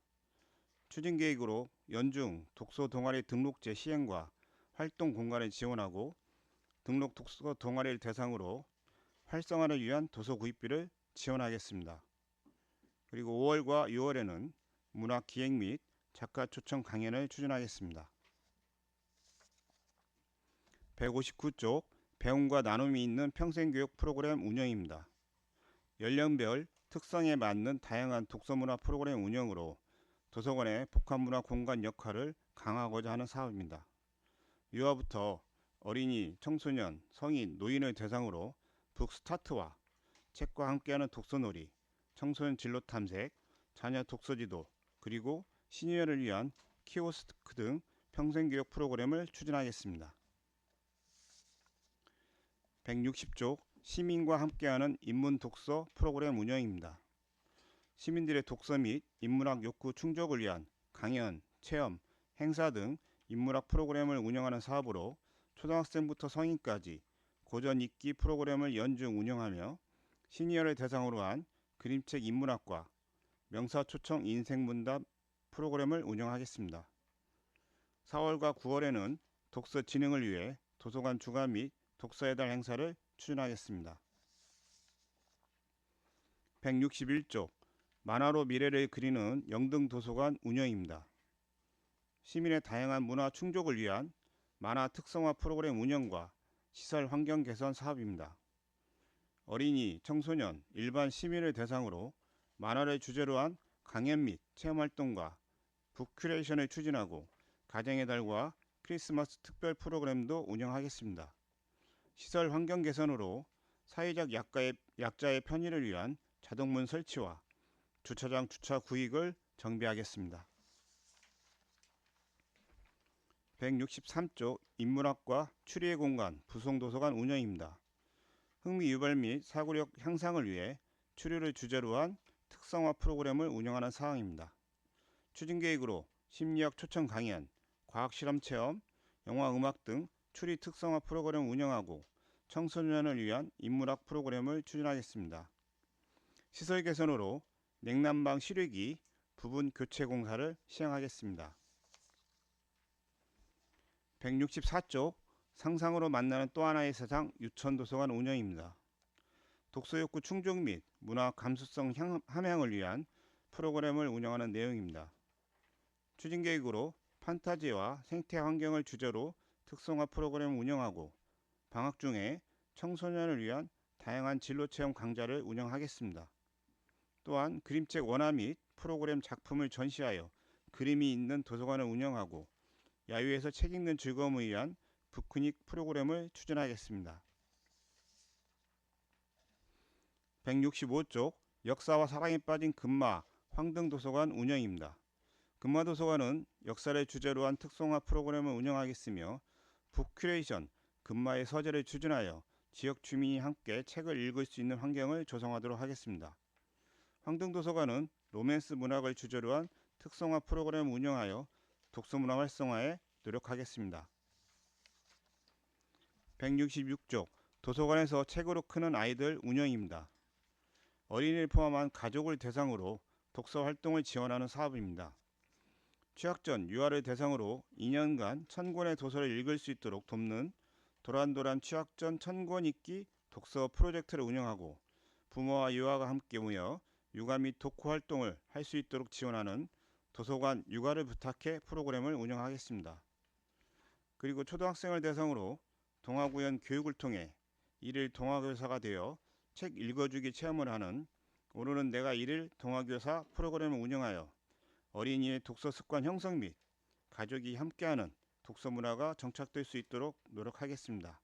Speaker 12: 추진 계획으로 연중 독서 동아리 등록제 시행과 활동 공간을 지원하고 등록 독서 동아리를 대상으로 활성화를 위한 도서 구입비를 지원하겠습니다. 그리고 5월과 6월에는 문화 기획 및 작가 초청 강연을 추진하겠습니다. 159쪽 배움과 나눔이 있는 평생교육 프로그램 운영입니다. 연령별 특성에 맞는 다양한 독서문화 프로그램 운영으로 도서관의 복합문화 공간 역할을 강화하고자 하는 사업입니다. 유아부터 어린이, 청소년, 성인, 노인을 대상으로 북스타트와 책과 함께하는 독서놀이, 청소년 진로 탐색, 자녀 독서지도, 그리고 시니어를 위한 키오스크 등 평생교육 프로그램을 추진하겠습니다. 160쪽 시민과 함께하는 인문독서 프로그램 운영입니다. 시민들의 독서 및 인문학 욕구 충족을 위한 강연, 체험, 행사 등 인문학 프로그램을 운영하는 사업으로 초등학생부터 성인까지 고전 읽기 프로그램을 연중 운영하며 시니어를 대상으로 한 그림책 인문학과 명사 초청 인생문답 프로그램을 운영하겠습니다. 4월과 9월에는 독서 진흥을 위해 도서관 주간 및 독서의 달 행사를 추진하겠습니다. 161쪽 만화로 미래를 그리는 영등도서관 운영입니다. 시민의 다양한 문화 충족을 위한 만화 특성화 프로그램 운영과 시설 환경 개선 사업입니다. 어린이, 청소년, 일반 시민을 대상으로 만화를 주제로 한 강연 및 체험활동과 북큐레이션을 추진하고 가정의 달과 크리스마스 특별 프로그램도 운영하겠습니다. 시설 환경 개선으로 사회적 약자의 편의를 위한 자동문 설치와 주차장 주차 구획을 정비하겠습니다. 163쪽 인문학과 추리의 공간 부송도서관 운영입니다. 흥미 유발 및 사고력 향상을 위해 추리를 주제로 한 특성화 프로그램을 운영하는 사항입니다. 추진계획으로 심리학 초청 강연, 과학실험 체험, 영화 음악 등 추리 특성화 프로그램을 운영하고 청소년을 위한 인문학 프로그램을 추진하겠습니다. 시설 개선으로 냉난방 실외기 부분 교체 공사를 시행하겠습니다. 164쪽 상상으로 만나는 또 하나의 세상 유천도서관 운영입니다. 독서욕구 충족 및 문화 감수성 함양을 위한 프로그램을 운영하는 내용입니다. 추진계획으로 판타지와 생태 환경을 주제로 특성화 프로그램을 운영하고 방학 중에 청소년을 위한 다양한 진로체험 강좌를 운영하겠습니다. 또한 그림책 원화 및 프로그램 작품을 전시하여 그림이 있는 도서관을 운영하고 야유에서 책 읽는 즐거움을 위한 북크닉 프로그램을 추진하겠습니다. 165쪽 역사와 사랑에 빠진 금마 황등도서관 운영입니다. 금마도서관은 역사를 주제로 한 특성화 프로그램을 운영하겠으며 북큐레이션 금마의 서재를 추진하여 지역 주민이 함께 책을 읽을 수 있는 환경을 조성하도록 하겠습니다. 황등도서관은 로맨스 문학을 주제로 한 특성화 프로그램을 운영하여 독서문화 활성화에 노력하겠습니다. 166쪽 도서관에서 책으로 크는 아이들 운영입니다. 어린이를 포함한 가족을 대상으로 독서 활동을 지원하는 사업입니다. 취학 전 유아를 대상으로 2년간 1000권의 도서를 읽을 수 있도록 돕는 도란도란 취학 전 1000권 읽기 독서 프로젝트를 운영하고 부모와 유아가 함께 모여 육아 및 독후 활동을 할 수 있도록 지원하는 도서관 육아를 부탁해 프로그램을 운영하겠습니다. 그리고 초등학생을 대상으로 동화구연 교육을 통해 일일 동화교사가 되어 책 읽어주기 체험을 하는 오늘은 내가 일일 동화교사 프로그램을 운영하여 어린이의 독서 습관 형성 및 가족이 함께하는 독서 문화가 정착될 수 있도록 노력하겠습니다.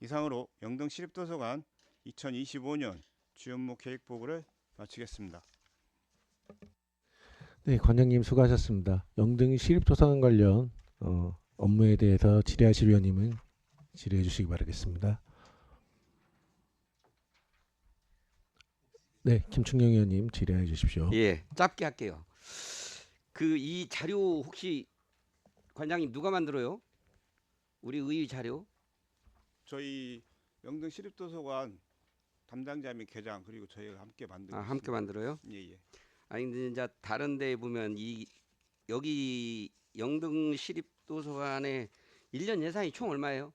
Speaker 12: 이상으로 영등시립도서관 2025년 주요 업무 계획 보고를 마치겠습니다.
Speaker 1: 네, 관장님 수고하셨습니다. 영등 시립도서관 관련 업무에 대해서 질의하실 위원님은 질의해 주시기 바라겠습니다. 네, 김충영 의원님 질의해 주십시오.
Speaker 6: 예, 짧게 할게요. 이 자료 혹시 관장님 누가 만들어요? 우리 의의 자료?
Speaker 12: 저희 영등시립도서관 담당자 및 계장 그리고 저희가 함께 만들고
Speaker 6: 함께
Speaker 12: 있습니다.
Speaker 6: 만들어요?
Speaker 12: 예.
Speaker 6: 아니 근데 이제 다른 데 보면 여기 영등시립도서관에 1년 예산이 총 얼마예요?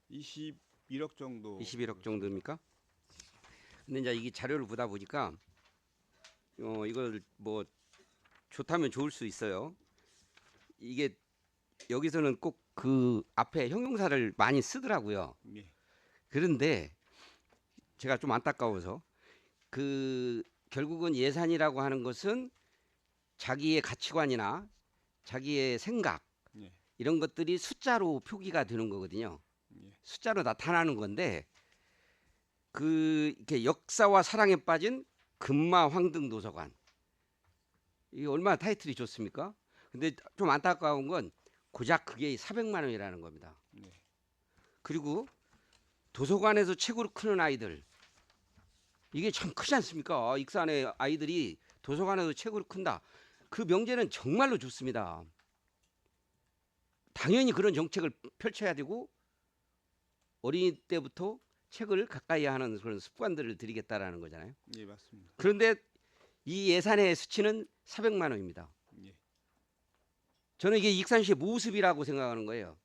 Speaker 12: 21억 정도.
Speaker 6: 21억 정도입니까? 근데 이제 이게 자료를 보다 보니까 이걸 뭐 좋다면 좋을 수 있어요. 이게 여기서는 꼭 그 앞에 형용사를 많이 쓰더라고요.
Speaker 12: 예.
Speaker 6: 그런데 제가 좀 안타까워서 결국은 예산이라고 하는 것은 자기의 가치관이나 자기의 생각
Speaker 12: 예.
Speaker 6: 이런 것들이 숫자로 표기가 되는 거거든요. 숫자로 나타나는 건데 그 이렇게 역사와 사랑에 빠진 금마 황등 도서관 이게 얼마나 타이틀이 좋습니까? 근데 좀 안타까운 건 고작 그게 400만 원이라는 겁니다. 그리고 도서관에서 책으로 크는 아이들 이게 참 크지 않습니까? 익산의 아이들이 도서관에서 책으로 큰다. 그 명제는 정말로 좋습니다. 당연히 그런 정책을 펼쳐야 되고 어린이 때부터 책을 가까이 하는 그런 습관들을 들이겠다라는 거잖아요.
Speaker 12: 예, 맞습니다.
Speaker 6: 그런데 이 예산의 수치는 400만 원입니다.
Speaker 12: 예.
Speaker 6: 저는 이게 익산시의 모습이라고 생각하는 거예요.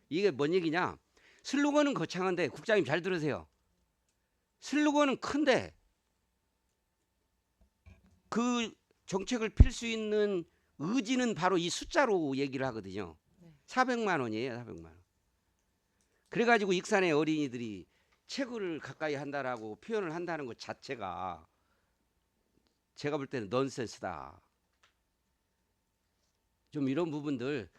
Speaker 6: 이게 뭔 얘기냐? 슬로건은 거창한데 국장님 잘 들으세요. 슬로건은 큰데 그 정책을 필 수 있는 의지는 바로 이 숫자로 얘기를 하거든요. 400만 원이에요. 400만 원. 그래가지고 익산의 어린이들이 책을 가까이 한다라고 표현을 한다는 것 자체가 제가 볼 때는 넌센스다. 좀 이런 부분들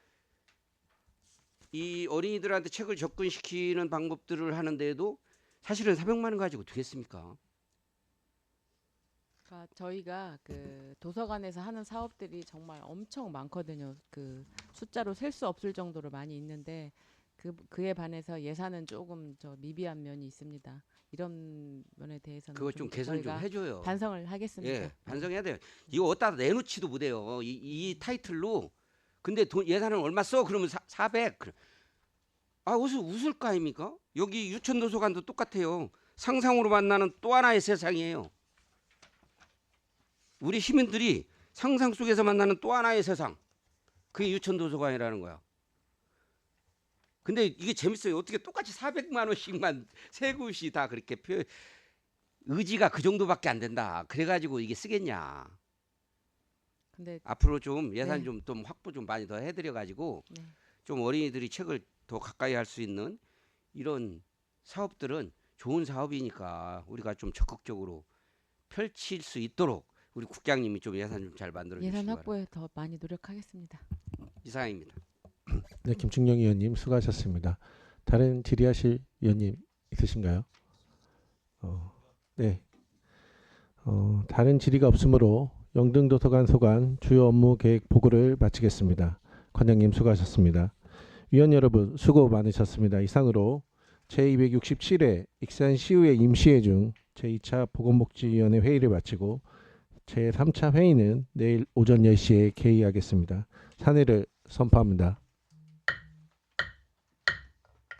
Speaker 6: 이 어린이들한테 책을 접근시키는 방법들을 하는데도 사실은 400만 원 가지고 되겠습니까?
Speaker 8: 그러니까 저희가 그 도서관에서 하는 사업들이 정말 엄청 많거든요. 그 숫자로 셀 수 없을 정도로 많이 있는데 그에 반해서 예산은 조금 미비한 면이 있습니다. 이런 면에 대해서는
Speaker 6: 그거 좀 개선 좀
Speaker 8: 저희가
Speaker 6: 해줘요.
Speaker 8: 반성을 하겠습니다.
Speaker 6: 예, 반성해야 돼요. 이거 어디다 내놓지도 못해요. 이 타이틀로. 근데 예산은 얼마 써? 그러면 400. 아, 웃을 거 아닙니까? 여기 유천도서관도 똑같아요. 상상으로 만나는 또 하나의 세상이에요. 우리 시민들이 상상 속에서 만나는 또 하나의 세상. 그게 유천도서관이라는 거야. 근데 이게 재밌어요. 어떻게 똑같이 400만 원씩만 세 곳이 다 그렇게 의지가 그 정도밖에 안 된다. 그래가지고 이게 쓰겠냐.
Speaker 8: 근데
Speaker 6: 앞으로 좀 예산
Speaker 8: 네.
Speaker 6: 좀 확보 좀 많이 더 해드려가지고
Speaker 8: 네.
Speaker 6: 좀 어린이들이 책을 더 가까이 할 수 있는 이런 사업들은 좋은 사업이니까 우리가 좀 적극적으로 펼칠 수 있도록 우리 국장님이 좀 예산 좀 잘 만들어 주시기
Speaker 8: 예산
Speaker 6: 바랍니다.
Speaker 8: 확보에 더 많이 노력하겠습니다.
Speaker 6: 이상입니다.
Speaker 1: 네, 김충영 의원님 수고하셨습니다. 다른 질의하실 의원님 있으신가요? 네. 다른 질의가 없으므로 영등도서관 소관 주요 업무 계획 보고를 마치겠습니다. 관장님 수고하셨습니다. 위원 여러분 수고 많으셨습니다. 이상으로 제267회 익산시의회 임시회 중 제2차 보건복지위원회 회의를 마치고 제3차 회의는 내일 오전 10시에 개의하겠습니다. 사내를 선포합니다.